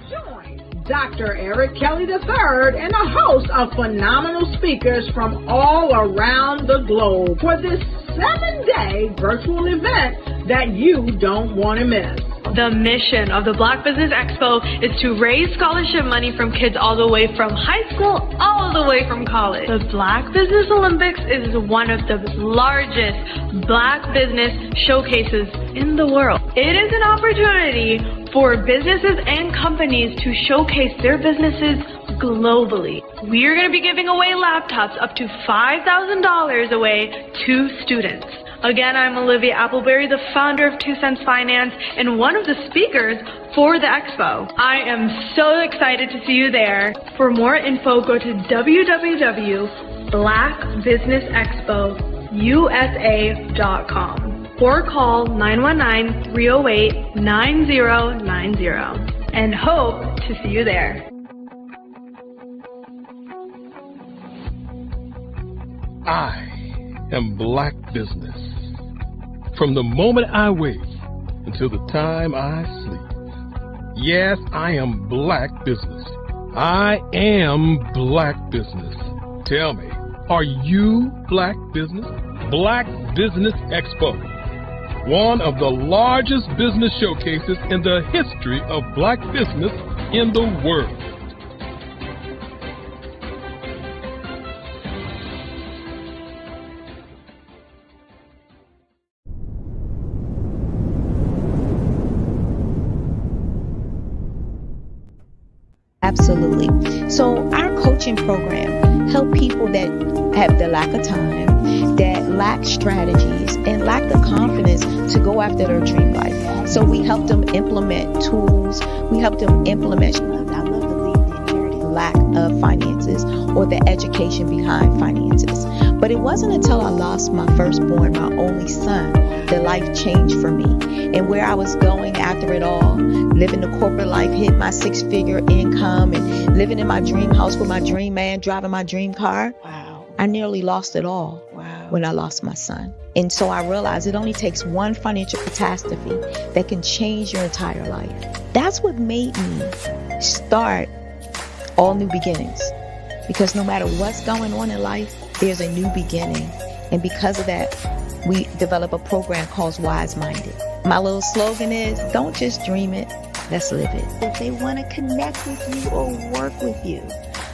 Join Dr. Eric Kelly III and a host of phenomenal speakers from all around the globe for this 7-day virtual event that you don't want to miss. The mission of the Black Business Expo is to raise scholarship money from kids all the way from high school all the way from college. The Black Business Olympics is one of the largest black business showcases in the world. It is an opportunity for businesses and companies to showcase their businesses globally. We are going to be giving away laptops up to $5,000 away to students. Again, I'm Olivia Appleberry, the founder of 2 Cents Finance and one of the speakers for the expo. I am so excited to see you there. For more info, go to www.blackbusinessexpousa.com or call 919-308-9090 and hope to see you there. I am black business. From the moment I wake until the time I sleep. Yes, I am black business. I am black business. Tell me, are you black business? Black Business Expo, one of the largest business showcases in the history of black business in the world. Absolutely. So our coaching program help people that have the lack of time, that lack strategies, and lack the confidence to go after their dream life. So we help them implement tools. We help them implement, I love to leave the inherited lack of finances or the education behind finances. But it wasn't until I lost my firstborn, my only son, that life changed for me. And where I was going after it all, living the corporate life, hit my 6-figure income and living in my dream house with my dream man, driving my dream car. Wow. I nearly lost it all when I lost my son. And so I realized it only takes one financial catastrophe that can change your entire life. That's what made me start All New Beginnings. Because no matter what's going on in life, there's a new beginning. And because of that, we develop a program called Wise Minded. My little slogan is, don't just dream it, let's live it. If they want to connect with you or work with you,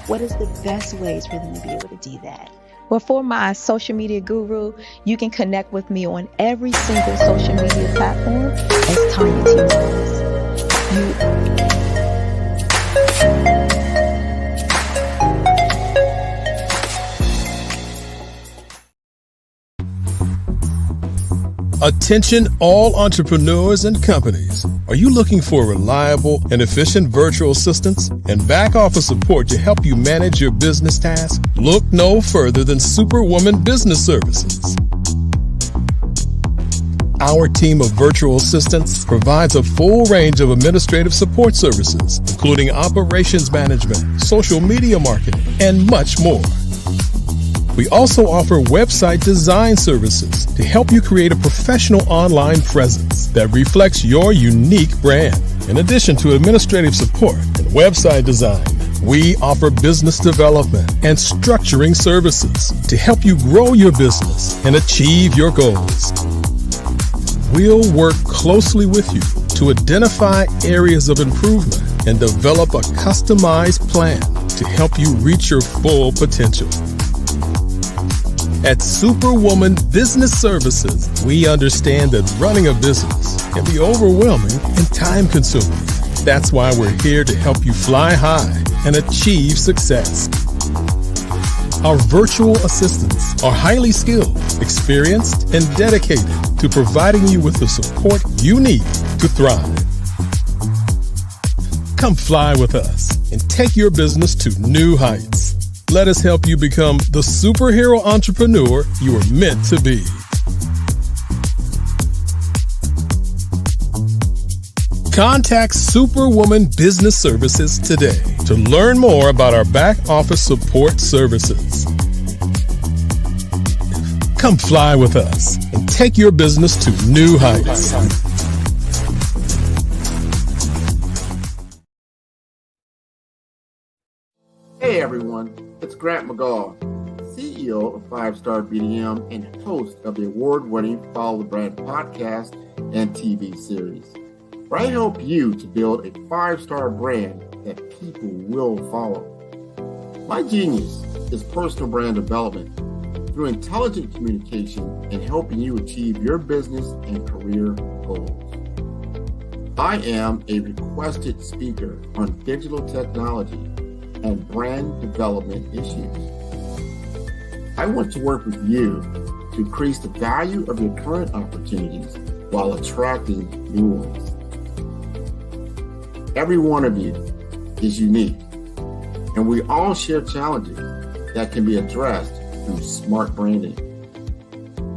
what is the best ways for them to be able to do that? Well, for my social media guru, you can connect with me on every single social media platform as Tanya T. Rose. Attention all entrepreneurs and companies. Are you looking for reliable and efficient virtual assistants and back office support to help you manage your business tasks? Look no further than Superwoman Business Services. Our team of virtual assistants provides a full range of administrative support services, including operations management, social media marketing, and much more. We also offer website design services to help you create a professional online presence that reflects your unique brand. In addition to administrative support and website design, we offer business development and structuring services to help you grow your business and achieve your goals. We'll work closely with you to identify areas of improvement and develop a customized plan to help you reach your full potential. At Superwoman Business Services, we understand that running a business can be overwhelming and time-consuming. That's why we're here to help you fly high and achieve success. Our virtual assistants are highly skilled, experienced, and dedicated to providing you with the support you need to thrive. Come fly with us and take your business to new heights. Let us help you become the superhero entrepreneur you are meant to be. Contact Superwoman Business Services today to learn more about our back office support services. Come fly with us and take your business to new heights. Hey everyone, it's Grant McGaw, CEO of 5-Star BDM and host of the award-winning Follow the Brand podcast and TV series, where I help you to build a 5-star brand that people will follow. My genius is personal brand development through intelligent communication and helping you achieve your business and career goals. I am a requested speaker on digital technology and brand development issues. I want to work with you to increase the value of your current opportunities while attracting new ones. Every one of you is unique, and we all share challenges that can be addressed through smart branding.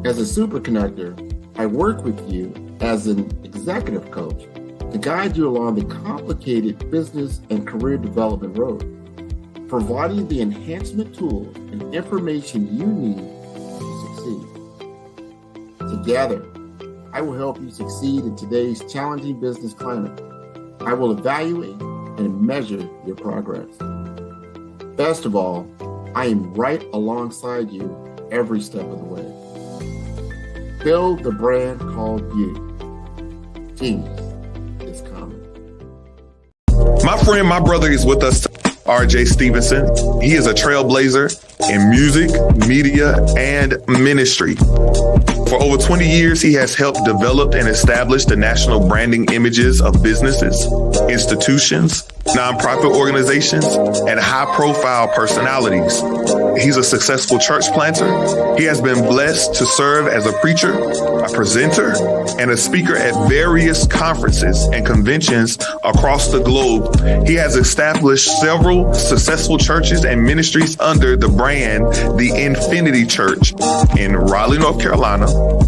As a super connector, I work with you as an executive coach to guide you along the complicated business and career development road, providing the enhancement tools and information you need to succeed. Together, I will help you succeed in today's challenging business climate. I will evaluate and measure your progress. Best of all, I am right alongside you every step of the way. Build the brand called you. Genius is coming. My friend, my brother is with us, RJ Stevenson. He is a trailblazer in music, media, and ministry. For over 20 years, he has helped develop and establish the national branding images of businesses, institutions, nonprofit organizations, and high-profile personalities. He's a successful church planter. He has been blessed to serve as a preacher, a presenter, and a speaker at various conferences and conventions across the globe. He has established several successful churches and ministries under the brand The Infinity Church in Raleigh, North Carolina,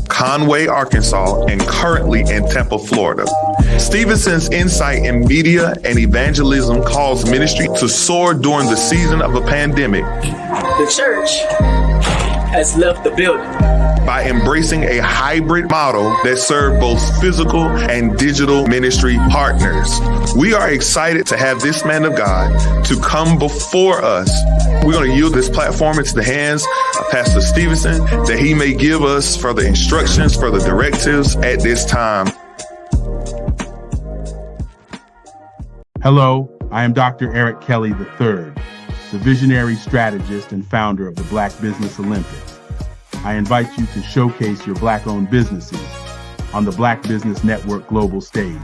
Conway, Arkansas, and currently in Tampa, Florida. Stevenson's insight in media and evangelism caused ministry to soar during the season of a pandemic. The church has left the building by embracing a hybrid model that served both physical and digital ministry partners. We are excited to have this man of God to come before us. We're going to yield this platform into the hands of Pastor Stevenson that he may give us further instructions, further directives at this time. Hello, I am Dr. Eric Kelly III, the visionary strategist and founder of the Black Business Olympics. I invite you to showcase your Black-owned businesses on the Black Business Network global stage.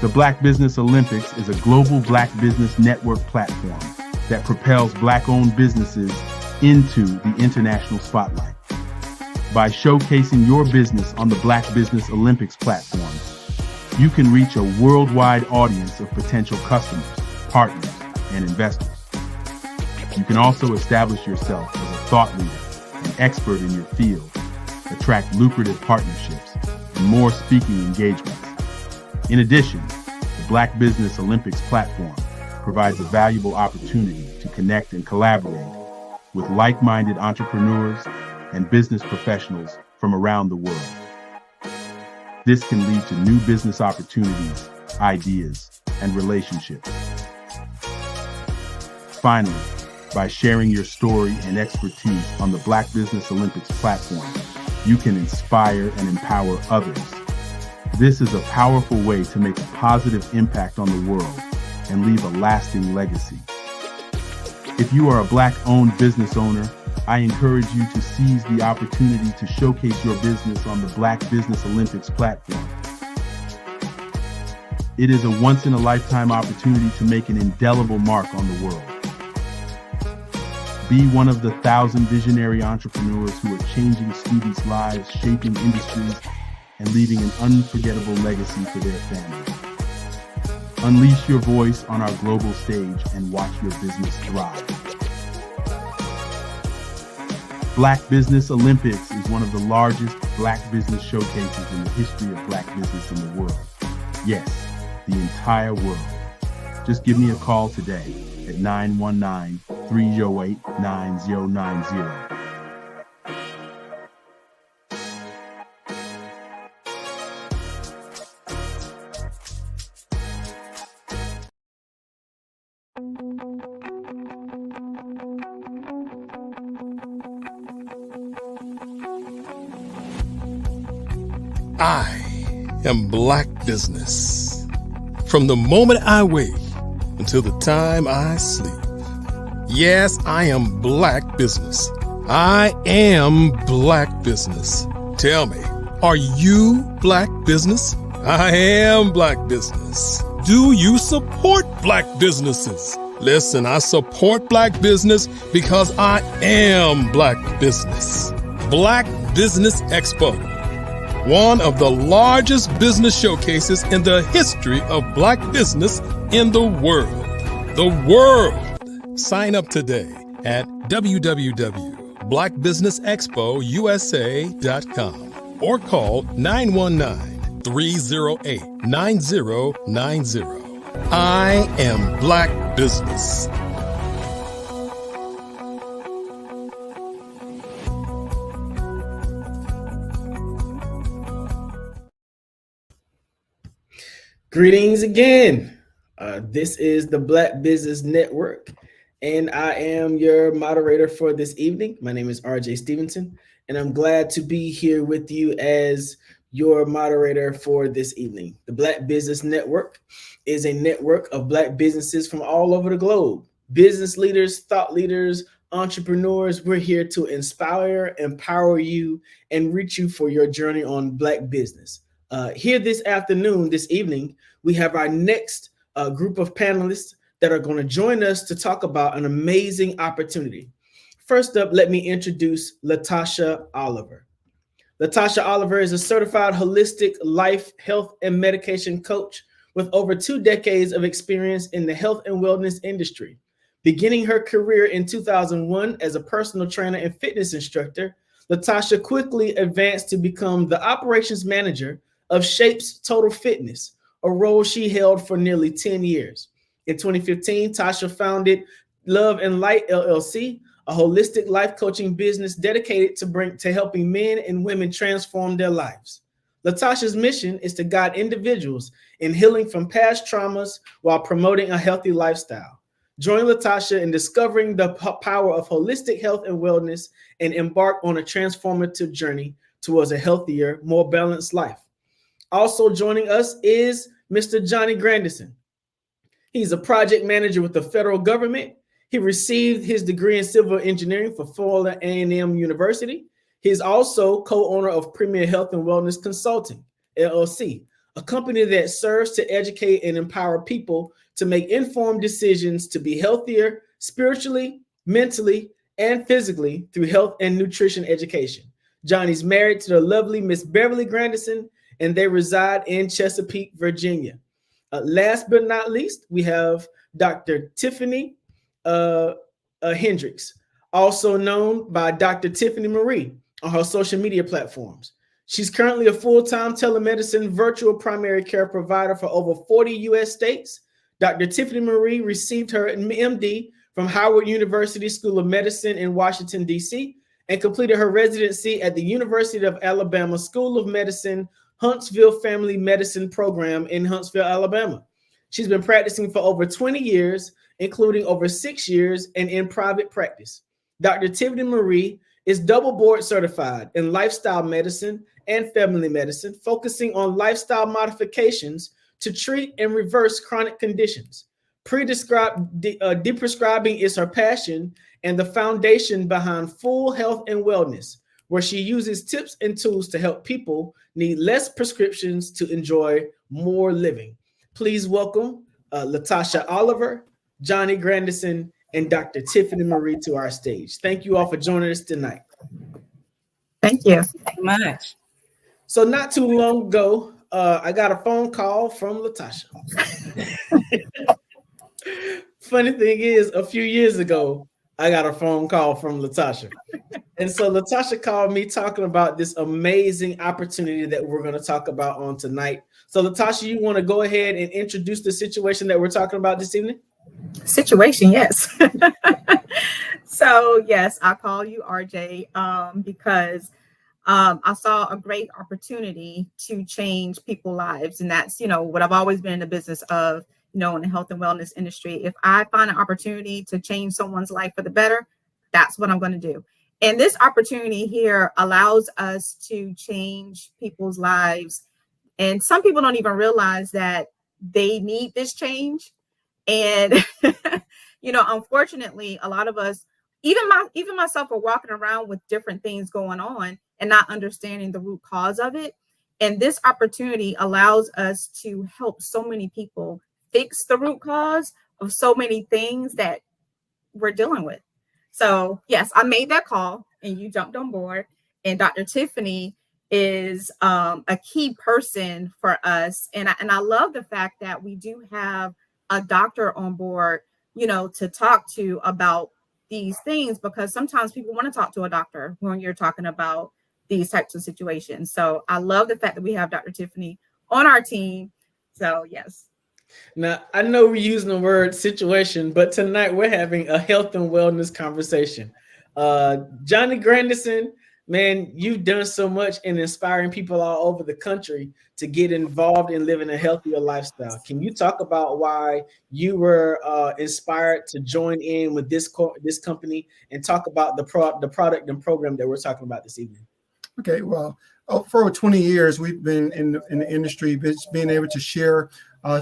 The Black Business Olympics is a global Black Business Network platform that propels Black-owned businesses into the international spotlight. By showcasing your business on the Black Business Olympics platform, you can reach a worldwide audience of potential customers, partners, and investors. You can also establish yourself as a thought leader, an expert in your field, attract lucrative partnerships, and more speaking engagements. In addition, the Black Business Olympics platform provides a valuable opportunity to connect and collaborate with like-minded entrepreneurs and business professionals from around the world. This can lead to new business opportunities, ideas, and relationships. Finally, by sharing your story and expertise on the Black Business Olympics platform, you can inspire and empower others. This is a powerful way to make a positive impact on the world and leave a lasting legacy. If you are a Black-owned business owner, I encourage you to seize the opportunity to showcase your business on the Black Business Olympics platform. It is a once-in-a-lifetime opportunity to make an indelible mark on the world. Be one of the 1,000 visionary entrepreneurs who are changing students' lives, shaping industries, and leaving an unforgettable legacy for their families. Unleash your voice on our global stage and watch your business thrive. Black Business Olympics is one of the largest Black business showcases in the history of Black business in the world. Yes, the entire world. Just give me a call today at 919-308-9090. I am Black business. From the moment I wake until the time I sleep. Yes, I am Black business. I am Black business. Tell me, are you Black business? I am Black business. Do you support Black businesses? Listen, I support Black business because I am Black business. Black Business Expo, one of the largest business showcases in the history of Black business in the world. The world! Sign up today at www.blackbusinessexpousa.com or call 919-308-9090. I am Black business. Greetings again. This is the Black Business Network, and I am your moderator for this evening. My name is RJ Stevenson, and I'm glad to be here with you as your moderator for this evening. The Black Business Network is a network of Black businesses from all over the globe. Business leaders, thought leaders, entrepreneurs, we're here to inspire, empower you, and reach you for your journey on Black business. Here this afternoon, this evening, we have our next group of panelists that are going to join us to talk about an amazing opportunity. First up, let me introduce Latasha Oliver. Latasha Oliver is a certified holistic life, health, and medication coach with over 2 decades of experience in the health and wellness industry. Beginning her career in 2001 as a personal trainer and fitness instructor, Latasha quickly advanced to become the operations manager of Shapes Total Fitness, a role she held for nearly 10 years. In 2015, Tasha founded Love and Light LLC, a holistic life coaching business dedicated to helping men and women transform their lives. Latasha's mission is to guide individuals in healing from past traumas while promoting a healthy lifestyle. Join Latasha in discovering the power of holistic health and wellness and embark on a transformative journey towards a healthier, more balanced life. Also joining us is Mr. Johnny Grandison. He's a project manager with the federal government. He received his degree in civil engineering from Florida A&M University. He's also co-owner of Premier Health and Wellness Consulting, LLC, a company that serves to educate and empower people to make informed decisions to be healthier spiritually, mentally, and physically through health and nutrition education. Johnny's married to the lovely Miss Beverly Grandison, and they reside in Chesapeake, Virginia. Last but not least, we have Dr. Tiffany Hendricks, also known by Dr. Tiffany Marie on her social media platforms. She's currently a full-time telemedicine virtual primary care provider for over 40 U.S. states. Dr. Tiffany Marie received her MD from Howard University School of Medicine in Washington, D.C., and completed her residency at the University of Alabama School of Medicine, Huntsville Family Medicine Program in Huntsville, Alabama. She's been practicing for over 20 years, including over 6 years in private practice. Dr. Tiffany Marie is double board certified in lifestyle medicine and family medicine, focusing on lifestyle modifications to treat and reverse chronic conditions. Deprescribing is her passion and the foundation behind Full Health and Wellness, where she uses tips and tools to help people need less prescriptions to enjoy more living. Please welcome Latasha Oliver, Johnny Grandison, and Dr. Tiffany Marie to our stage. Thank you all for joining us tonight. Thank you so much. So not too long ago, I got a phone call from Latasha. Funny thing is, a few years ago, I got a phone call from Latasha. And so Latasha called me talking about this amazing opportunity that we're going to talk about on tonight. So Latasha, you want to go ahead and introduce the situation that we're talking about this evening? Situation, yes. So yes, I call you RJ because I saw a great opportunity to change people's lives. And that's, what I've always been in the business of, in the health and wellness industry. If I find an opportunity to change someone's life for the better, that's what I'm going to do. And this opportunity here allows us to change people's lives. And some people don't even realize that they need this change. And, unfortunately, a lot of us, even myself, are walking around with different things going on and not understanding the root cause of it. And this opportunity allows us to help so many people fix the root cause of so many things that we're dealing with. So yes, I made that call and you jumped on board. And Dr. Tiffany is a key person for us. And I love the fact that we do have a doctor on board, to talk to about these things, because sometimes people want to talk to a doctor when you're talking about these types of situations. So I love the fact that we have Dr. Tiffany on our team. So yes. Now, I know we're using the word situation, but tonight we're having a health and wellness conversation. Johnny Grandison, man, you've done so much in inspiring people all over the country to get involved in living a healthier lifestyle. Can you talk about why you were inspired to join in with this company and talk about the product and program that we're talking about this evening? Okay, well, for over 20 years, we've been in the industry, being able to share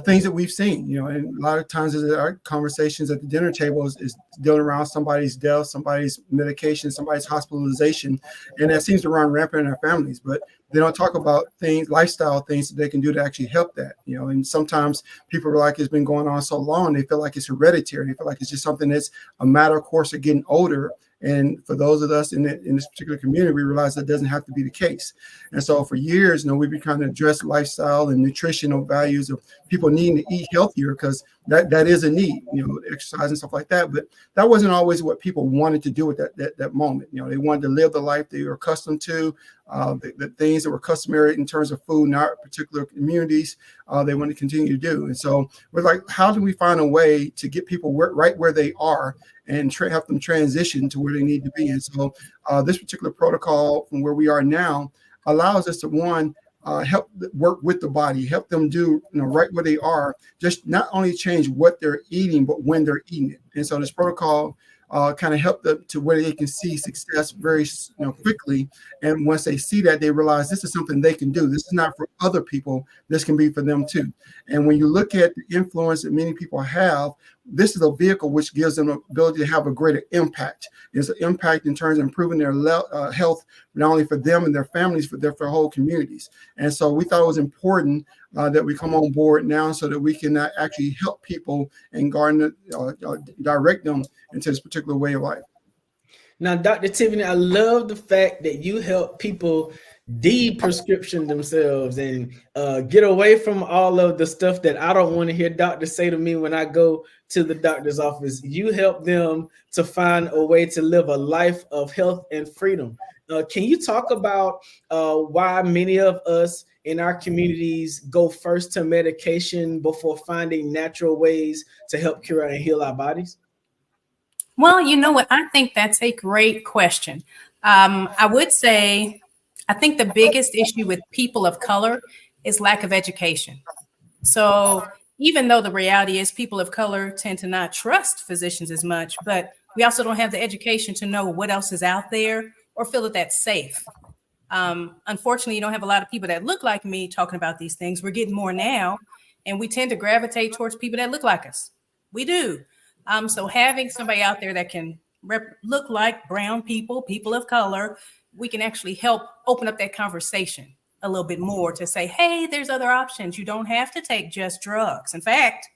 things that we've seen, and a lot of times our conversations at the dinner table is dealing around somebody's death, somebody's medication, somebody's hospitalization, and that seems to run rampant in our families. But they don't talk about things, lifestyle things that they can do to actually help that, and sometimes people are like, it's been going on so long, they feel like it's hereditary. They feel like it's just something that's a matter of course of getting older. And for those of us in this particular community, we realize that doesn't have to be the case. And so for years, we've been trying to address lifestyle and nutritional values of people needing to eat healthier, because that is a need, exercise and stuff like that. But that wasn't always what people wanted to do at that moment. They wanted to live the life they were accustomed to, the things that were customary in terms of food in our particular communities, they want to continue to do. And so we're like, how do we find a way to get people right where they are and help them transition to where they need to be? And so this particular protocol from where we are now allows us to, one, help work with the body, help them do right where they are, just not only change what they're eating, but when they're eating it. And so this protocol kind of help them to where they can see success very quickly. And once they see that, they realize this is something they can do. This is not for other people. This can be for them too. And when you look at the influence that many people have, this is a vehicle which gives them the ability to have a greater impact. It's an impact in terms of improving their health, not only for them and their families, but for whole communities. And so we thought it was important that we come on board now so that we can actually help people and direct them into this particular way of life. Now, Dr. Tiffany, I love the fact that you help people de-prescription themselves and get away from all of the stuff that I don't want to hear doctors say to me when I go to the doctor's office. You help them to find a way to live a life of health and freedom. Can you talk about why many of us in our communities go first to medication before finding natural ways to help cure and heal our bodies? Well, you know what? I think that's a great question. I would say, I think the biggest issue with people of color is lack of education. So even though the reality is people of color tend to not trust physicians as much, but we also don't have the education to know what else is out there or feel that that's safe. Unfortunately, you don't have a lot of people that look like me talking about these things. We're getting more now, and we tend to gravitate towards people that look like us. We do. So having somebody out there that can look like brown people, people of color, we can actually help open up that conversation a little bit more to say, hey, there's other options. You don't have to take just drugs. In fact,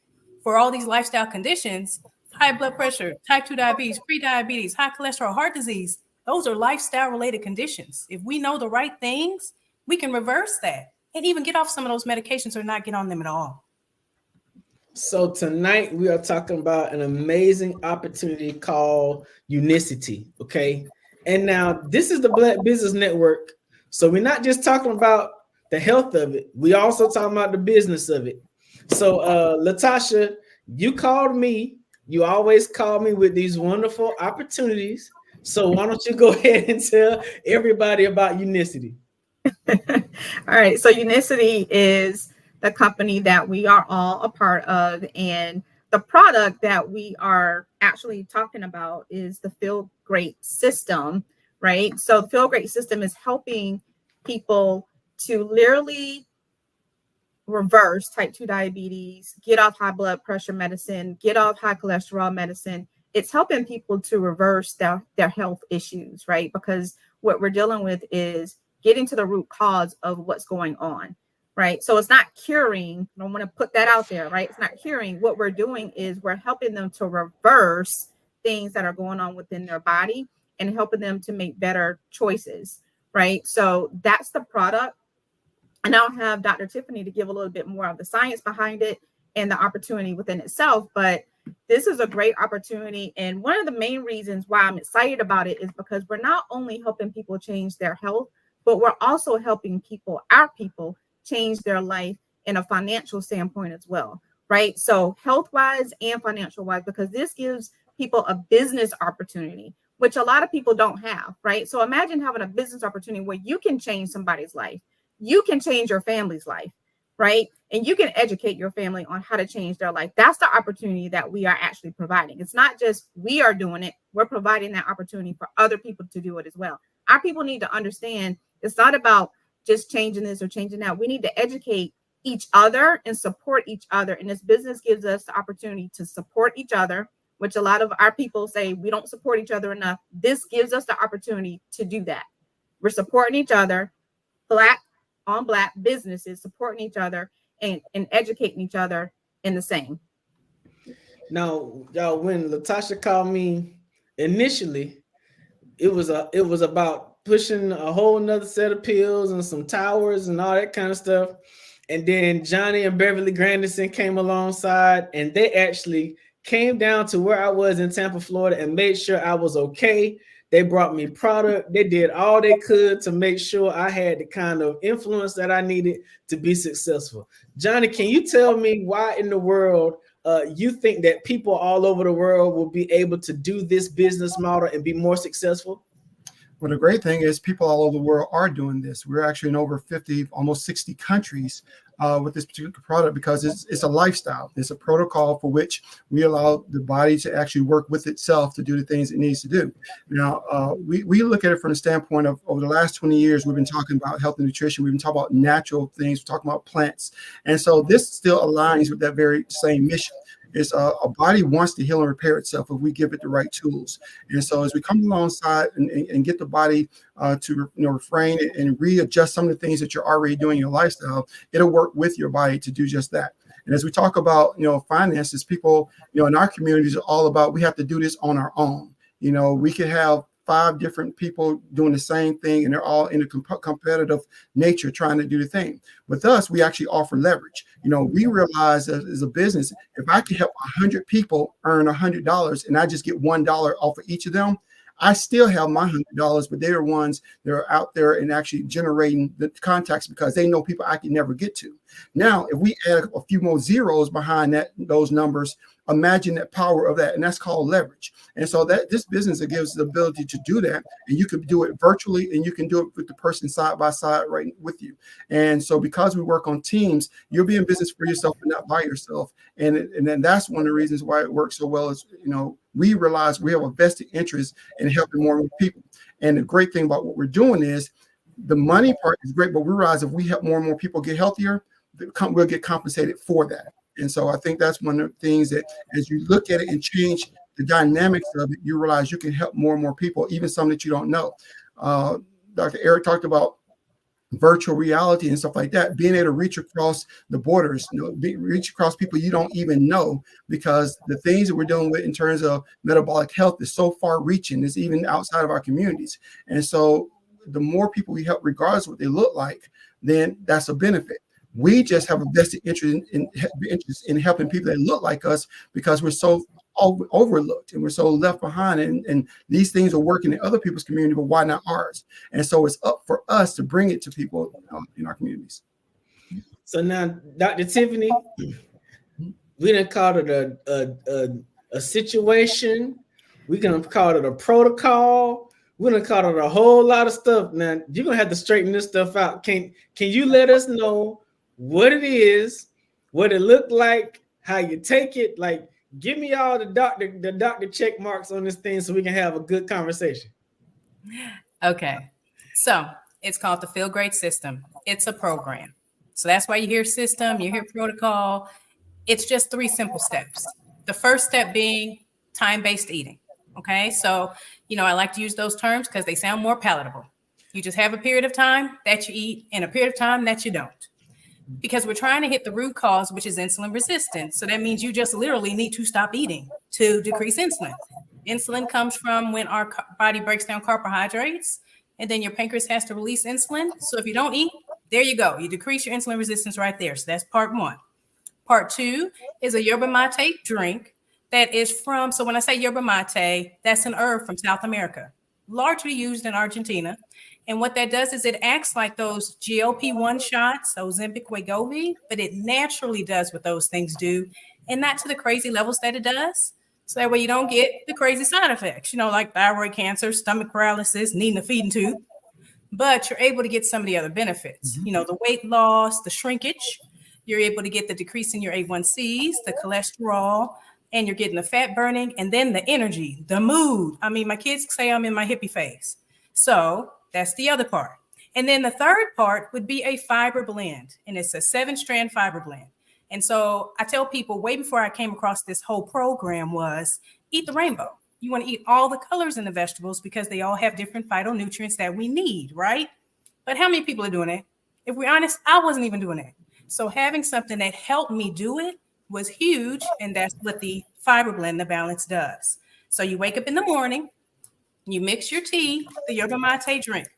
for all these lifestyle conditions, high blood pressure, type 2 diabetes, pre-diabetes, high cholesterol, heart disease, those are lifestyle related conditions. If we know the right things, we can reverse that and even get off some of those medications or not get on them at all. So tonight we are talking about an amazing opportunity called Unicity, okay? And now this is the Black Business Network. So we're not just talking about the health of it. We also talking about the business of it. So Latasha, you called me. You always call me with these wonderful opportunities. So why don't you go ahead and tell everybody about Unicity? All right. So Unicity is the company that we are all a part of. And the product that we are actually talking about is the Feel Great system, right? So the Feel Great system is helping people to literally reverse type 2 diabetes, get off high blood pressure medicine, get off high cholesterol medicine. It's helping people to reverse their health issues, right? Because what we're dealing with is getting to the root cause of what's going on, right? So it's not curing. I don't want to put that out there, right? It's not curing. What we're doing is we're helping them to reverse things that are going on within their body and helping them to make better choices, right? So that's the product. And I'll have Dr. Tiffany to give a little bit more of the science behind it and the opportunity within itself. But this is a great opportunity. And one of the main reasons why I'm excited about it is because we're not only helping people change their health, but we're also helping people, our people, change their life in a financial standpoint as well, right? So health-wise and financial-wise, because this gives people a business opportunity, which a lot of people don't have, right? So imagine having a business opportunity where you can change somebody's life. You can change your family's life, right? And you can educate your family on how to change their life. That's the opportunity that we are actually providing. It's not just we are doing it. We're providing that opportunity for other people to do it as well. Our people need to understand it's not about just changing this or changing that. We need to educate each other and support each other. And this business gives us the opportunity to support each other, which a lot of our people say we don't support each other enough. This gives us the opportunity to do that. We're supporting each other, Black on Black businesses, supporting each other and educating each other in the same. Now, y'all, when Latasha called me initially, it was about pushing a whole nother set of pills and some towers and all that kind of stuff. And then Johnny and Beverly Grandison came alongside, and they actually came down to where I was in Tampa, Florida, and made sure I was okay. They brought me product. They did all they could to make sure I had the kind of influence that I needed to be successful. Johnny, can you tell me why in the world you think that people all over the world will be able to do this business model and be more successful? Well, the great thing is people all over the world are doing this. We're actually in over 50, almost 60 countries with this particular product because it's a lifestyle. It's a protocol for which we allow the body to actually work with itself to do the things it needs to do. Now, we look at it from the standpoint of over the last 20 years, we've been talking about health and nutrition. We've been talking about natural things. We're talking about plants. And so this still aligns with that very same mission. Is a body wants to heal and repair itself if we give it the right tools. And so as we come alongside and get the body to refrain and readjust some of the things that you're already doing in your lifestyle, it'll work with your body to do just that. And as we talk about finances, people in our communities are all about we have to do this on our own. We could have 5 different people doing the same thing, and they're all in a competitive nature trying to do the thing. With us, we actually offer leverage. We realize as a business, if I can help 100 people earn $100 and I just get $1 off of each of them, I still have my $100, but they're ones that are out there and actually generating the contacts because they know people I can never get to. Now, if we add a few more zeros behind those numbers, imagine that power of that, and that's called leverage. And so that this business, it gives the ability to do that, and you can do it virtually, and you can do it with the person side by side right with you. And so because we work on teams, you'll be in business for yourself and not by yourself. And then that's one of the reasons why it works so well is, we realize we have a vested interest in helping more people. And the great thing about what we're doing is the money part is great, but we realize if we help more and more people get healthier, we'll get compensated for that. And so I think that's one of the things that as you look at it and change the dynamics of it, you realize you can help more and more people, even some that you don't know. Dr. Eric talked about virtual reality and stuff like that, being able to reach across the borders, reach across people you don't even know, because the things that we're dealing with in terms of metabolic health is so far reaching, it's even outside of our communities. And so the more people we help, regardless of what they look like, then that's a benefit. We just have a vested interest in helping people that look like us because we're so overlooked and we're so left behind, and these things are working in other people's community, but why not ours? And so it's up for us to bring it to people in our communities. So now, Dr. Tiffany, we done called it a situation. We can call it a protocol. We're gonna call it a whole lot of stuff. Now you're gonna have to straighten this stuff out. Can you let us know what it is, what it looked like, how you take it? Like, give me all the doctor check marks on this thing so we can have a good conversation. Okay, so it's called the Feel Great System. It's a program. So that's why you hear system, you hear protocol. It's just 3 simple steps. The first step being time-based eating. Okay, so I like to use those terms because they sound more palatable. You just have a period of time that you eat and a period of time that you don't. Because we're trying to hit the root cause, which is insulin resistance. So that means you just literally need to stop eating to decrease insulin. Insulin comes from when our body breaks down carbohydrates, and then your pancreas has to release insulin. So if you don't eat, there you go. You decrease your insulin resistance right there. So that's part 1. Part 2 is a yerba mate drink that is from, so when I say yerba mate, that's an herb from South America, largely used in Argentina. And what that does is it acts like those GLP-1 shots, Ozempic, Wegovy, but it naturally does what those things do, and not to the crazy levels that it does. So that way you don't get the crazy side effects, like thyroid cancer, stomach paralysis, needing a feeding tube. But you're able to get some of the other benefits, the weight loss, the shrinkage. You're able to get the decrease in your A1Cs, the cholesterol, and you're getting the fat burning, and then the energy, the mood. I mean, my kids say I'm in my hippie phase. So that's the other part. And then the third part would be a fiber blend, and it's a 7-strand fiber blend. And so I tell people way before I came across this whole program was eat the rainbow. You want to eat all the colors in the vegetables because they all have different phytonutrients that we need, right? But how many people are doing it? If we're honest, I wasn't even doing it. So having something that helped me do it was huge, and that's what the fiber blend, the balance does. So you wake up in the morning, you mix your tea, the yerba mate drink,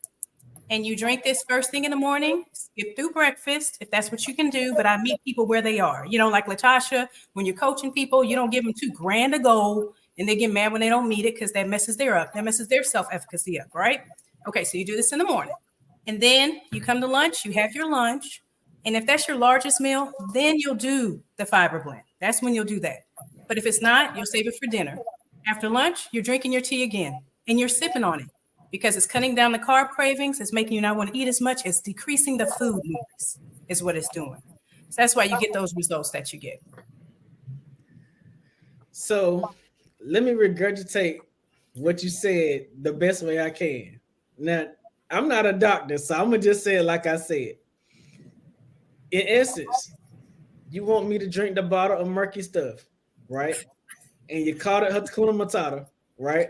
and you drink this first thing in the morning, skip through breakfast, if that's what you can do. But I meet people where they are. Like Latasha, when you're coaching people, you don't give them $2,000 a goal and they get mad when they don't meet it because that messes their self-efficacy up, right? Okay, so you do this in the morning. And then you come to lunch, you have your lunch. And if that's your largest meal, then you'll do the fiber blend. That's when you'll do that. But if it's not, you'll save it for dinner. After lunch, you're drinking your tea again. And you're sipping on it because it's cutting down the carb cravings. It's making you not want to eat as much. It's decreasing the food noise is what it's doing. So that's why you get those results that you get. So let me regurgitate what you said the best way I can. Now, I'm not a doctor, so I'm going to just say it like I said. In essence, you want me to drink the bottle of murky stuff, right? And you call it Hakuna Matata, right?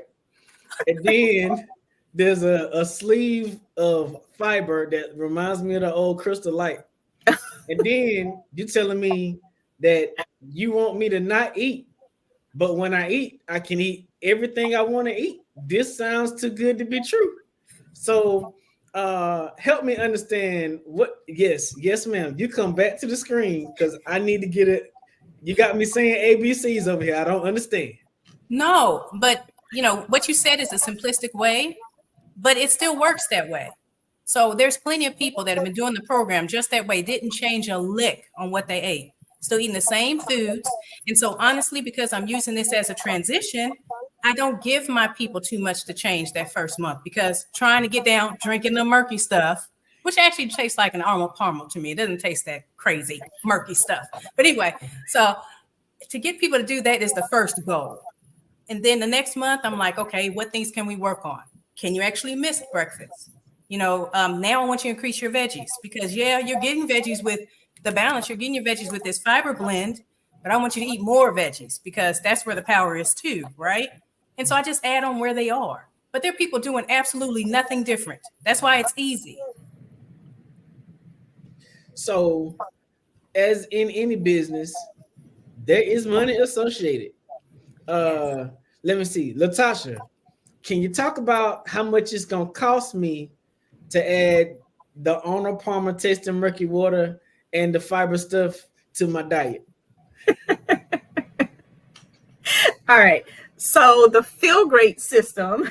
And then there's a sleeve of fiber that reminds me of the old Crystal Light. And then you're telling me that you want me to not eat, but when I eat, I can eat everything I want to eat. This sounds too good to be true. So help me understand what. Yes, ma'am. You come back to the screen because I need to get it. You got me saying ABCs over here. I don't understand. No, but what you said is a simplistic way, but it still works that way. So there's plenty of people that have been doing the program just that way, didn't change a lick on what they ate, still eating the same foods. And so honestly, because I'm using this as a transition, I don't give my people too much to change that first month, because trying to get down drinking the murky stuff, which actually tastes like an Arnold Palmer to me. It doesn't taste that crazy murky stuff. But anyway, so to get people to do that is the first goal. And then the next month, I'm like, okay, what things can we work on? Can you actually miss breakfast? Now I want you to increase your veggies, because you're getting veggies with the balance. You're getting your veggies with this fiber blend, but I want you to eat more veggies, because that's where the power is too, right? And so I just add on where they are. But there are people doing absolutely nothing different. That's why it's easy. So, as in any business, there is money associated. Let me see, Latasha, can you talk about how much it's gonna cost me to add the Arnold Palmer tasting murky water and the fiber stuff to my diet? All right. So the Feel Great system.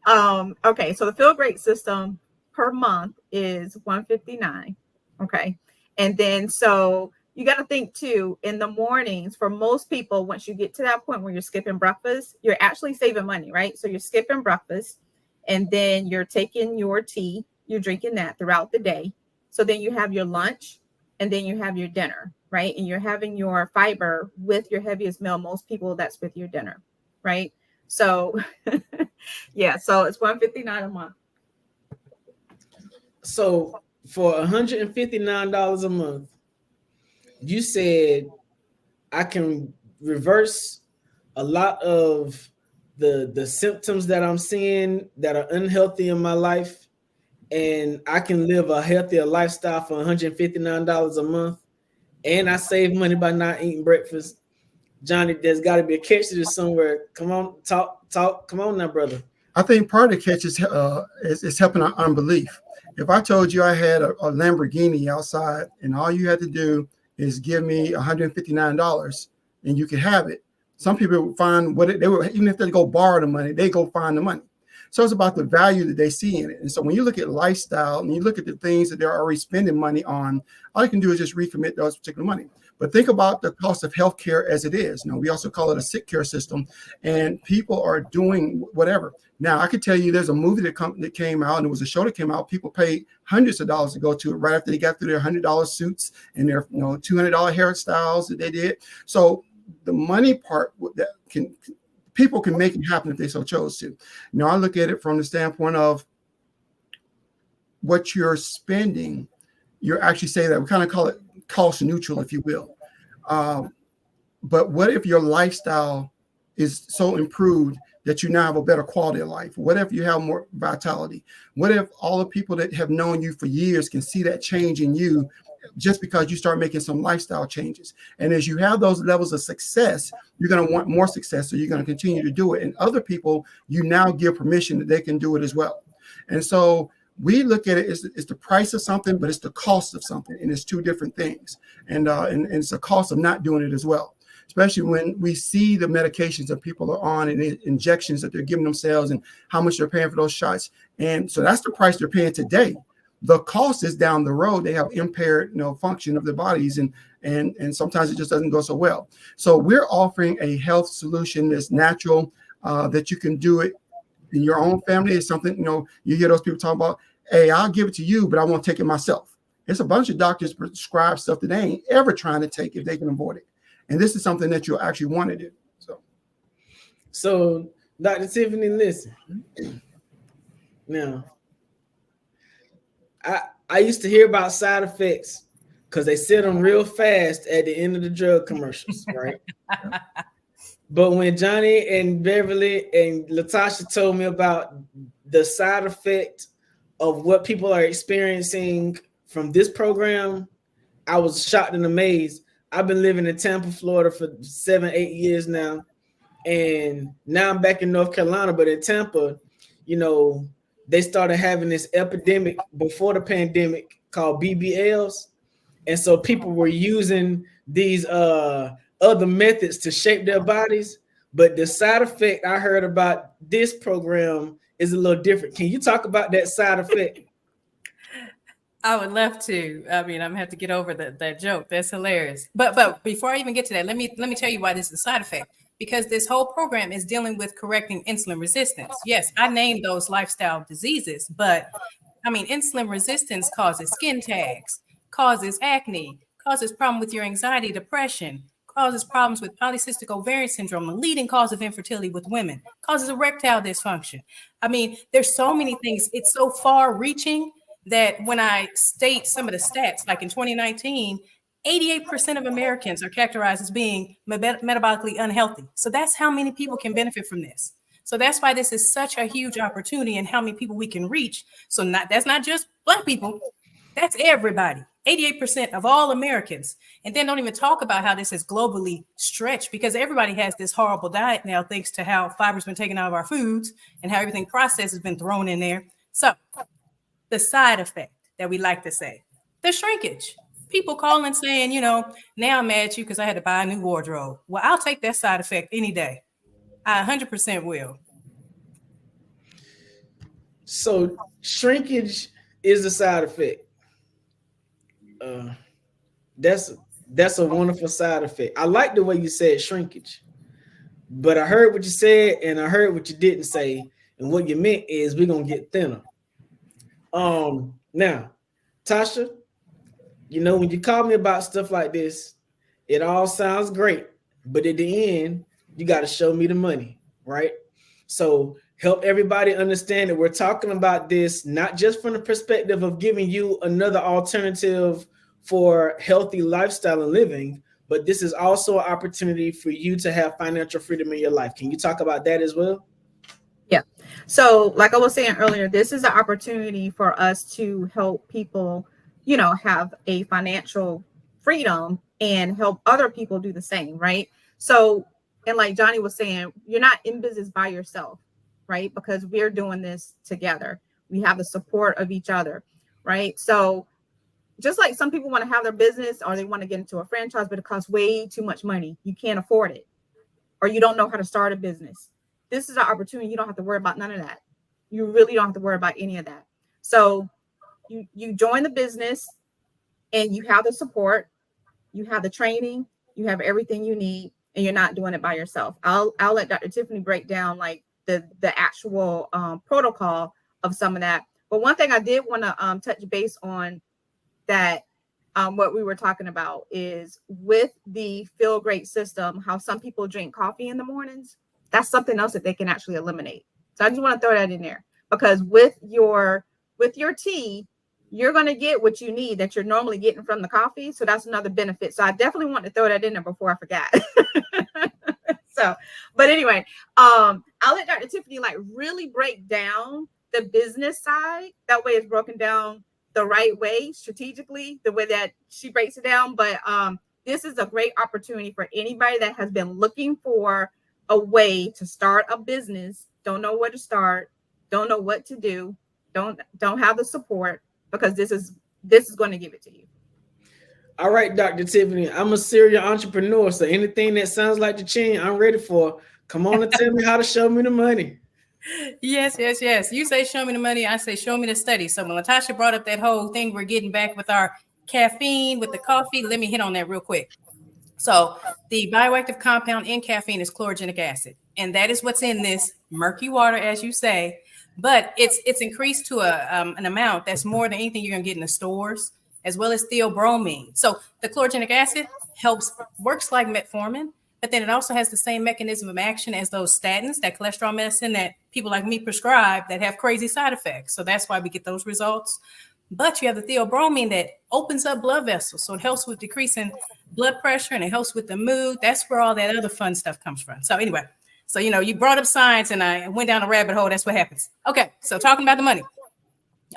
Okay. So the Feel Great system per month is $159. Okay. And then so you got to think too, in the mornings, for most people, once you get to that point where you're skipping breakfast, you're actually saving money, right? So you're skipping breakfast, and then you're taking your tea, you're drinking that throughout the day. So then you have your lunch, and then you have your dinner, right? And you're having your fiber with your heaviest meal. Most people, that's with your dinner, right? So yeah, so it's $159 a month. So for $159 a month, you said I can reverse a lot of the symptoms that I'm seeing that are unhealthy in my life, and I can live a healthier lifestyle for $159 a month, and I save money by not eating breakfast. Johnny, there's got to be a catch to this somewhere. Come on, talk. Come on now, brother. I think part of the catch is helping our unbelief. If I told you I had a Lamborghini outside and all you had to do is give me $159 and you could have it, some people would find even if they go borrow the money, they go find the money. So it's about the value that they see in it. And so when you look at lifestyle and you look at the things that they're already spending money on, all you can do is just recommit those particular money. But think about the cost of healthcare as it is. We also call it a sick care system, and people are doing whatever. Now, I could tell you there's a movie that came out, and it was a show that came out. People paid hundreds of dollars to go to it right after they got through their $100 suits and their $200 hairstyles that they did. So the money part that people can make it happen if they so chose to. I look at it from the standpoint of what you're spending. You're actually saying that we kind of call it cost neutral, if you will. But what if your lifestyle is so improved that you now have a better quality of life? What if you have more vitality? What if all the people that have known you for years can see that change in you just because you start making some lifestyle changes? And as you have those levels of success, you're going to want more success, so you're going to continue to do it. And other people, you now give permission that they can do it as well. And so we look at it as it's the price of something, but it's the cost of something, and it's two different things. And it's the cost of not doing it as well, especially when we see the medications that people are on and the injections that they're giving themselves and how much they're paying for those shots. And so that's the price they're paying today. The cost is down the road. They have impaired, function of their bodies, and sometimes it just doesn't go so well. So we're offering a health solution that's natural, that you can do it in your own family. It's something, you hear those people talk about, hey, I'll give it to you, but I won't take it myself. It's a bunch of doctors prescribe stuff that they ain't ever trying to take if they can avoid it. And this is something that you'll actually want to do. So Dr. Tiffany, listen. Now, I used to hear about side effects because they said them real fast at the end of the drug commercials, right? But when Johnny and Beverly and Latasha told me about the side effect of what people are experiencing from this program, I was shocked and amazed. I've been living in Tampa, Florida for 7-8 years now. And now I'm back in North Carolina, but in Tampa, they started having this epidemic before the pandemic called BBLs. And so people were using these other methods to shape their bodies, But the side effect I heard about this program is a little different. Can you talk about that side effect? I would love to. I mean, I'm gonna have to get over that joke. That's hilarious. But before I even get to that, let me tell you why this is a side effect. Because this whole program is dealing with correcting insulin resistance. Yes, I named those lifestyle diseases, but I mean, insulin resistance causes skin tags, causes acne, causes problem with your anxiety, depression, causes problems with polycystic ovarian syndrome, the leading cause of infertility with women, causes erectile dysfunction. I mean, there's so many things. It's so far reaching that when I state some of the stats, like in 2019, 88% of Americans are characterized as being metabolically unhealthy. So that's how many people can benefit from this. So that's why this is such a huge opportunity and how many people we can reach. So that's not just Black people, that's everybody. 88% of all Americans. And then don't even talk about how this is globally stretched, because everybody has this horrible diet now, thanks to how fiber's been taken out of our foods and how everything processed has been thrown in there. So the side effect that we like to say, the shrinkage. People calling saying, now I'm mad at you because I had to buy a new wardrobe. Well, I'll take that side effect any day. I 100% will. So shrinkage is a side effect. That's a wonderful side effect. I like the way you said shrinkage, but I heard what you said and I heard what you didn't say. And what you meant is we're gonna get thinner. Now, Tasha, when you call me about stuff like this, it all sounds great, but at the end, you got to show me the money, right? So help everybody understand that we're talking about this not just from the perspective of giving you another alternative for healthy lifestyle and living, but this is also an opportunity for you to have financial freedom in your life. Can you talk about that as well? Yeah. So like I was saying earlier, this is an opportunity for us to help people, have a financial freedom and help other people do the same, right? So, and like Johnny was saying, you're not in business by yourself, right? Because we're doing this together. We have the support of each other, right? So just like some people want to have their business or they want to get into a franchise, but it costs way too much money. You can't afford it, or you don't know how to start a business. This is an opportunity. You don't have to worry about none of that. You really don't have to worry about any of that. So you join the business and you have the support, you have the training, you have everything you need, and you're not doing it by yourself. I'll let Dr. Tiffany break down like the actual protocol of some of that. But one thing I did want to touch base on that what we were talking about is with the Feel Great system, how some people drink coffee in the mornings. That's something else that they can actually eliminate. So I just want to throw that in there, because with your tea, you're going to get what you need that you're normally getting from the coffee. So that's another benefit. So I definitely want to throw that in there before I forgot. So, but anyway, I'll let Dr. Tiffany like really break down the business side. That way it's broken down the right way, strategically, the way that she breaks it down. But this is a great opportunity for anybody that has been looking for a way to start a business, don't know where to start, don't know what to do, don't have the support, because this is going to give it to you. All right, Dr. Tiffany, I'm a serial entrepreneur, so anything that sounds like the chin, I'm ready for. Come on and tell me how to show me the money. Yes. You say show me the money, I say show me the study. So when Latasha brought up that whole thing we're getting back with our caffeine, with the coffee, let me hit on that real quick. So the bioactive compound in caffeine is chlorogenic acid, and that is what's in this murky water, as you say, but it's increased to an amount that's more than anything you're gonna get in the stores, as well as theobromine. So the chlorogenic acid works like metformin, but then it also has the same mechanism of action as those statins, that cholesterol medicine that people like me prescribe that have crazy side effects. So that's why we get those results. But you have the theobromine that opens up blood vessels. So it helps with decreasing blood pressure and it helps with the mood. That's where all that other fun stuff comes from. So anyway, so, you brought up science and I went down a rabbit hole. That's what happens. Okay. So talking about the money.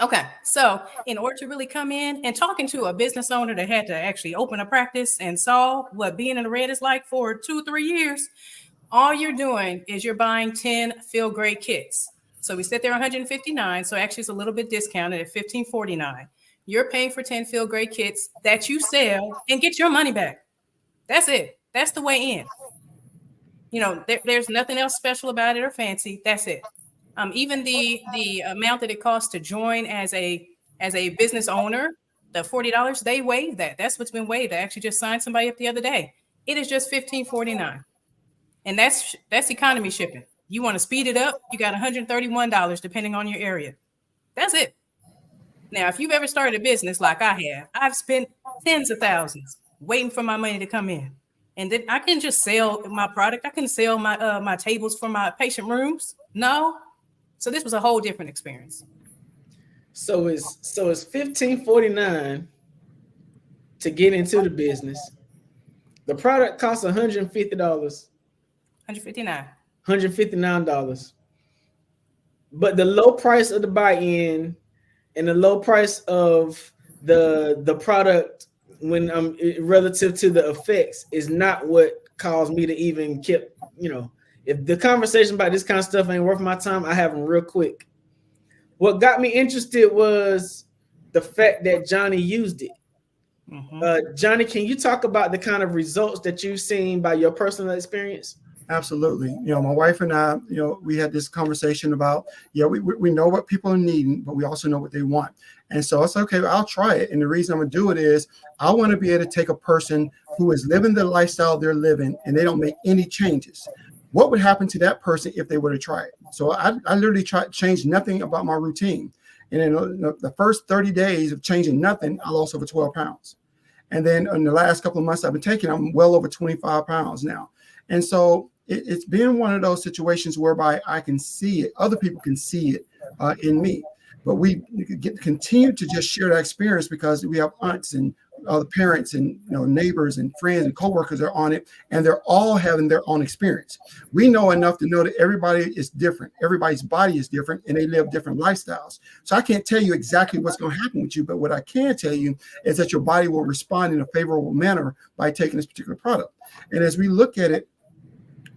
Okay. So in order to really come in and talking to a business owner that had to actually open a practice and saw what being in the red is like for 2-3 years, all you're doing is you're buying 10 Feel Great kits. So we sit there $159. So actually it's a little bit discounted at $15.49. You're paying for 10 Feel Great kits that you sell and get your money back. That's it. That's the way in. There's nothing else special about it or fancy. That's it. Even the amount that it costs to join as a business owner, the $40, they waive that. That's what's been waived. I actually just signed somebody up the other day. It is just $15.49, and that's economy shipping. You want to speed it up, you got $131 depending on your area. That's it. Now, if you've ever started a business like I have, I've spent tens of thousands waiting for my money to come in. And then I can just sell my product. I can sell my my tables for my patient rooms. No. So this was a whole different experience. So it's $15.49 to get into the business. The product costs $150. $159. But the low price of the buy-in and the low price of the product when relative to the effects is not what caused me to even keep, if the conversation about this kind of stuff ain't worth my time, I have them real quick. What got me interested was the fact that Johnny used it. Johnny, can you talk about the kind of results that you've seen by your personal experience? Absolutely. My wife and I, we had this conversation about, we know what people are needing, but we also know what they want. And so it's okay, I'll try it. And the reason I'm going to do it is I want to be able to take a person who is living the lifestyle they're living and they don't make any changes. What would happen to that person if they were to try it? So I literally changed nothing about my routine. And in the first 30 days of changing nothing, I lost over 12 pounds. And then in the last couple of months I've been taking, I'm well over 25 pounds now. And so it's been one of those situations whereby I can see it. Other people can see it in me. But we continue to just share that experience because we have aunts and other parents and neighbors and friends and coworkers are on it, and they're all having their own experience. We know enough to know that everybody is different. Everybody's body is different, and they live different lifestyles. So I can't tell you exactly what's going to happen with you, but what I can tell you is that your body will respond in a favorable manner by taking this particular product. And as we look at it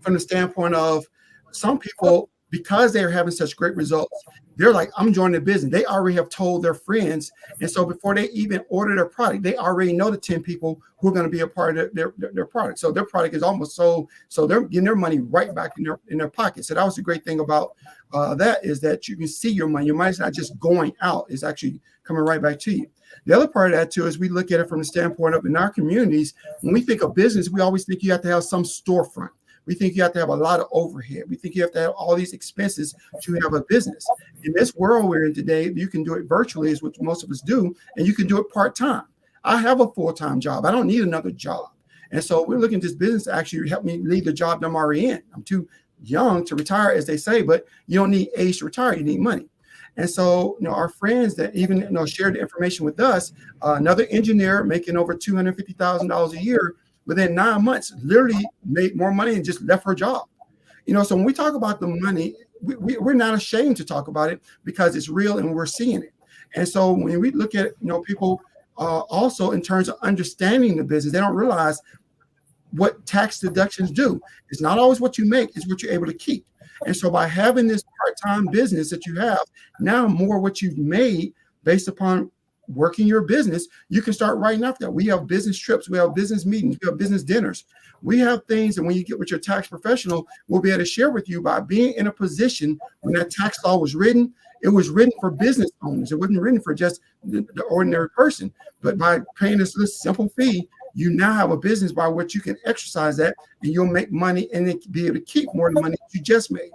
from the standpoint of some people, because they're having such great results, they're like, I'm joining the business. They already have told their friends. And so before they even order their product, they already know the 10 people who are going to be a part of their product. So their product is almost sold. So they're getting their money right back in their pocket. So that was the great thing about that is that you can see your money. Your money's not just going out. It's actually coming right back to you. The other part of that, too, is we look at it from the standpoint of in our communities, when we think of business, we always think you have to have some storefront. We think you have to have a lot of overhead. We think you have to have all these expenses to have a business. In this world we're in today, you can do it virtually, is what most of us do, and you can do it part-time. I have a full-time job. I don't need another job. And so we're looking at this business to actually help me leave the job that I'm already in. I'm too young to retire, as they say, but you don't need age to retire. You need money. And so, our friends that even shared the information with us, another engineer making over $250,000 a year, within 9 months, literally made more money and just left her job. So when we talk about the money, we're not ashamed to talk about it because it's real and we're seeing it. And so when we look at people also in terms of understanding the business, they don't realize what tax deductions do. It's not always what you make, it's what you're able to keep. And so by having this part-time business that you have, now more what you've made based upon working your business, you can start writing off that. We have business trips, we have business meetings, we have business dinners. We have things, and when you get with your tax professional, we'll be able to share with you by being in a position when that tax law was written, it was written for business owners. It wasn't written for just the ordinary person. But by paying this simple fee, you now have a business by which you can exercise that, and you'll make money and then be able to keep more of the money you just made.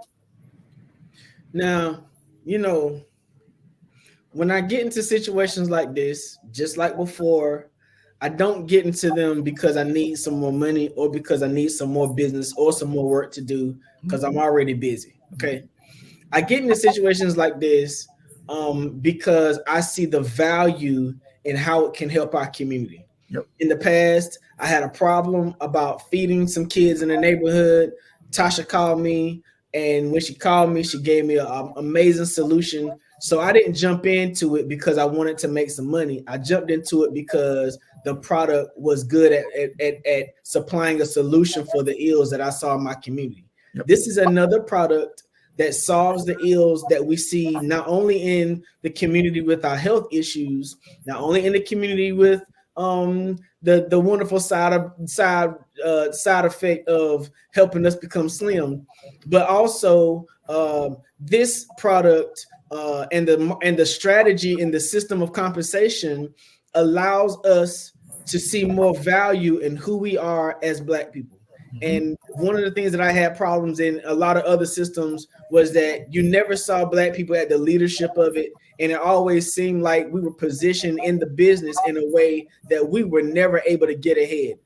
Now, when I get into situations like this, just like before, I don't get into them because I need some more money or because I need some more business or some more work to do because I'm already busy. Okay. I get into situations like this because I see the value in how it can help our community. Yep. In the past, I had a problem about feeding some kids in the neighborhood. Tasha called me, and when she called me, she gave me an amazing solution. So I didn't jump into it because I wanted to make some money. I jumped into it because the product was good at supplying a solution for the ills that I saw in my community. Yep. This is another product that solves the ills that we see not only in the community with our health issues, not only in the community with the wonderful side effect of helping us become slim, but also this product and the strategy and the system of compensation allows us to see more value in who we are as Black people. And one of the things that I had problems in a lot of other systems was that you never saw Black people at the leadership of it. And it always seemed like we were positioned in the business in a way that we were never able to get ahead.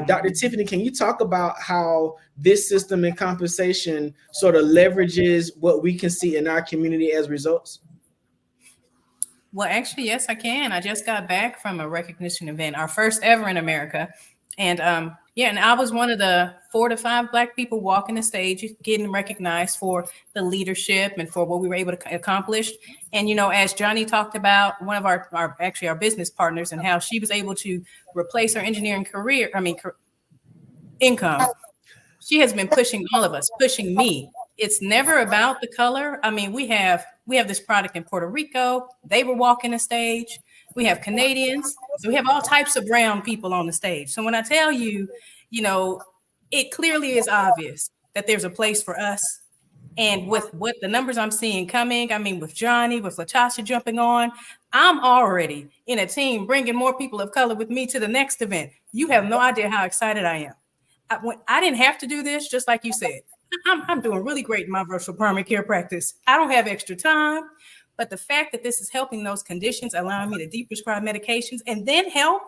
Dr. Tiffany, can you talk about how this system and compensation sort of leverages what we can see in our community as results? Well, actually, yes, I can. I just got back from a recognition event, our first ever in America. And and I was one of the 4 to 5 Black people walking the stage, getting recognized for the leadership and for what we were able to accomplish. And, as Johnny talked about, one of our business partners and how she was able to replace her engineering income. She has been pushing all of us, pushing me. It's never about the color. I mean, we have this product in Puerto Rico. They were walking the stage. We have Canadians. So we have all types of brown people on the stage. So when I tell you, it clearly is obvious that there's a place for us. And with what the numbers I'm seeing coming, I mean, with Johnny, with LaTasha jumping on, I'm already in a team bringing more people of color with me to the next event. You have no idea how excited I am. I didn't have to do this, just like you said. I'm doing really great in my virtual primary care practice. I don't have extra time, but the fact that this is helping those conditions, allowing me to de-prescribe medications and then help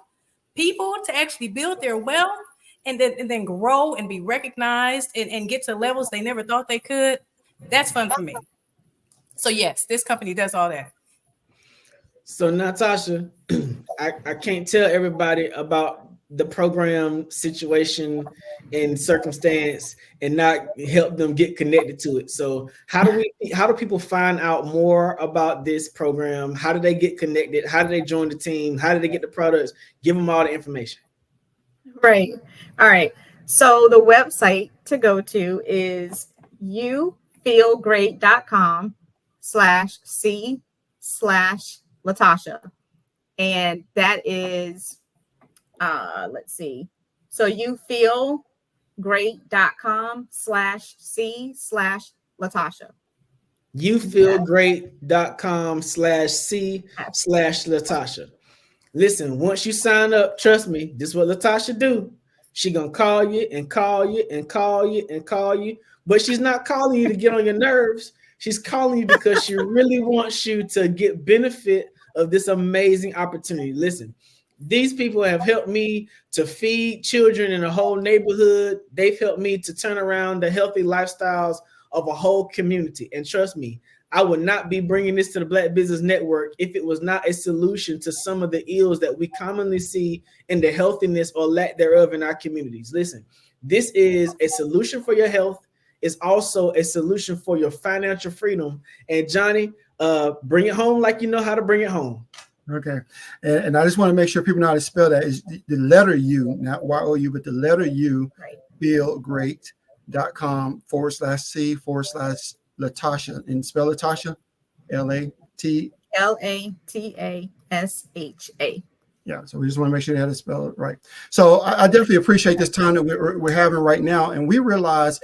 people to actually build their wealth and then grow and be recognized and get to levels they never thought they could, that's fun for me. So yes, this company does all that. So Natasha, I can't tell everybody about the program situation and circumstance and not help them get connected to it. So how do people find out more about this program? How do they get connected? How do they join the team? How do they get the products? Give them all the information. Right. All right. So the website to go to is youfeelgreat.com/C/LaTasha. And that is, let's see. So youfeelgreat.com/C/LaTasha. youfeelgreat.com/C/LaTasha. Listen, once you sign up, trust me, this is what LaTasha do. She gonna call you and call you and call you and call you, but she's not calling you to get on your nerves. She's calling you because she really wants you to get benefit of this amazing opportunity. Listen, these people have helped me to feed children in a whole neighborhood. They've helped me to turn around the healthy lifestyles of a whole community. And trust me, I would not be bringing this to the Black Business Network if it was not a solution to some of the ills that we commonly see in the healthiness or lack thereof in our communities. Listen, this is a solution for your health. It's also a solution for your financial freedom. And Johnny, bring it home like you know how to bring it home. Okay. And I just want to make sure people know how to spell that. Is the letter U, not Y-O-U, but the letter U, right. feelgreat.com/C/LaTasha. And spell LaTasha, L-A-T. L-A-T-A-S-H-A. Yeah, so we just want to make sure they had to spell it right. So I definitely appreciate this time that we're having right now. And we realize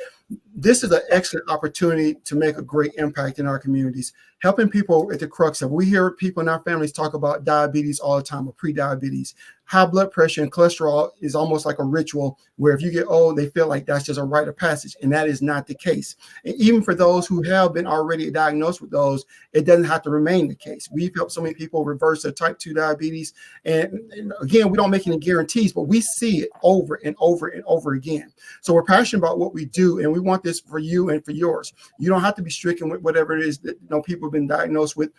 this is an excellent opportunity to make a great impact in our communities, helping people at the crux of. We hear people in our families talk about diabetes all the time, or pre-diabetes. High blood pressure and cholesterol is almost like a ritual where if you get old, they feel like that's just a rite of passage. And that is not the case. And even for those who have been already diagnosed with those, it doesn't have to remain the case. We've helped so many people reverse their type 2 diabetes. And again, we don't make any guarantees, but we see it over and over and over again. So we're passionate about what we do, and we want this for you and for yours. You don't have to be stricken with whatever it is that people have been diagnosed with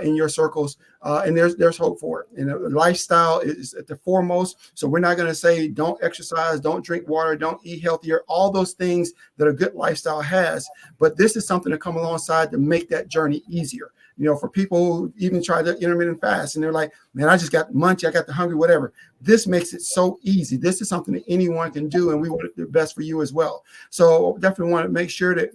in your circles, and there's hope for it. And lifestyle is at the foremost. So we're not going to say don't exercise, don't drink water, don't eat healthier, all those things that a good lifestyle has. But this is something to come alongside to make that journey easier. For people who even try to intermittent fast and they're like, man, I just got munchy, I got the hungry, whatever. This makes it so easy. This is something that anyone can do, and we want the best for you as well. So definitely want to make sure that,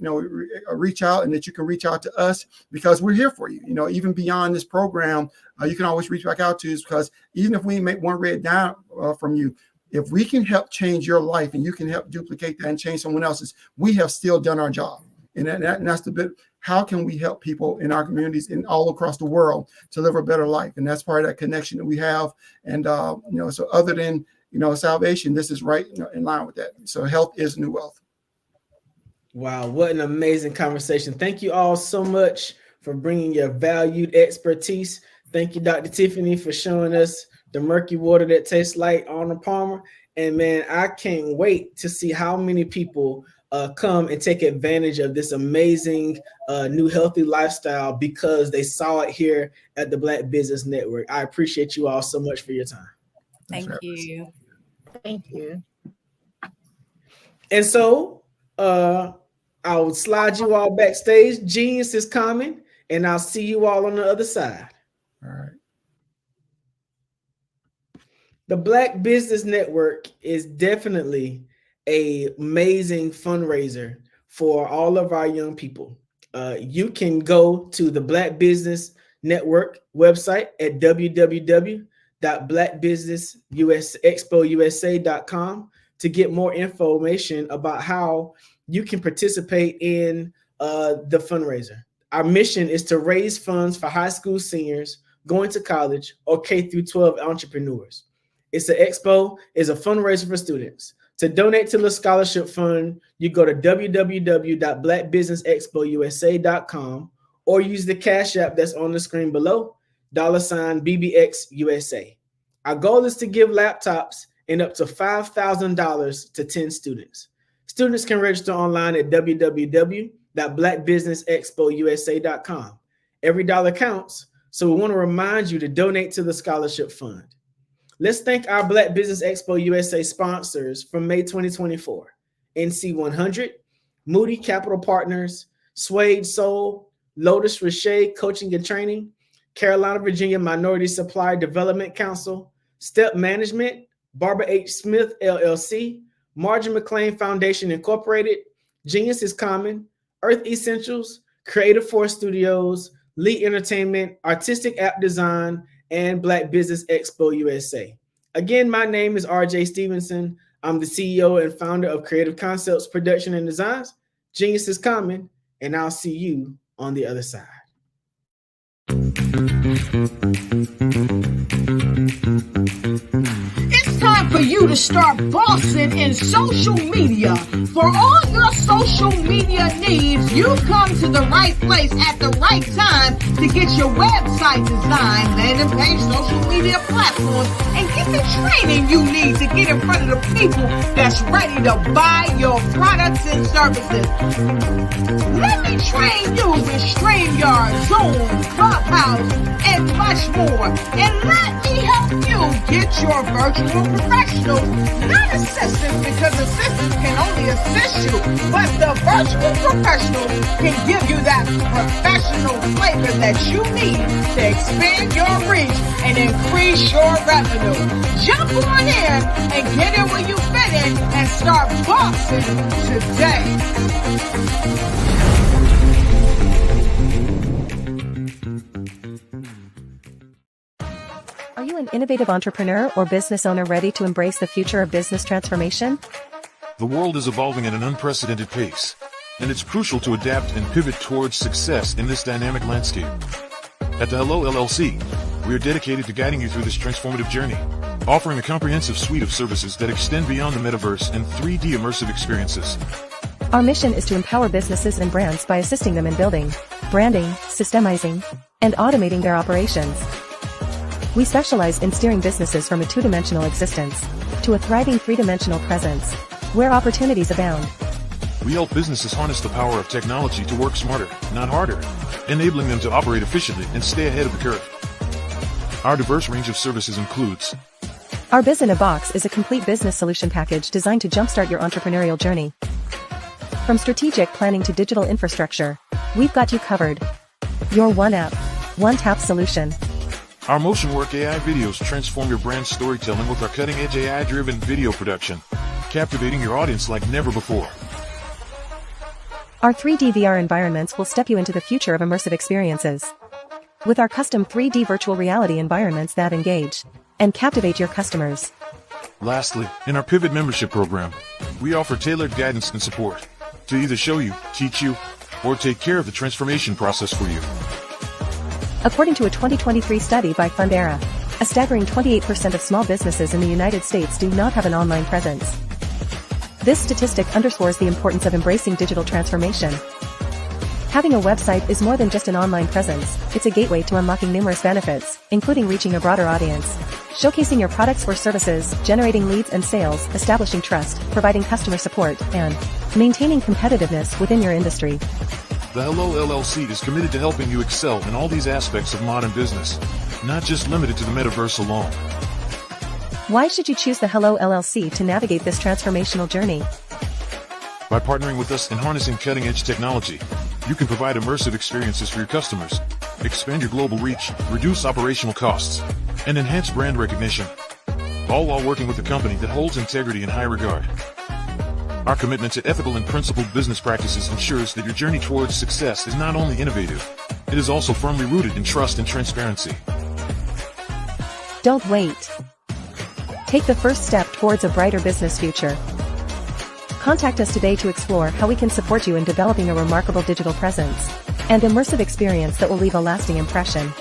reach out, and that you can reach out to us, because we're here for you. Even beyond this program, you can always reach back out to us, because even if we make one red down from you, if we can help change your life and you can help duplicate that and change someone else's, we have still done our job. And that's the bit. How can we help people in our communities and all across the world to live a better life? And that's part of that connection that we have. And, so other than, salvation, this is right in line with that. So health is new wealth. Wow, what an amazing conversation. Thank you all so much for bringing your valued expertise. Thank you, Dr. Tiffany, for showing us the murky water that tastes like Arnold Palmer. And man, I can't wait to see how many people come and take advantage of this amazing new healthy lifestyle because they saw it here at the Black Business Network. I appreciate you all so much for your time. Thank you. Thank you. And so I'll slide you all backstage. Genius is coming, and I'll see you all on the other side. All right. The Black Business Network is definitely an amazing fundraiser for all of our young people. You can go to the Black Business Network website at www.blackbusinessexpousa.com to get more information about how you can participate in the fundraiser. Our mission is to raise funds for high school seniors going to college or K-12 entrepreneurs. It's an expo, it's a fundraiser for students. To donate to the scholarship fund, you go to www.blackbusinessexpousa.com or use the Cash App that's on the screen below, $BBXUSA. Our goal is to give laptops and up to $5,000 to 10 students. Students can register online at www.blackbusinessexpousa.com. Every dollar counts, so we want to remind you to donate to the scholarship fund. Let's thank our Black Business Expo USA sponsors from May 2024. NC 100, Moody Capital Partners, Suede Soul, Lotus Richey Coaching and Training, Carolina, Virginia Minority Supply Development Council, Step Management, Barbara H. Smith, LLC, Margin McLean Foundation, Incorporated, Genius is Common, Earth Essentials, Creative Force Studios, Lee Entertainment, Artistic App Design, and Black Business Expo USA. Again, my name is RJ Stevenson. I'm the CEO and founder of Creative Concepts Production and Designs. Genius is coming, and I'll see you on the other side. It's time for you to start bossing in social media. For all your social media needs, you've come to the right place at the right time to get your website designed, landing page, social media platforms, and get the training you need to get in front of the people that's ready to buy your products and services. Let me train you with StreamYard, Zoom, Clubhouse, and much more. And let me help you get your virtual professionals, not assistants, because assistants can only assist you, but the virtual professionals can give you that professional flavor that you need to expand your reach and increase your revenue. Jump on in and get in where you fit in and start bossing today. Are you an innovative entrepreneur or business owner ready to embrace the future of business transformation? The world is evolving at an unprecedented pace, and it's crucial to adapt and pivot towards success in this dynamic landscape. At the Hello LLC, we are dedicated to guiding you through this transformative journey, offering a comprehensive suite of services that extend beyond the metaverse and 3D immersive experiences. Our mission is to empower businesses and brands by assisting them in building, branding, systemizing, and automating their operations. We specialize in steering businesses from a two-dimensional existence to a thriving three-dimensional presence, where opportunities abound. We help businesses harness the power of technology to work smarter, not harder, enabling them to operate efficiently and stay ahead of the curve. Our diverse range of services includes: Our Biz in a Box is a complete business solution package designed to jumpstart your entrepreneurial journey. From strategic planning to digital infrastructure, we've got you covered. Your one app, one tap solution. Our motion work AI videos transform your brand storytelling with our cutting-edge AI-driven video production, captivating your audience like never before. Our 3D VR environments will step you into the future of immersive experiences. With our custom 3D virtual reality environments that engage and captivate your customers. Lastly, in our Pivot membership program, we offer tailored guidance and support to either show you, teach you, or take care of the transformation process for you. According to a 2023 study by Fundera, a staggering 28% of small businesses in the United States do not have an online presence. This statistic underscores the importance of embracing digital transformation. Having a website is more than just an online presence, it's a gateway to unlocking numerous benefits, including reaching a broader audience, showcasing your products or services, generating leads and sales, establishing trust, providing customer support, and maintaining competitiveness within your industry. The Hello LLC is committed to helping you excel in all these aspects of modern business, not just limited to the metaverse alone. Why should you choose the Hello LLC to navigate this transformational journey? By partnering with us and harnessing cutting-edge technology, you can provide immersive experiences for your customers, expand your global reach, reduce operational costs, and enhance brand recognition, all while working with a company that holds integrity in high regard. Our commitment to ethical and principled business practices ensures that your journey towards success is not only innovative, it is also firmly rooted in trust and transparency. Don't wait. Take the first step towards a brighter business future. Contact us today to explore how we can support you in developing a remarkable digital presence and immersive experience that will leave a lasting impression.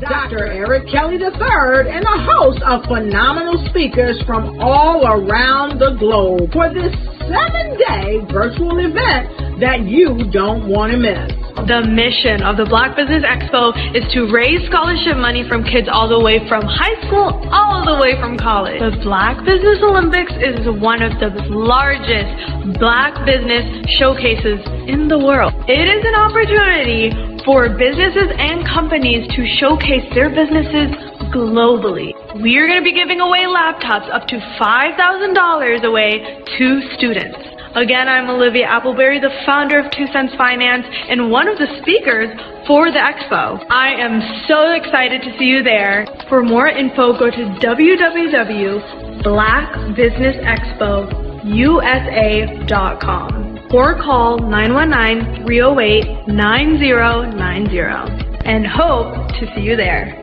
Dr. Eric Kelly III and a host of phenomenal speakers from all around the globe for this 7-day virtual event that you don't want to miss. The mission of the Black Business Expo is to raise scholarship money from kids all the way from high school all the way from college. The Black Business Olympics is one of the largest Black business showcases in the world. It is an opportunity for businesses and companies to showcase their businesses globally. We are going to be giving away laptops up to $5,000 away to students. Again, I'm Olivia Appleberry, the founder of 2 Cents Finance and one of the speakers for the expo. I am so excited to see you there. For more info, go to www.blackbusinessexpousa.com or call 919-308-9090 and hope to see you there.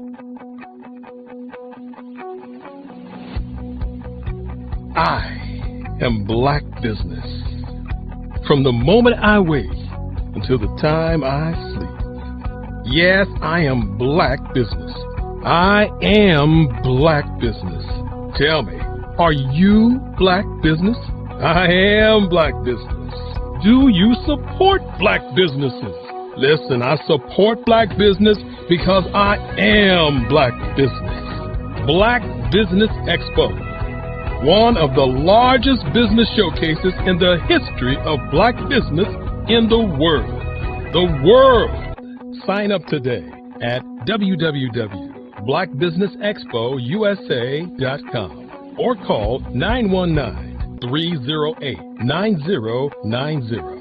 I am Black business. From the moment I wake until the time I sleep. Yes, I am Black business. I am Black business. Tell me, are you Black business? I am Black business. Do you support Black businesses? Listen, I support Black business because I am Black business. Black Business Expo, one of the largest business showcases in the history of Black business in the world. The world! Sign up today at www.blackbusinessexpousa.com or call 919-308-9090.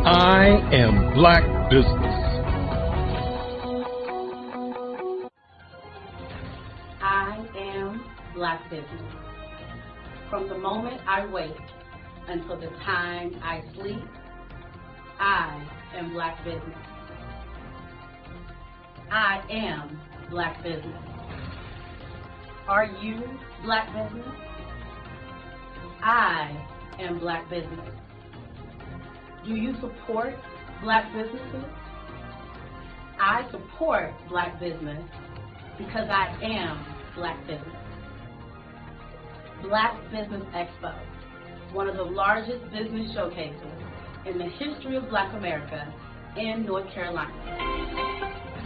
I am Black business. I am Black business. From the moment I wake until the time I sleep, I am Black business. I am Black business. Are you Black business? I am Black business. Do you support Black businesses? I support Black business because I am Black business. Black Business Expo, one of the largest business showcases in the history of Black America in North Carolina.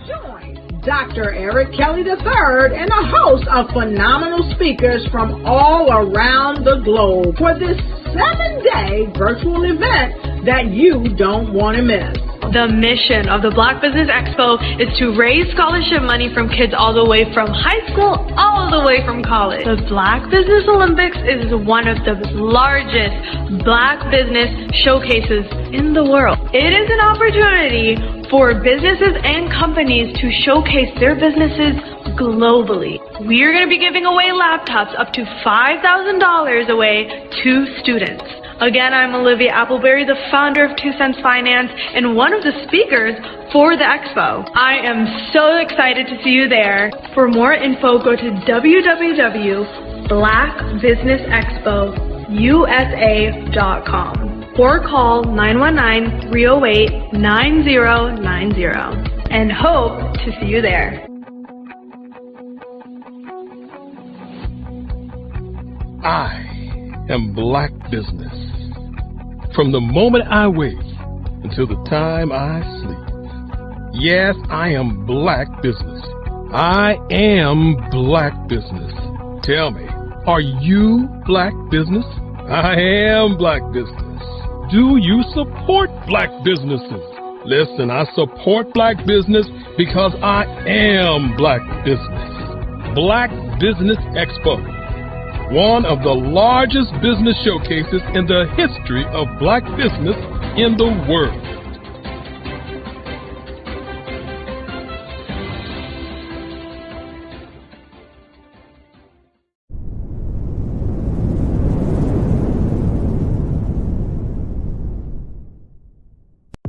Join Dr. Eric Kelly III and a host of phenomenal speakers from all around the globe for this 7-day virtual event that you don't want to miss. The mission of the Black Business Expo is to raise scholarship money from kids all the way from high school, all the way from college. The Black Business Olympics is one of the largest Black business showcases in the world. It is an opportunity for businesses and companies to showcase their businesses globally. We are going to be giving away laptops up to $5,000 away to students. Again, I'm Olivia Appleberry, the founder of 2 Cents Finance and one of the speakers for the expo. I am so excited to see you there. For more info, go to www.blackbusinessexpousa.com or call 919-308-9090 and hope to see you there. I am Black business. From the moment I wake until the time I sleep. Yes, I am Black business. I am Black business. Tell me, are you Black business? I am Black business. Do you support Black businesses? Listen, I support Black business because I am Black business. Black Business Expo, one of the largest business showcases in the history of Black business in the world.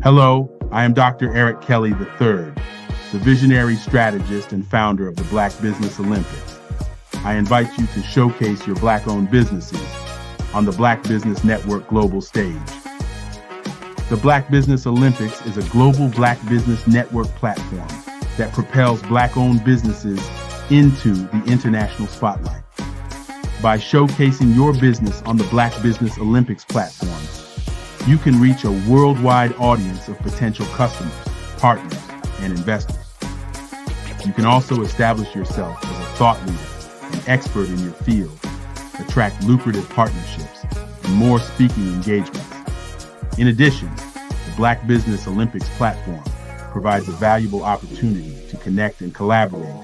Hello, I am Dr. Eric Kelly III, the visionary strategist and founder of the Black Business Olympics. I invite you to showcase your Black-owned businesses on the Black Business Network global stage. The Black Business Olympics is a global Black Business Network platform that propels Black-owned businesses into the international spotlight. By showcasing your business on the Black Business Olympics platform, you can reach a worldwide audience of potential customers, partners, and investors. You can also establish yourself as a thought leader, an expert in your field, attract lucrative partnerships, and more speaking engagements. In addition, the Black Business Olympics platform provides a valuable opportunity to connect and collaborate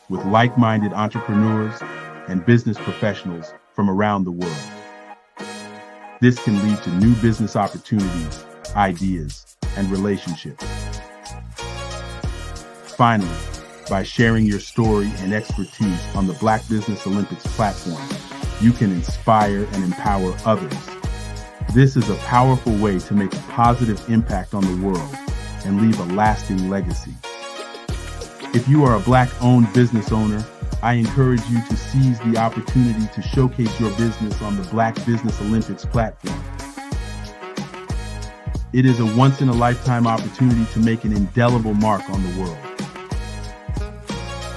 with like-minded entrepreneurs and business professionals from around the world. This can lead to new business opportunities, ideas, and relationships. Finally, by sharing your story and expertise on the Black Business Olympics platform, you can inspire and empower others. This is a powerful way to make a positive impact on the world and leave a lasting legacy. If you are a Black-owned business owner, I encourage you to seize the opportunity to showcase your business on the Black Business Olympics platform. It is a once-in-a-lifetime opportunity to make an indelible mark on the world.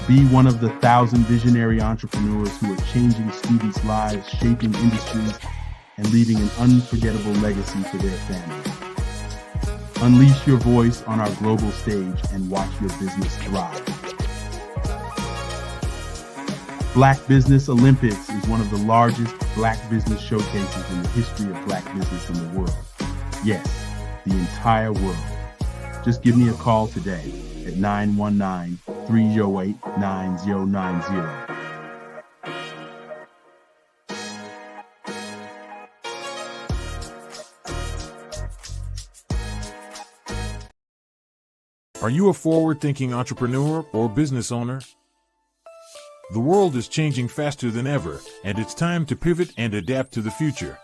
Be one of the 1,000 visionary entrepreneurs who are changing students' lives, shaping industries, and leaving an unforgettable legacy for their families. Unleash your voice on our global stage and watch your business thrive. Black Business Olympics is one of the largest Black business showcases in the history of Black business in the world. Yes, the entire world. Just give me a call today at 919-308-9090. Are you a forward-thinking entrepreneur or business owner? The world is changing faster than ever, and it's time to pivot and adapt to the future.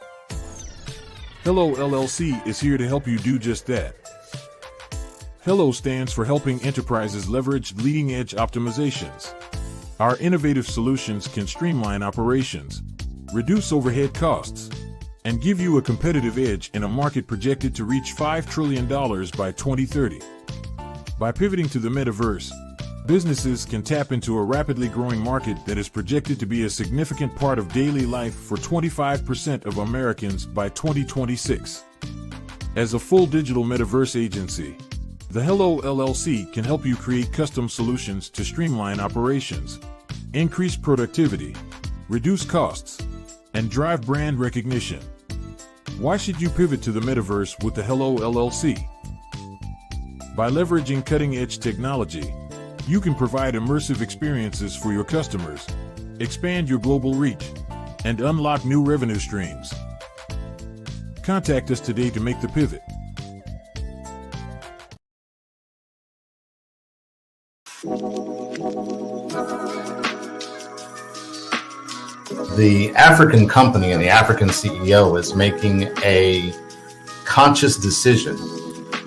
Hello LLC is here to help you do just that. Hello stands for helping enterprises leverage leading-edge optimizations. Our innovative solutions can streamline operations, reduce overhead costs, and give you a competitive edge in a market projected to reach $5 trillion by 2030. By pivoting to the metaverse, businesses can tap into a rapidly growing market that is projected to be a significant part of daily life for 25% of Americans by 2026. As a full digital metaverse agency, the Hello LLC can help you create custom solutions to streamline operations, increase productivity, reduce costs, and drive brand recognition. Why should you pivot to the metaverse with the Hello LLC? By leveraging cutting-edge technology, you can provide immersive experiences for your customers, expand your global reach, and unlock new revenue streams. Contact us today to make the pivot. The African company and the African CEO is making a conscious decision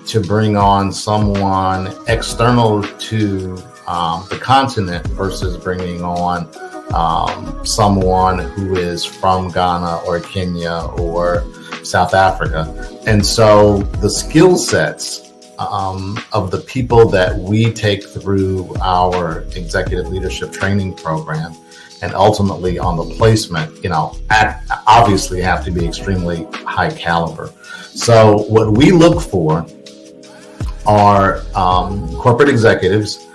to bring on someone external to the continent versus bringing on someone who is from Ghana or Kenya or South Africa. And so the skill sets of the people that we take through our executive leadership training program and ultimately on the placement, obviously have to be extremely high caliber. So what we look for are corporate executives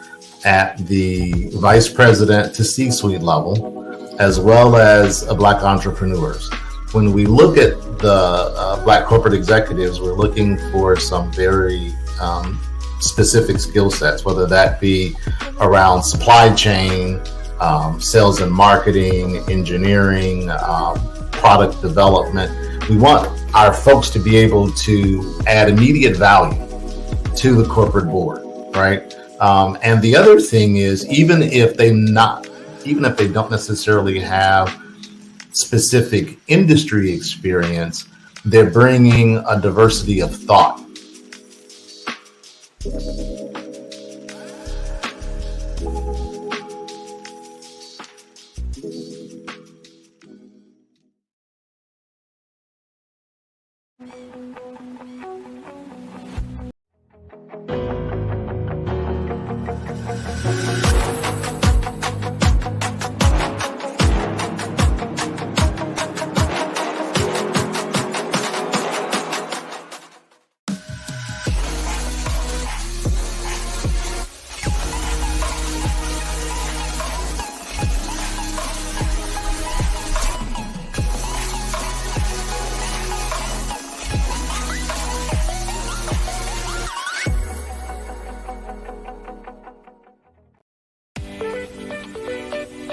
at the vice president to C-suite level, as well as Black entrepreneurs. When we look at the Black corporate executives, we're looking for some very specific skill sets, whether that be around supply chain, sales and marketing, engineering, product development. We want our folks to be able to add immediate value to the corporate board, right? And the other thing is, even if they don't necessarily have specific industry experience, they're bringing a diversity of thought.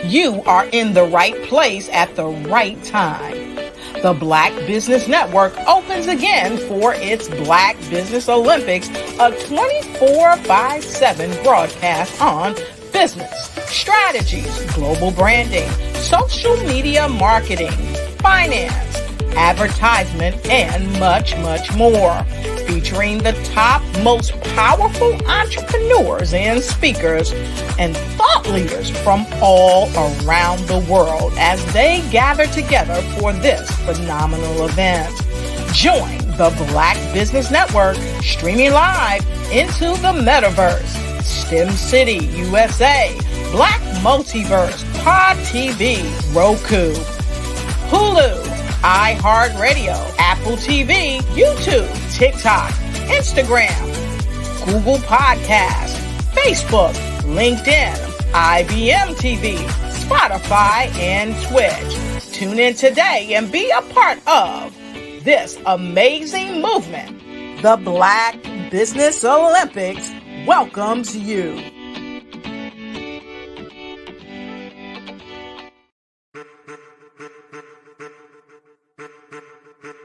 You are in the right place at the right time. The Black Business Network opens again for its Black Business Olympics, a 24/7 broadcast on business, strategies, global branding, social media marketing, finance, advertisement, and much, much more. Featuring the top, most powerful entrepreneurs and speakers and thought leaders from all around the world as they gather together for this phenomenal event. Join the Black Business Network streaming live into the metaverse, STEM City, USA, Black Multiverse, Pod TV, Roku, Hulu, iHeartRadio, Apple TV, YouTube, TikTok, Instagram, Google Podcasts, Facebook, LinkedIn, IBM TV, Spotify, and Twitch. Tune in today and be a part of this amazing movement. The Black Business Olympics welcomes you.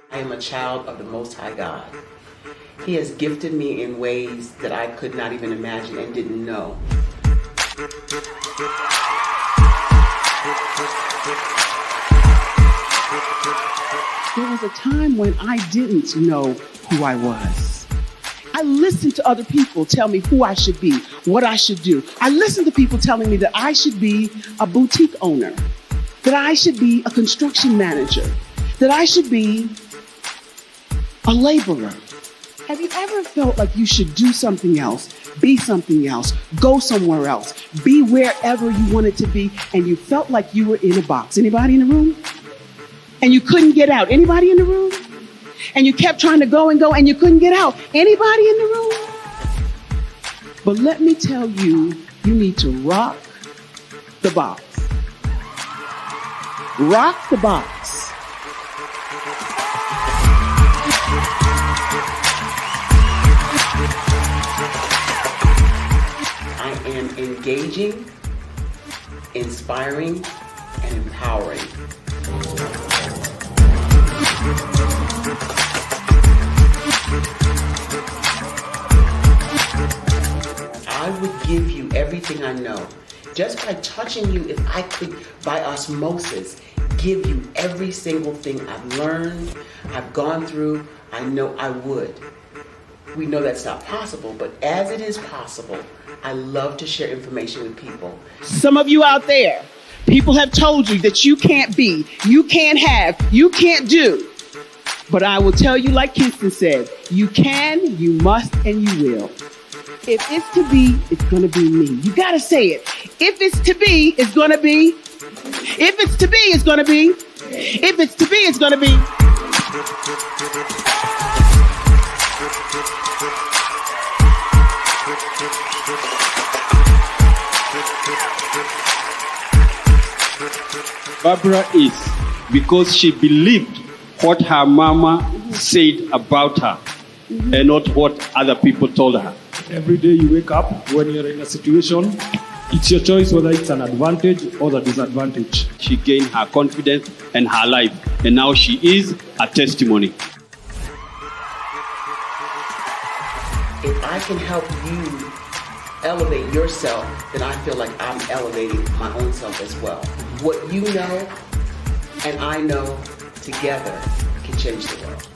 I am a child of the Most High God. He has gifted me in ways that I could not even imagine and didn't know. There was a time when I didn't know who I was. I listened to other people tell me who I should be, what I should do. I listened to people telling me that I should be a boutique owner, that I should be a construction manager, that I should be a laborer? Have you ever felt like you should do something else, be something else, go somewhere else, be wherever you wanted to be, and you felt like you were in a box? Anybody in the room? And you couldn't get out? Anybody in the room? And you kept trying to go and you couldn't get out? Anybody in the room? But let me tell you, you need to rock the box. Rock the box. I am engaging, inspiring, and empowering. I would give you everything I know. Just by touching you, if I could, by osmosis, give you every single thing I've learned, I've gone through, I know I would. We know that's not possible, but as it is possible, I love to share information with people. Some of you out there, people have told you that you can't be, you can't have, you can't do. But I will tell you, like Kingston said, you can, you must, and you will. If it's to be, it's going to be me. You got to say it. If it's to be, it's going to be. If it's to be, it's going to be. If it's to be, it's going to be. Barbara is because she believed what her mama said about her and not what other people told her. Every day you wake up, when you're in a situation, it's your choice whether it's an advantage or the disadvantage. She gained her confidence and her life, and now she is a testimony. If I can help you elevate yourself, then I feel like I'm elevating my own self as well. What you know and I know together can change the world.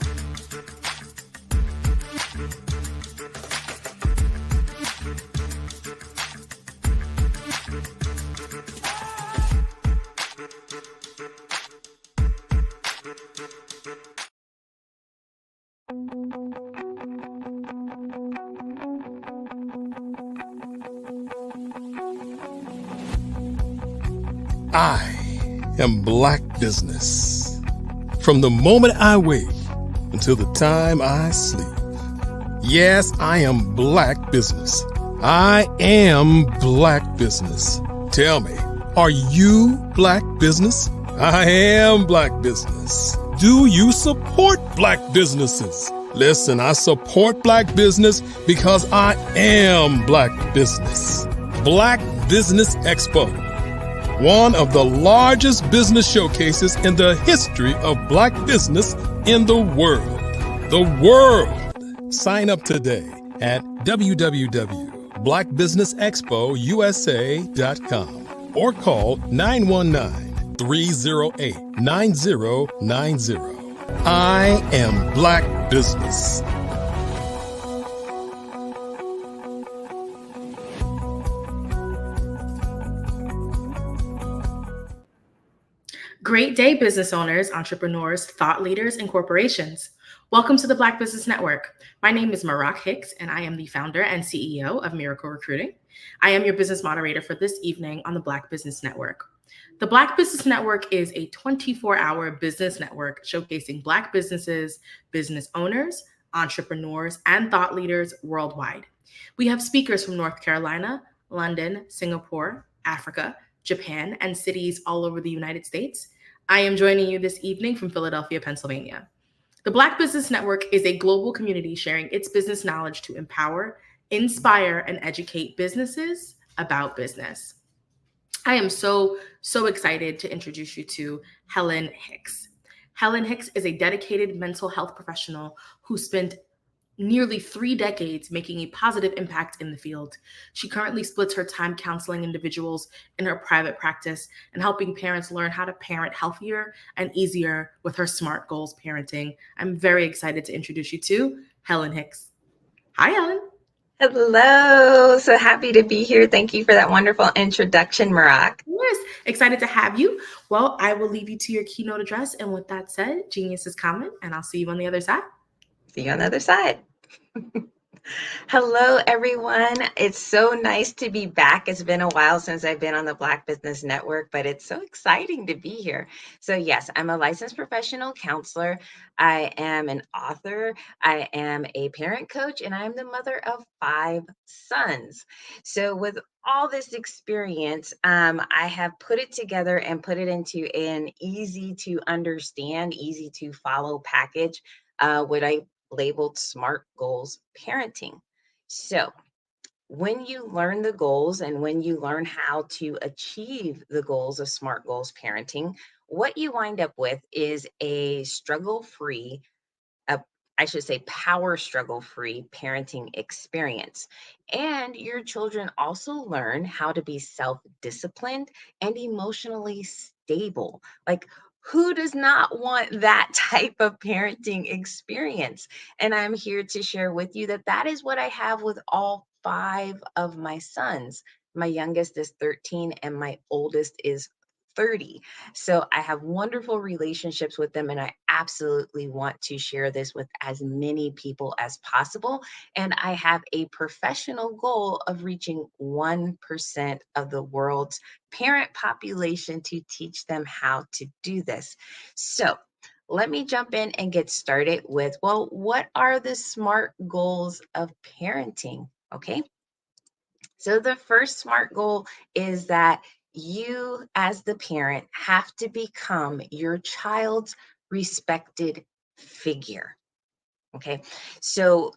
I am Black business. From the moment I wake until the time I sleep. Yes, I am Black business. I am Black business. Tell me, are you Black business? I am Black business. Do you support Black businesses? Listen, I support Black business because I am Black business. Black Business Expo, one of the largest business showcases in the history of Black business in the world. The world! Sign up today at www.blackbusinessexpousa.com or call 919-308-9090. I am Black business. Great day, business owners, entrepreneurs, thought leaders, and corporations. Welcome to the Black Business Network. My name is Marak Hicks, and I am the founder and CEO of Miracle Recruiting. I am your business moderator for this evening on the Black Business Network. The Black Business Network is a 24-hour business network showcasing Black businesses, business owners, entrepreneurs, and thought leaders worldwide. We have speakers from North Carolina, London, Singapore, Africa, Japan, and cities all over the United States. I am joining you this evening from Philadelphia, Pennsylvania. The Black Business Network is a global community sharing its business knowledge to empower, inspire, and educate businesses about business. I am so excited to introduce you to Helen Hicks. Helen Hicks is a dedicated mental health professional who spent nearly 3 decades making a positive impact in the field. She currently splits her time counseling individuals in her private practice and helping parents learn how to parent healthier and easier with her SMART Goals parenting. I'm very excited to introduce you to Helen Hicks. Hi, Helen. Hello. So happy to be here. Thank you for that wonderful introduction, Marak. Yes, excited to have you. Well, I will leave you to your keynote address. And with that said, genius is coming, and I'll see you on the other side. See you on the other side. Hello, everyone. It's so nice to be back. It's been a while since I've been on the Black Business Network, but it's so exciting to be here. So yes, I'm a licensed professional counselor. I am an author. I am a parent coach, and I'm the mother of 5 sons. So with all this experience, I have put it together and put it into an easy to understand, easy to follow package, what I labeled SMART Goals Parenting. So, when you learn the goals and when you learn how to achieve the goals of SMART Goals Parenting, what you wind up with is a struggle free, I should say, power struggle free parenting experience. And your children also learn how to be self disciplined and emotionally stable. Like, who does not want that type of parenting experience? And I'm here to share with you that that is what I have with all 5 of my sons. My youngest is 13 and my oldest is 30. So I have wonderful relationships with them, and I absolutely want to share this with as many people as possible. And I have a professional goal of reaching 1% of the world's parent population to teach them how to do this. So let me jump in and get started with, well, what are the SMART goals of parenting? Okay. So the first SMART goal is that you, as the parent, have to become your child's respected figure. Okay. So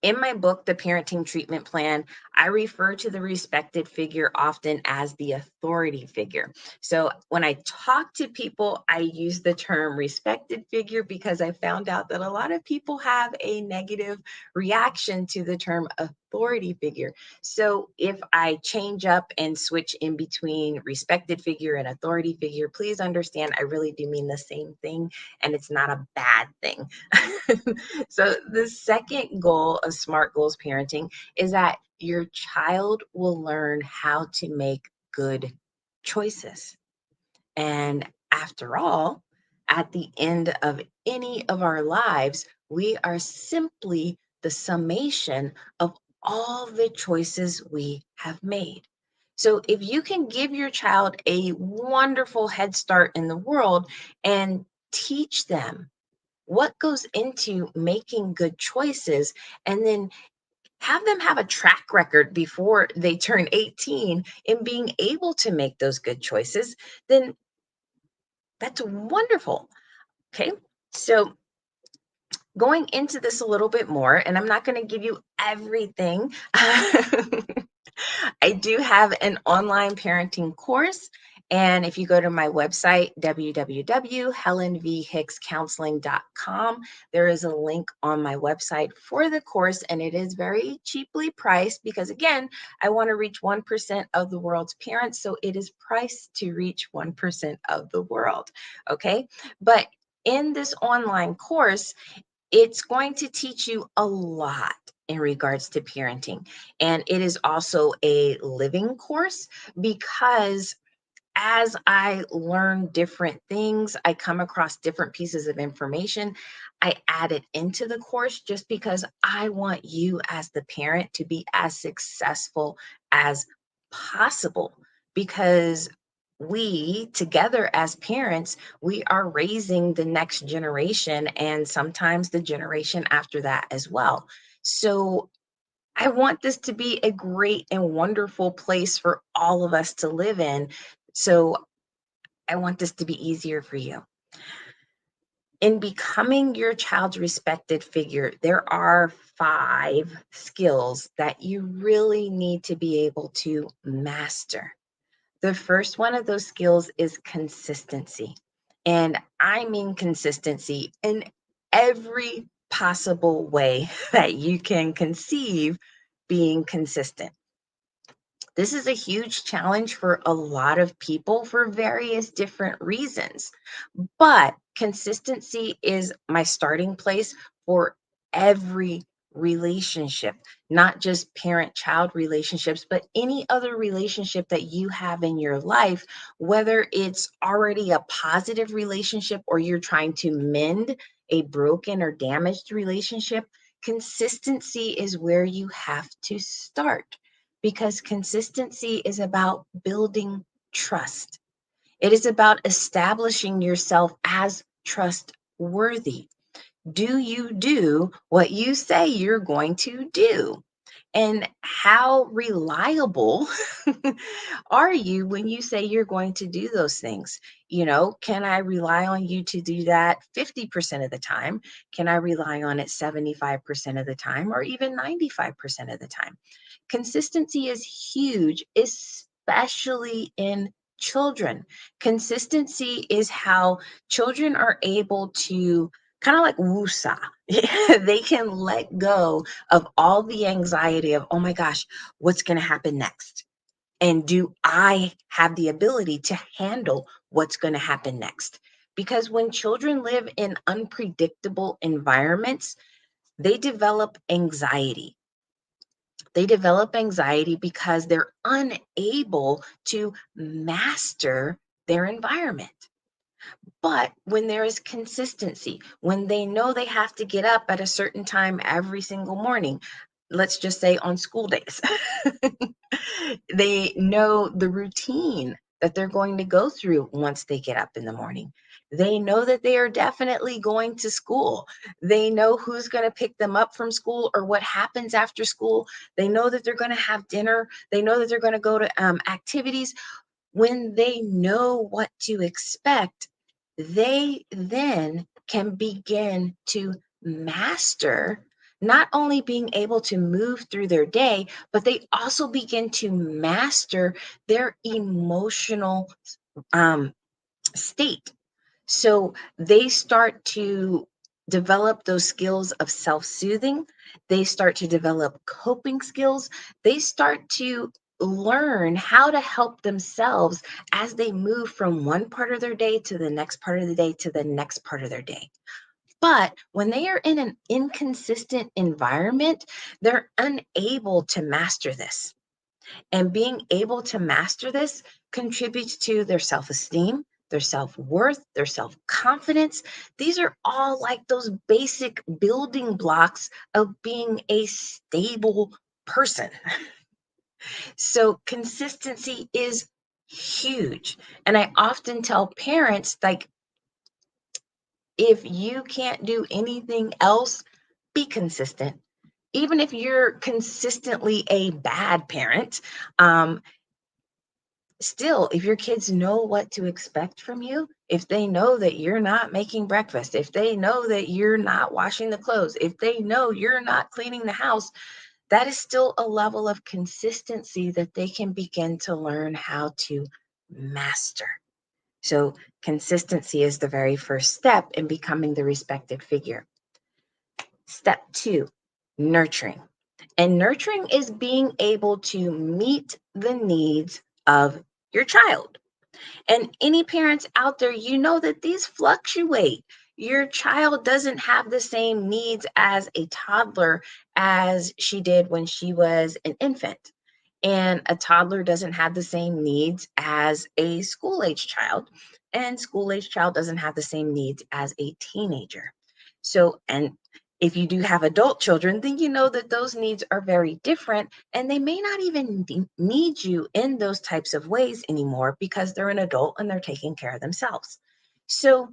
in my book, The Parenting Treatment Plan, I refer to the respected figure often as the authority figure. So when I talk to people, I use the term respected figure because I found out that a lot of people have a negative reaction to the term authority figure. So if I change up and switch in between respected figure and authority figure, please understand I really do mean the same thing, and it's not a bad thing. So the second goal of SMART Goals Parenting is that your child will learn how to make good choices. And after all, at the end of any of our lives, we are simply the summation of all the choices we have made. So if you can give your child a wonderful head start in the world and teach them what goes into making good choices, and then have them have a track record before they turn 18 in being able to make those good choices, then that's wonderful. Okay. So going into this a little bit more, and I'm not going to give you everything. I do have an online parenting course. And if you go to my website, www.helenvhickscounseling.com, there is a link on my website for the course, and it is very cheaply priced because, again, I want to reach 1% of the world's parents. So it is priced to reach 1% of the world. Okay. But in this online course, it's going to teach you a lot in regards to parenting. And it is also a living course because as I learn different things, I come across different pieces of information. I add it into the course just because I want you as the parent to be as successful as possible, because we together as parents, we are raising the next generation and sometimes the generation after that as well. So I want this to be a great and wonderful place for all of us to live in. So I want this to be easier for you. In becoming your child's respected figure, there are 5 skills that you really need to be able to master. The first one of those skills is consistency. And I mean consistency in every possible way that you can conceive being consistent. This is a huge challenge for a lot of people for various different reasons, but consistency is my starting place for every relationship, not just parent-child relationships, but any other relationship that you have in your life, whether it's already a positive relationship or you're trying to mend a broken or damaged relationship, consistency is where you have to start, because consistency is about building trust. It is about establishing yourself as trustworthy. Do you do what you say you're going to do? And how reliable are you when you say you're going to do those things? You know, can I rely on you to do that 50% of the time? Can I rely on it 75% of the time, or even 95% of the time? Consistency is huge, especially in children. Consistency is how children are able to kind of like woosah. They can let go of all the anxiety of, oh my gosh, what's going to happen next? And do I have the ability to handle what's going to happen next? Because when children live in unpredictable environments, they develop anxiety. They develop anxiety because they're unable to master their environment. But when there is consistency, when they know they have to get up at a certain time every single morning, let's just say on school days, they know the routine that they're going to go through once they get up in the morning. They know that they are definitely going to school. They know who's going to pick them up from school or what happens after school. They know that they're going to have dinner. They know that they're going to go to activities. When they know what to expect, they then can begin to master not only being able to move through their day, but they also begin to master their emotional state. So they start to develop those skills of self-soothing. They start to develop coping skills. They start to learn how to help themselves as they move from one part of their day to the next part of the day to the next part of their day. But when they are in an inconsistent environment, they're unable to master this. And being able to master this contributes to their self-esteem, their self-worth, their self-confidence. These are all like those basic building blocks of being a stable person. So consistency is huge. And I often tell parents, like, if you can't do anything else, be consistent. Even if you're consistently a bad parent, still, if your kids know what to expect from you, if they know that you're not making breakfast, if they know that you're not washing the clothes, if they know you're not cleaning the house, that is still a level of consistency that they can begin to learn how to master. So consistency is the very first step in becoming the respected figure. Step 2, nurturing. And nurturing is being able to meet the needs of your child. And any parents out there, you know that these fluctuate. Your child doesn't have the same needs as a toddler as she did when she was an infant. And a toddler doesn't have the same needs as a school-age child. And school-age child doesn't have the same needs as a teenager. So, and if you do have adult children, then you know that those needs are very different, and they may not even need you in those types of ways anymore because they're an adult and they're taking care of themselves. So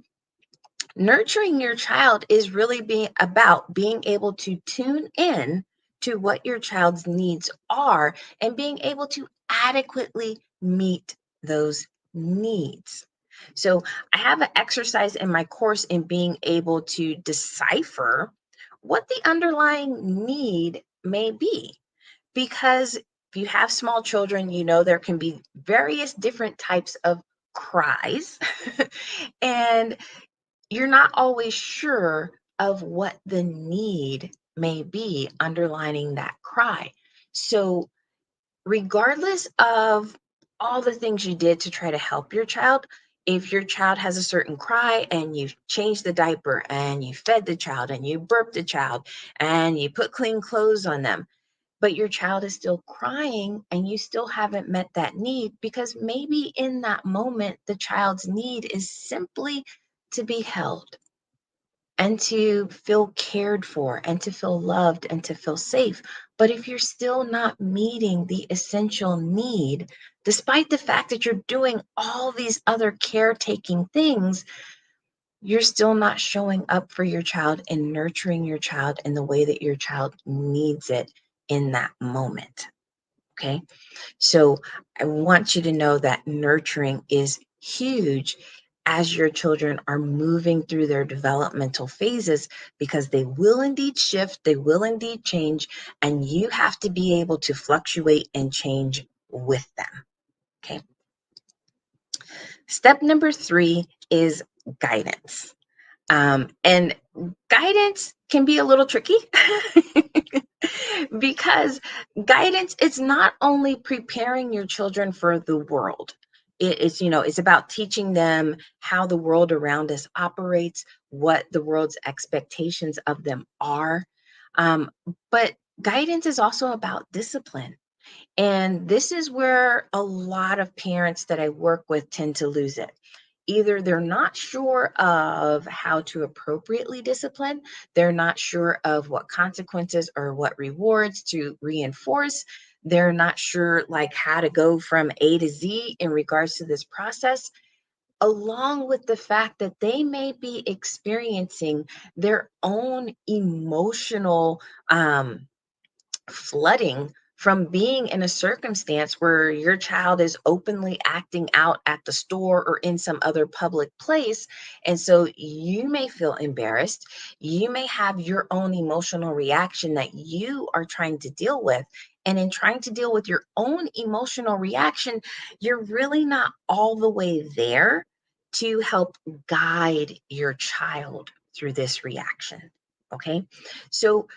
nurturing your child is really being able to tune in to what your child's needs are and being able to adequately meet those needs. So I have an exercise in my course in being able to decipher what the underlying need may be. Because if you have small children, you know there can be various different types of cries. And you're not always sure of what the need may be underlining that cry. So regardless of all the things you did to try to help your child, if your child has a certain cry and you've changed the diaper and you fed the child and you burped the child and you put clean clothes on them, but your child is still crying and you still haven't met that need, because maybe in that moment, the child's need is simply to be held and to feel cared for and to feel loved and to feel safe. But if you're still not meeting the essential need, despite the fact that you're doing all these other caretaking things, you're still not showing up for your child and nurturing your child in the way that your child needs it in that moment. Okay. So I want you to know that nurturing is huge as your children are moving through their developmental phases, because they will indeed shift, they will indeed change, and you have to be able to fluctuate and change with them. Okay. Step number 3 is guidance. And guidance can be a little tricky because guidance, it's not only preparing your children for the world. It's about teaching them how the world around us operates, what the world's expectations of them are. But guidance is also about discipline. And this is where a lot of parents that I work with tend to lose it. Either they're not sure of how to appropriately discipline, they're not sure of what consequences or what rewards to reinforce, they're not sure like how to go from A to Z in regards to this process, along with the fact that they may be experiencing their own emotional flooding from being in a circumstance where your child is openly acting out at the store or in some other public place. And so you may feel embarrassed. You may have your own emotional reaction that you are trying to deal with. And in trying to deal with your own emotional reaction, you're really not all the way there to help guide your child through this reaction. Okay. So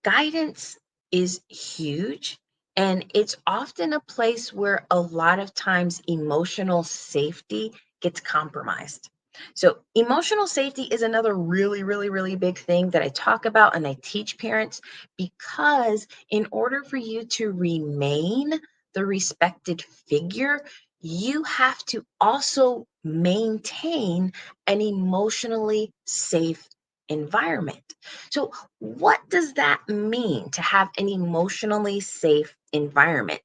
guidance is huge, and it's often a place where a lot of times emotional safety gets compromised. So, emotional safety is another really, really, really big thing that I talk about and I teach parents, because in order for you to remain the respected figure, you have to also maintain an emotionally safe environment. So, what does that mean to have an emotionally safe environment?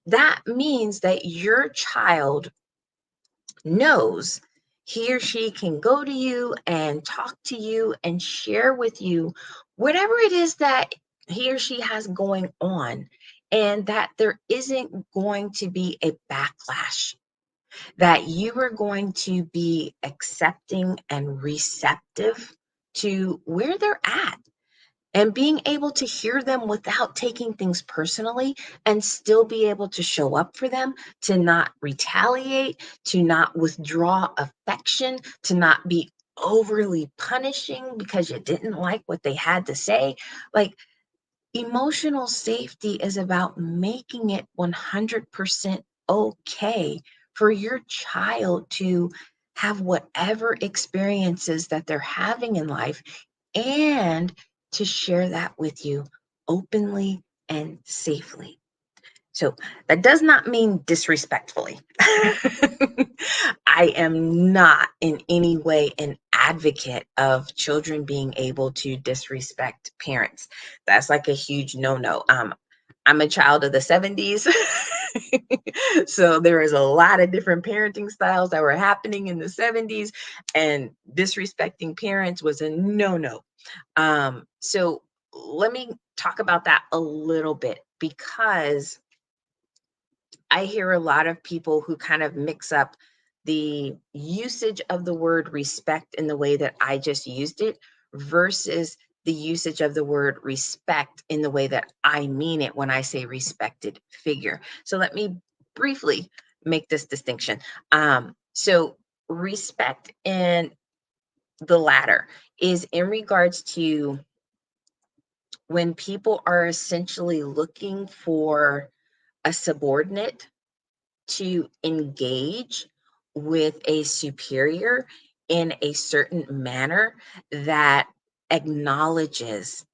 That means that your child knows he or she can go to you and talk to you and share with you whatever it is that he or she has going on, and that there isn't going to be a backlash, that you are going to be accepting and receptive to where they're at, and being able to hear them without taking things personally and still be able to show up for them, to not retaliate, to not withdraw affection, to not be overly punishing because you didn't like what they had to say. Like, emotional safety is about making it 100% okay for your child to have whatever experiences that they're having in life, and to share that with you openly and safely. So that does not mean disrespectfully. I am not in any way an advocate of children being able to disrespect parents. That's like a huge no-no. I'm a child of the 70s. So there is a lot of different parenting styles that were happening in the 70s, and disrespecting parents was a no-no. So let me talk about that a little bit, because I hear a lot of people who kind of mix up the usage of the word respect in the way that I just used it versus the usage of the word respect in the way that I mean it when I say respected figure. So let me briefly make this distinction. So respect in the latter is in regards to when people are essentially looking for a subordinate to engage with a superior in a certain manner that acknowledges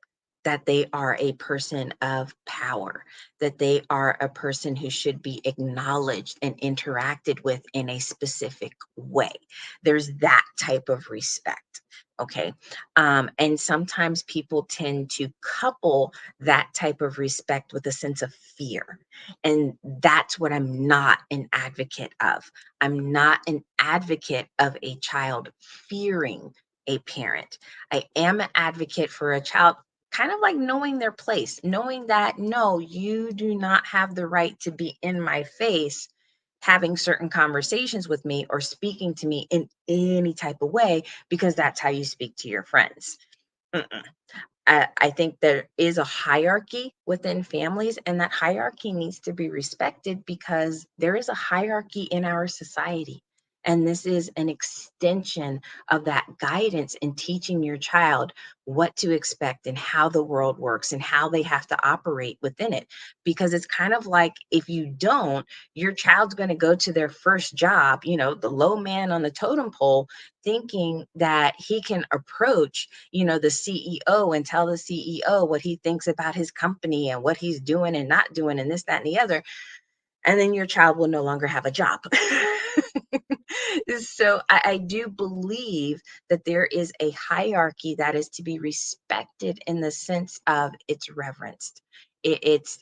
that they are a person of power, that they are a person who should be acknowledged and interacted with in a specific way. There's that type of respect. Okay. And sometimes people tend to couple that type of respect with a sense of fear. And that's what I'm not an advocate of. I'm not an advocate of a child fearing a parent. I am an advocate for a child kind of like knowing their place, knowing that no, you do not have the right to be in my face having certain conversations with me or speaking to me in any type of way because that's how you speak to your friends. Mm-mm. I think there is a hierarchy within families, and that hierarchy needs to be respected because there is a hierarchy in our society. And this is an extension of that guidance in teaching your child what to expect and how the world works and how they have to operate within it. Because it's kind of like if you don't, your child's going to go to their first job, the low man on the totem pole, thinking that he can approach, the CEO and tell the CEO what he thinks about his company and what he's doing and not doing and this, that, and the other. And then your child will no longer have a job. So I do believe that there is a hierarchy that is to be respected in the sense of it's reverenced. It's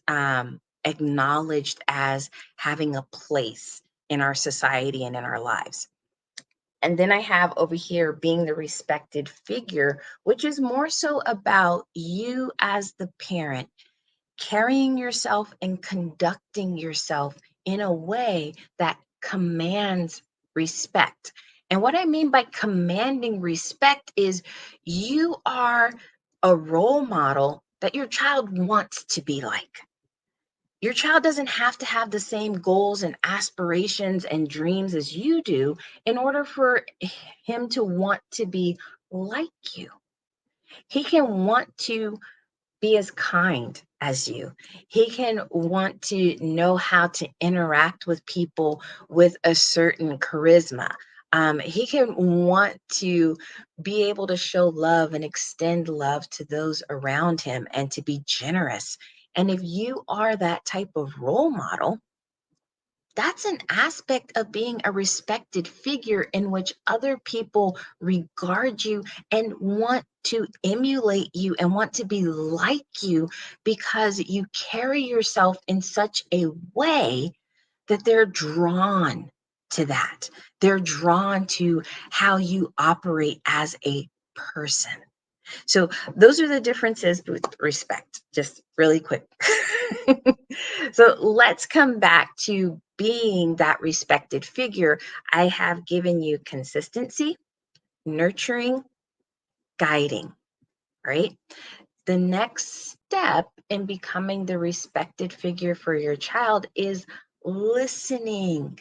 acknowledged as having a place in our society and in our lives. And then I have over here being the respected figure, which is more so about you as the parent carrying yourself and conducting yourself in a way that commands respect. And what I mean by commanding respect is you are a role model that your child wants to be like. Your child doesn't have to have the same goals and aspirations and dreams as you do in order for him to want to be like you. He can want to be as kind as you. He can want to know how to interact with people with a certain charisma. He can want to be able to show love and extend love to those around him and to be generous. And if you are that type of role model, that's an aspect of being a respected figure in which other people regard you and want to emulate you and want to be like you because you carry yourself in such a way that they're drawn to that. They're drawn to how you operate as a person. So those are the differences with respect, just really quick. So let's come back to being that respected figure. I have given you consistency, nurturing, guiding, right? The next step in becoming the respected figure for your child is listening.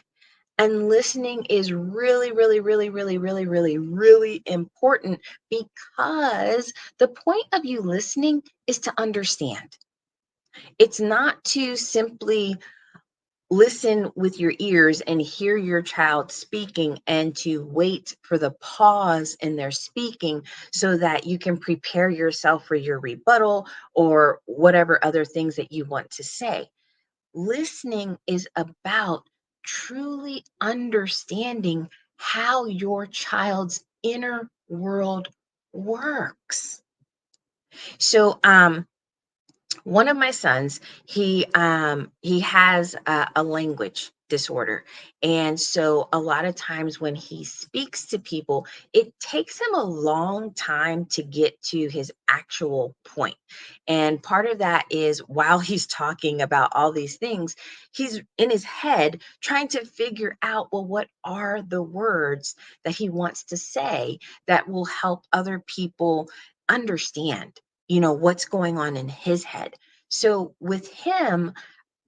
And listening is really, really, really, really, really, really, really important because the point of you listening is to understand. It's not to simply listen with your ears and hear your child speaking and to wait for the pause in their speaking so that you can prepare yourself for your rebuttal or whatever other things that you want to say. Listening is about truly understanding how your child's inner world works. So, one of my sons, he has a language disorder, and so a lot of times when he speaks to people, it takes him a long time to get to his actual point. And part of that is while he's talking about all these things, he's in his head trying to figure out, well, what are the words that he wants to say that will help other people understand, what's going on in his head. So with him,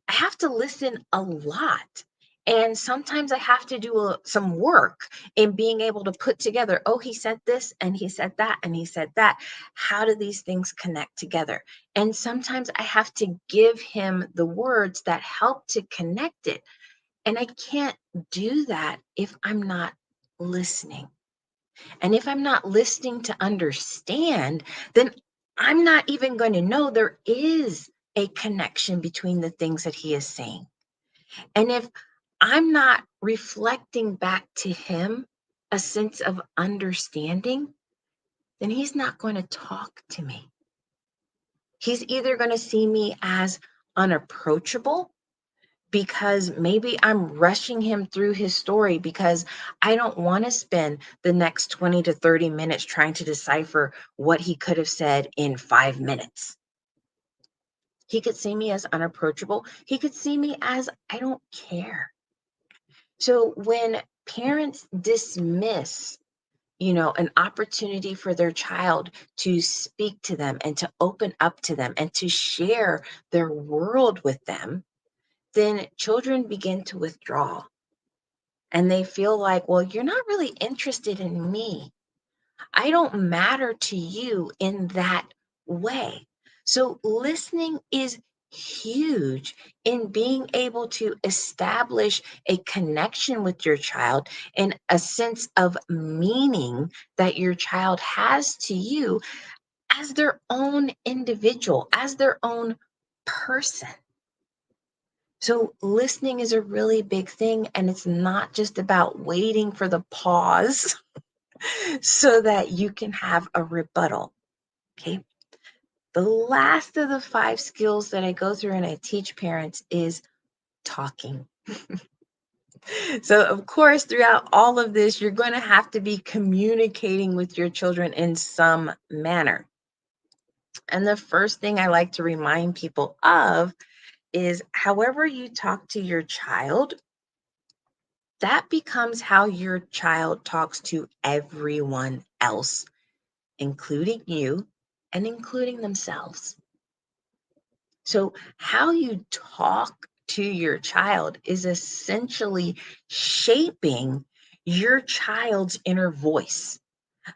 I have to listen a lot. And sometimes I have to do some work in being able to put together, oh, he said this and he said that and he said that. How do these things connect together? And sometimes I have to give him the words that help to connect it. And I can't do that if I'm not listening. And if I'm not listening to understand, then I'm not even going to know there is a connection between the things that he is saying. And if I'm not reflecting back to him a sense of understanding, then he's not going to talk to me. He's either going to see me as unapproachable because maybe I'm rushing him through his story because I don't want to spend the next 20 to 30 minutes trying to decipher what he could have said in 5 minutes. He could see me as unapproachable. He could see me as I don't care. So when parents dismiss, an opportunity for their child to speak to them and to open up to them and to share their world with them, then children begin to withdraw. And they feel like, well, you're not really interested in me. I don't matter to you in that way. So listening is huge in being able to establish a connection with your child and a sense of meaning that your child has to you as their own individual, as their own person. So listening is a really big thing, and it's not just about waiting for the pause so that you can have a rebuttal, okay? The last of the 5 skills that I go through and I teach parents is talking. So of course, throughout all of this, you're going to have to be communicating with your children in some manner. And the first thing I like to remind people of is however you talk to your child, that becomes how your child talks to everyone else, including you and including themselves. So how you talk to your child is essentially shaping your child's inner voice,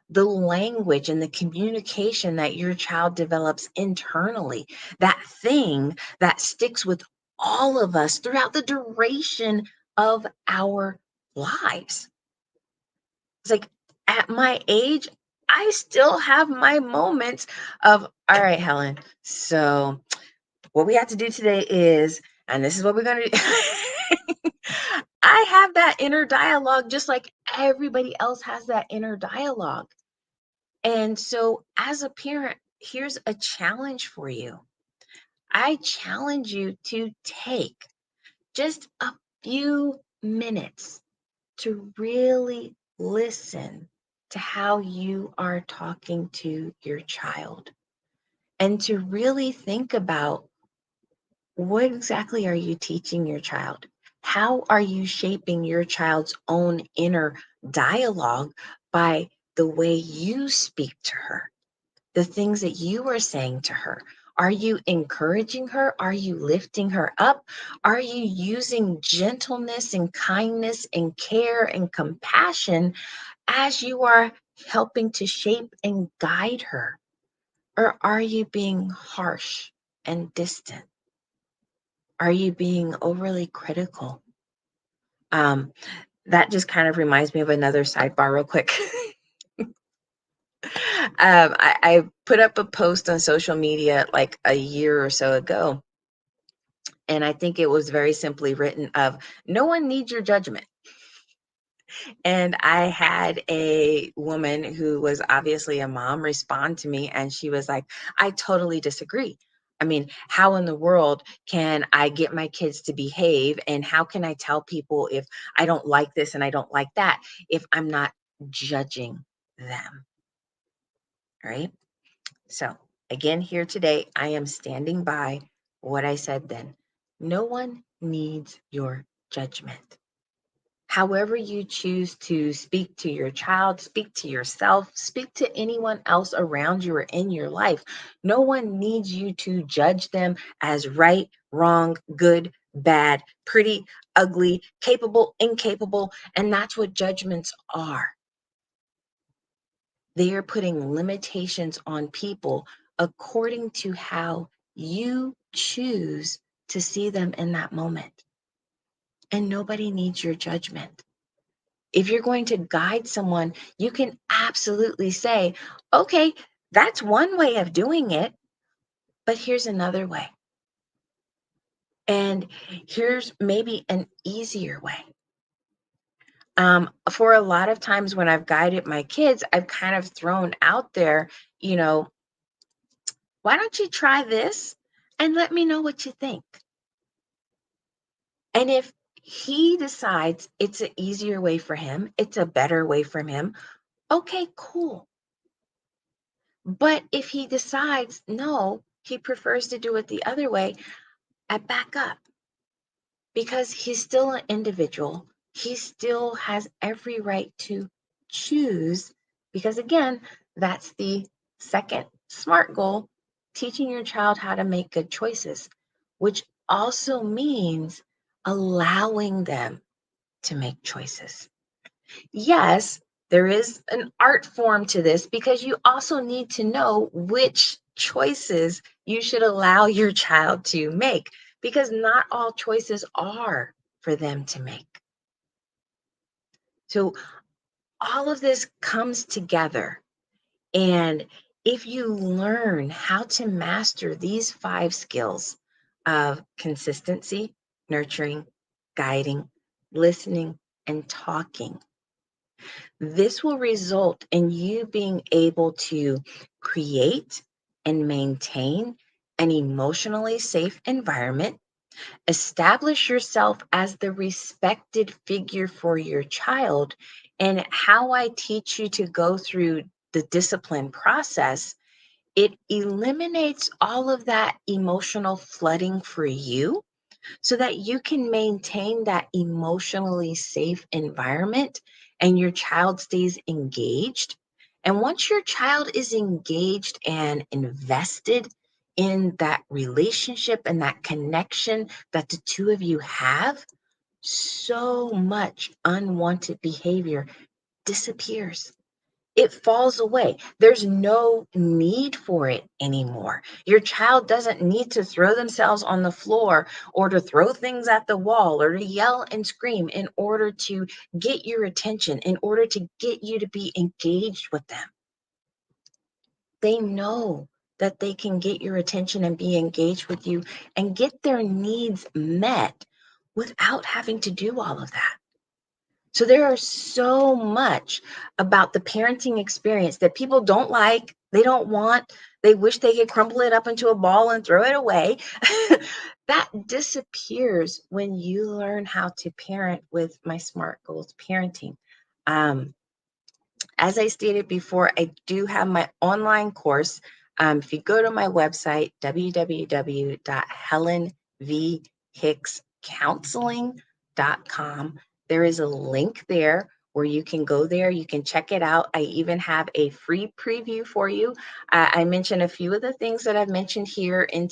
the language and the communication that your child develops internally, that thing that sticks with all of us throughout the duration of our lives. It's like at my age, I still have my moments of, all right, Helen, so what we have to do today is, and this is what we're going to do. I have that inner dialogue just like everybody else has that inner dialogue. And so as a parent, here's a challenge for you. I challenge you to take just a few minutes to really listen to how you are talking to your child and to really think about what exactly are you teaching your child? How are you shaping your child's own inner dialogue by the way you speak to her, the things that you are saying to her? Are you encouraging her? Are you lifting her up? Are you using gentleness and kindness and care and compassion as you are helping to shape and guide her? Or are you being harsh and distant? Are you being overly critical? That just kind of reminds me of another sidebar real quick. I put up a post on social media like a year or so ago, and I think it was very simply written of, no one needs your judgment. And I had a woman who was obviously a mom respond to me, and she was like, I totally disagree. I mean, how in the world can I get my kids to behave? And how can I tell people if I don't like this and I don't like that if I'm not judging them? Right? So, again, here today, I am standing by what I said then. No one needs your judgment. However you choose to speak to your child, speak to yourself, speak to anyone else around you or in your life, no one needs you to judge them as right, wrong, good, bad, pretty, ugly, capable, incapable, and that's what judgments are. They are putting limitations on people according to how you choose to see them in that moment. and nobody needs your judgment. If you're going to guide someone, you can absolutely say, okay, that's one way of doing it, but here's another way. And here's maybe an easier way. For a lot of times when I've guided my kids, I've kind of thrown out there, why don't you try this and let me know what you think? And if he decides it's an easier way for him, it's a better way for him, okay, cool. But if he decides, no, he prefers to do it the other way, I back up because he's still an individual. He still has every right to choose because, again, that's the second SMART goal, teaching your child how to make good choices, which also means allowing them to make choices. Yes, there is an art form to this because you also need to know which choices you should allow your child to make because not all choices are for them to make. So all of this comes together. And if you learn how to master these 5 skills of consistency, nurturing, guiding, listening, and talking, this will result in you being able to create and maintain an emotionally safe environment, establish yourself as the respected figure for your child. And how I teach you to go through the discipline process, it eliminates all of that emotional flooding for you so that you can maintain that emotionally safe environment and your child stays engaged. And once your child is engaged and invested in that relationship and that connection that the two of you have, so much unwanted behavior disappears. It falls away. There's no need for it anymore. Your child doesn't need to throw themselves on the floor or to throw things at the wall or to yell and scream in order to get your attention, in order to get you to be engaged with them. They know that they can get your attention and be engaged with you and get their needs met without having to do all of that. So there is so much about the parenting experience that people don't like, they don't want, they wish they could crumble it up into a ball and throw it away. That disappears when you learn how to parent with my SMART goals parenting. As I stated before, I do have my online course. If you go to my website, www.helenvhickscounseling.com, there is a link there where you can go there. You can check it out. I even have a free preview for you. I mentioned a few of the things that I've mentioned here in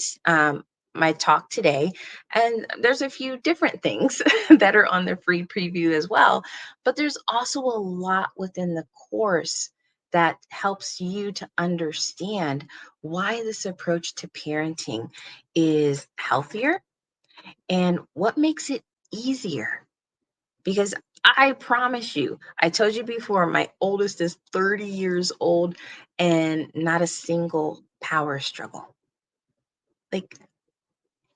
my talk today, and there's a few different things that are on the free preview as well, but there's also a lot within the course that helps you to understand why this approach to parenting is healthier and what makes it easier. Because I promise you, I told you before, my oldest is 30 years old and not a single power struggle. Like,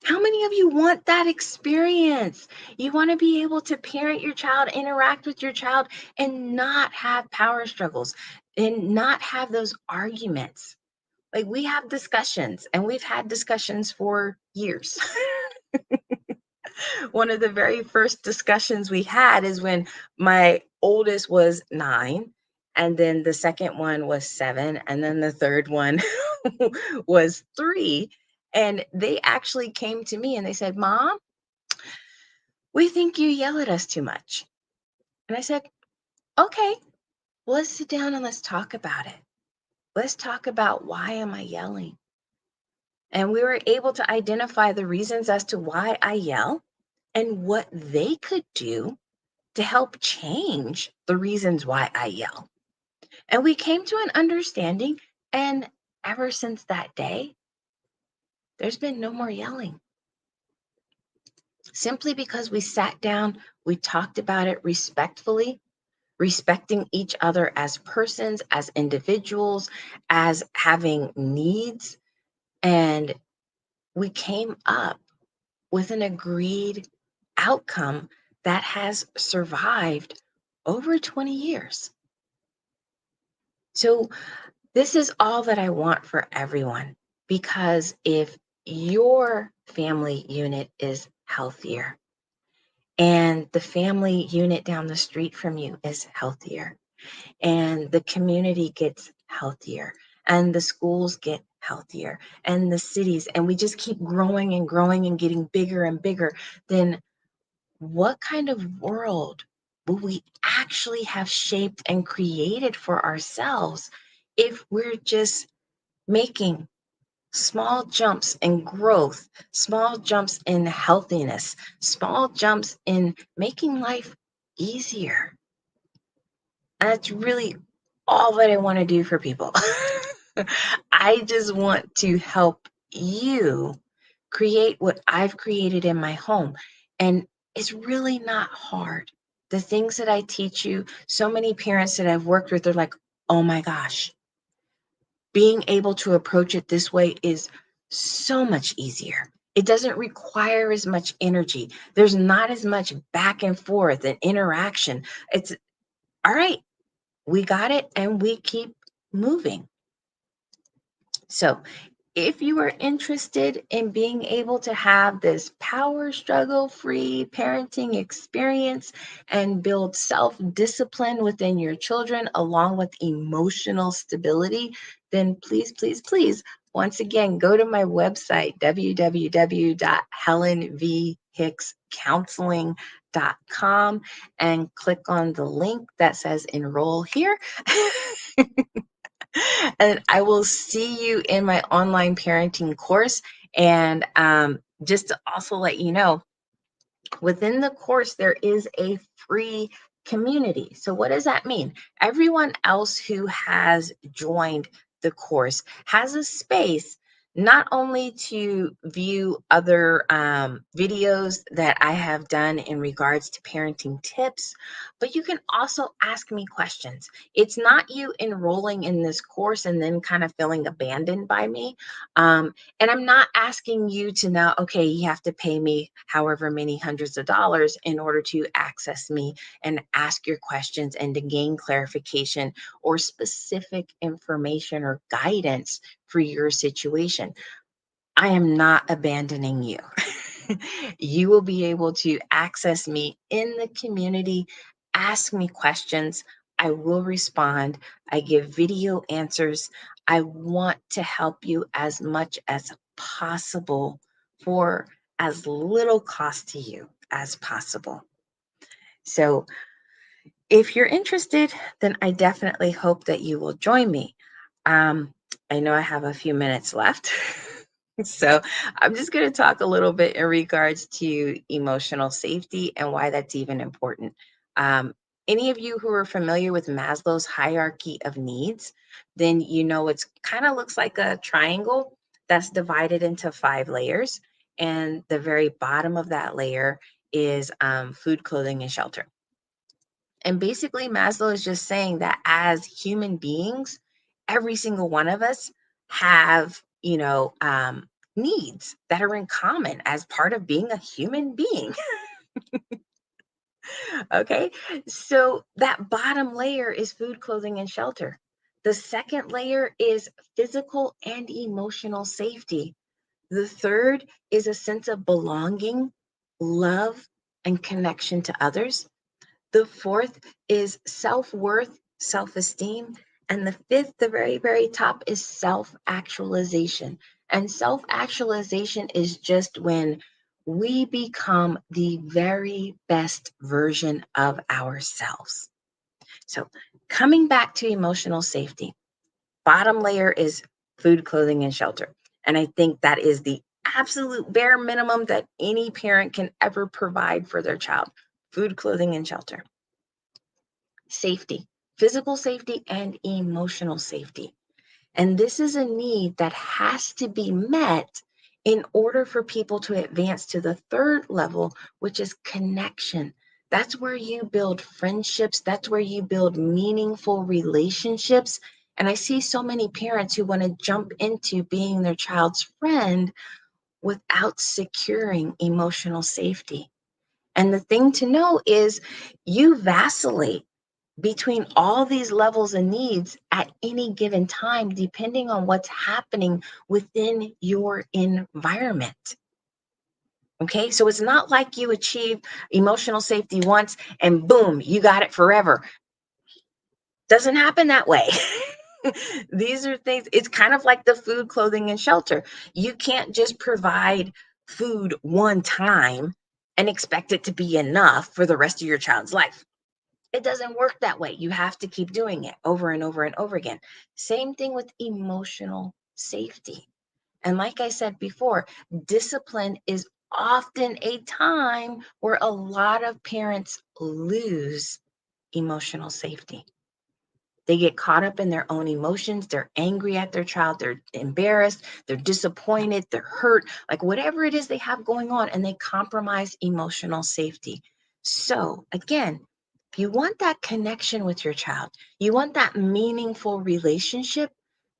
how many of you want that experience? You want to be able to parent your child, interact with your child, and not have power struggles and not have those arguments. Like, we have discussions, and we've had discussions for years. One of the very first discussions we had is when my oldest was 9, and then the second one was 7, and then the third one was 3. And they actually came to me and they said, "Mom, we think you yell at us too much." And I said, "Okay, well, let's sit down and let's talk about it. Let's talk about why am I yelling?" And we were able to identify the reasons as to why I yell and what they could do to help change the reasons why I yell. And we came to an understanding, and ever since that day, there's been no more yelling. simply because we sat down, we talked about it respectfully, respecting each other as persons, as individuals, as having needs. And we came up with an agreed outcome that has survived over 20 years. So this is all that I want for everyone, because if your family unit is healthier and the family unit down the street from you is healthier and the community gets healthier and the schools get healthier and the cities, and we just keep growing and growing and getting bigger and bigger, then what kind of world will we actually have shaped and created for ourselves if we're just making small jumps in growth, small jumps in healthiness, small jumps in making life easier? And that's really all that I want to do for people. I just want to help you create what I've created in my home. And it's really not hard. The things that I teach you, so many parents that I've worked with, they're like, oh my gosh, being able to approach it this way is so much easier. It doesn't require as much energy. There's not as much back and forth and interaction. It's all right, we got it, and we keep moving. So if you are interested in being able to have this power struggle free parenting experience and build self-discipline within your children along with emotional stability, then please, please, please, once again, go to my website, www.helenvhickscounseling.com, and click on the link that says enroll here. And I will see you in my online parenting course. And just to also let you know, within the course, there is a free community. So what does that mean? Everyone else who has joined the course has a space not only to view other videos that I have done in regards to parenting tips, but you can also ask me questions. It's not you enrolling in this course and then kind of feeling abandoned by me. And I'm not asking you to now, okay, you have to pay me however many hundreds of dollars in order to access me and ask your questions and to gain clarification or specific information or guidance for your situation. I am not abandoning you. You will be able to access me in the community, ask me questions. I will respond. I give video answers. I want to help you as much as possible for as little cost to you as possible. So if you're interested, then I definitely hope that you will join me. I know I have a few minutes left. So I'm just going to talk a little bit in regards to emotional safety and why that's even important. Any of you who are familiar with Maslow's hierarchy of needs, then you know it's kind of looks like a triangle that's divided into 5 layers. And the very bottom of that layer is food, clothing, and shelter. And basically, Maslow is just saying that as human beings, every single one of us have, needs that are in common as part of being a human being. Okay, so that bottom layer is food, clothing, and shelter. The second layer is physical and emotional safety. The third is a sense of belonging, love, and connection to others. The fourth is self-worth, self-esteem. And the fifth, the very, very top, is self-actualization. And self-actualization is just when we become the very best version of ourselves. So coming back to emotional safety, bottom layer is food, clothing, and shelter. And I think that is the absolute bare minimum that any parent can ever provide for their child: food, clothing, and shelter. Safety, physical safety and emotional safety. And this is a need that has to be met in order for people to advance to the third level, which is connection. That's where you build friendships. That's where you build meaningful relationships. And I see so many parents who want to jump into being their child's friend without securing emotional safety. And the thing to know is you vacillate between all these levels of needs at any given time, depending on what's happening within your environment. Okay, so it's not like you achieve emotional safety once and boom, you got it forever. Doesn't happen that way. These are things, it's kind of like the food, clothing, and shelter. You can't just provide food one time and expect it to be enough for the rest of your child's life. It doesn't work that way. You have to keep doing it over and over and over again. Same thing with emotional safety. And like I said before, discipline is often a time where a lot of parents lose emotional safety. They get caught up in their own emotions. They're angry at their child. They're embarrassed. They're disappointed. They're hurt, like whatever it is they have going on, and they compromise emotional safety. So again, if you want that connection with your child, you want that meaningful relationship,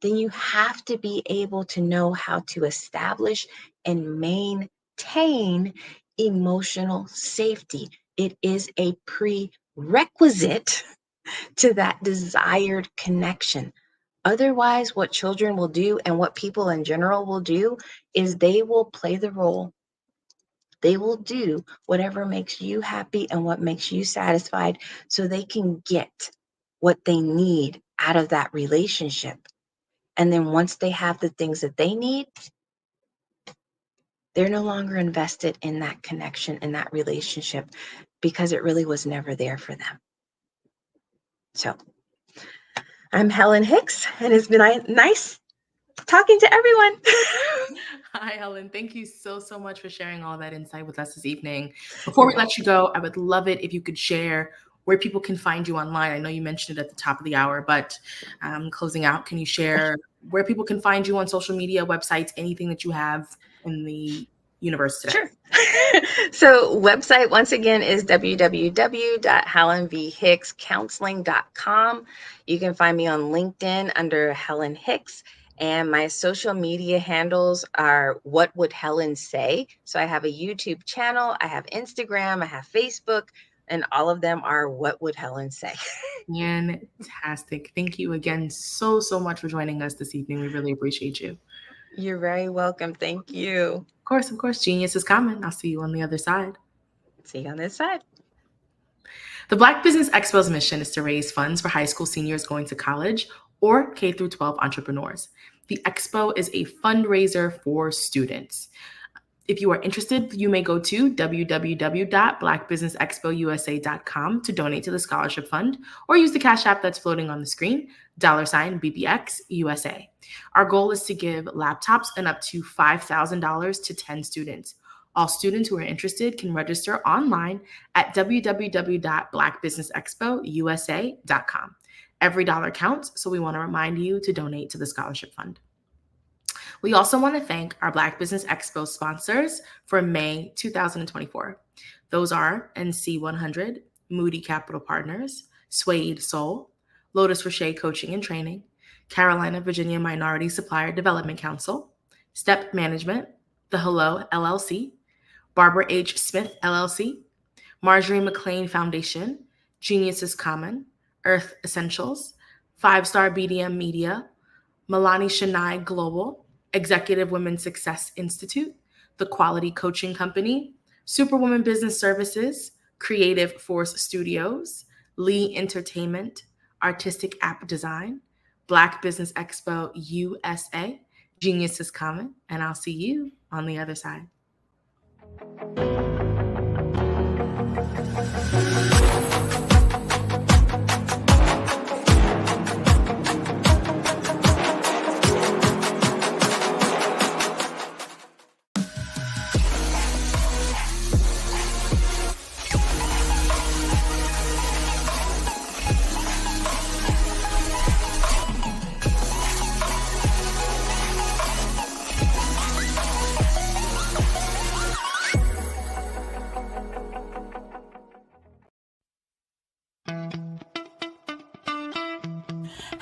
then you have to be able to know how to establish and maintain emotional safety. It is a prerequisite to that desired connection. Otherwise, what children will do and what people in general will do is they will play the role. They will do whatever makes you happy and what makes you satisfied so they can get what they need out of that relationship. And then once they have the things that they need, they're no longer invested in that connection, in that relationship, because it really was never there for them. So I'm Helen Hicks, and it's been nice talking to everyone. Hi, Helen. Thank you so much for sharing all that insight with us this evening. Before we let you go, I would love it if you could share where people can find you online. I know you mentioned it at the top of the hour, but closing out, can you share where people can find you on social media, websites, anything that you have in the universe today? Sure. So website, once again, is www.helenvhickscounseling.com. You can find me on LinkedIn under Helen Hicks. And my social media handles are What Would Helen Say? So I have a YouTube channel, I have Instagram, I have Facebook, and all of them are What Would Helen Say? Fantastic. Thank you again so much for joining us this evening. We really appreciate you. You're very welcome. Thank you. Of course. Genius is coming. I'll see you on the other side. See you on this side. The Black Business Expo's mission is to raise funds for high school seniors going to college or K-12 entrepreneurs. The Expo is a fundraiser for students. If you are interested, you may go to www.blackbusinessexpousa.com to donate to the scholarship fund, or use the Cash App that's floating on the screen, $BBXUSA. Our goal is to give laptops and up to $5,000 to 10 students. All students who are interested can register online at www.blackbusinessexpousa.com. Every dollar counts, so we want to remind you to donate to the scholarship fund. We also want to thank our Black Business Expo sponsors for May 2024. Those are NC100, Moody Capital Partners, Suede Soul, Lotus Rocher Coaching and Training, Carolina, Virginia Minority Supplier Development Council, Step Management, The Hello LLC, Barbara H. Smith LLC, Marjorie McLean Foundation, Genius is Common, Earth Essentials, 5-Star BDM Media, Milani Shania Global, Executive Women's Success Institute, The Quality Coaching Company, Superwoman Business Services, Creative Force Studios, Lee Entertainment, Artistic App Design, Black Business Expo USA, Genius is Common, and I'll see you on the other side.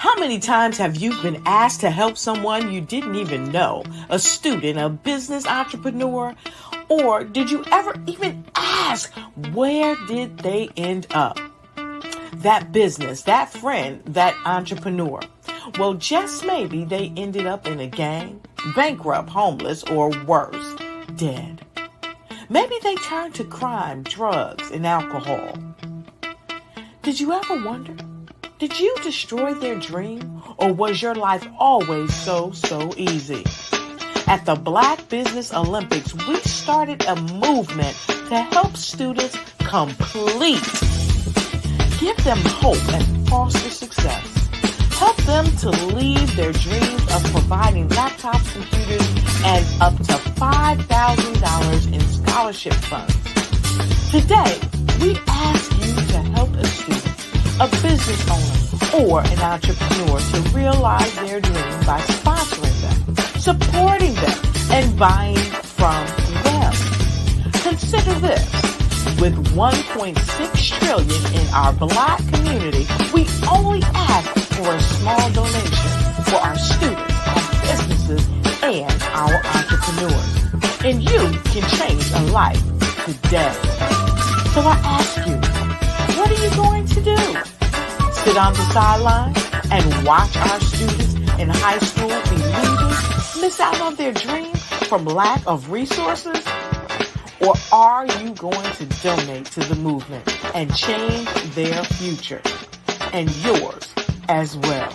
How many times have you been asked to help someone you didn't even know, a student, a business entrepreneur? Or did you ever even ask, where did they end up? That business, that friend, that entrepreneur. Well, just maybe they ended up in a gang, bankrupt, homeless, or worse, dead. Maybe they turned to crime, drugs, and alcohol. Did you ever wonder? Did you destroy their dream, or was your life always so easy? At the Black Business Olympics, we started a movement to help students complete. Give them hope and foster success. Help them to leave their dreams of providing laptops, computers, and up to $5,000 in scholarship funds. Today, we ask you to help a student, a business owner, or an entrepreneur to realize their dream by sponsoring them, supporting them, and buying from them. Consider this. With $1.6 trillion in our Black community, we only ask for a small donation for our students, our businesses, and our entrepreneurs. And you can change a life today. So I ask you, what are you going to do? Sit on the sideline and watch our students in high school be leaders, miss out on their dream from lack of resources? Or are you going to donate to the movement and change their future and yours as well?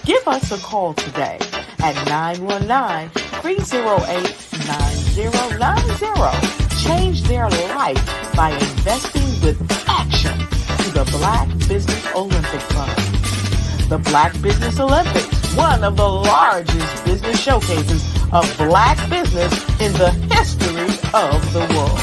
Give us a call today at 919-308-9090. Change their life by investing with action to the Black Business Olympic Fund. The Black Business Olympics, one of the largest business showcases of Black business in the history of the world.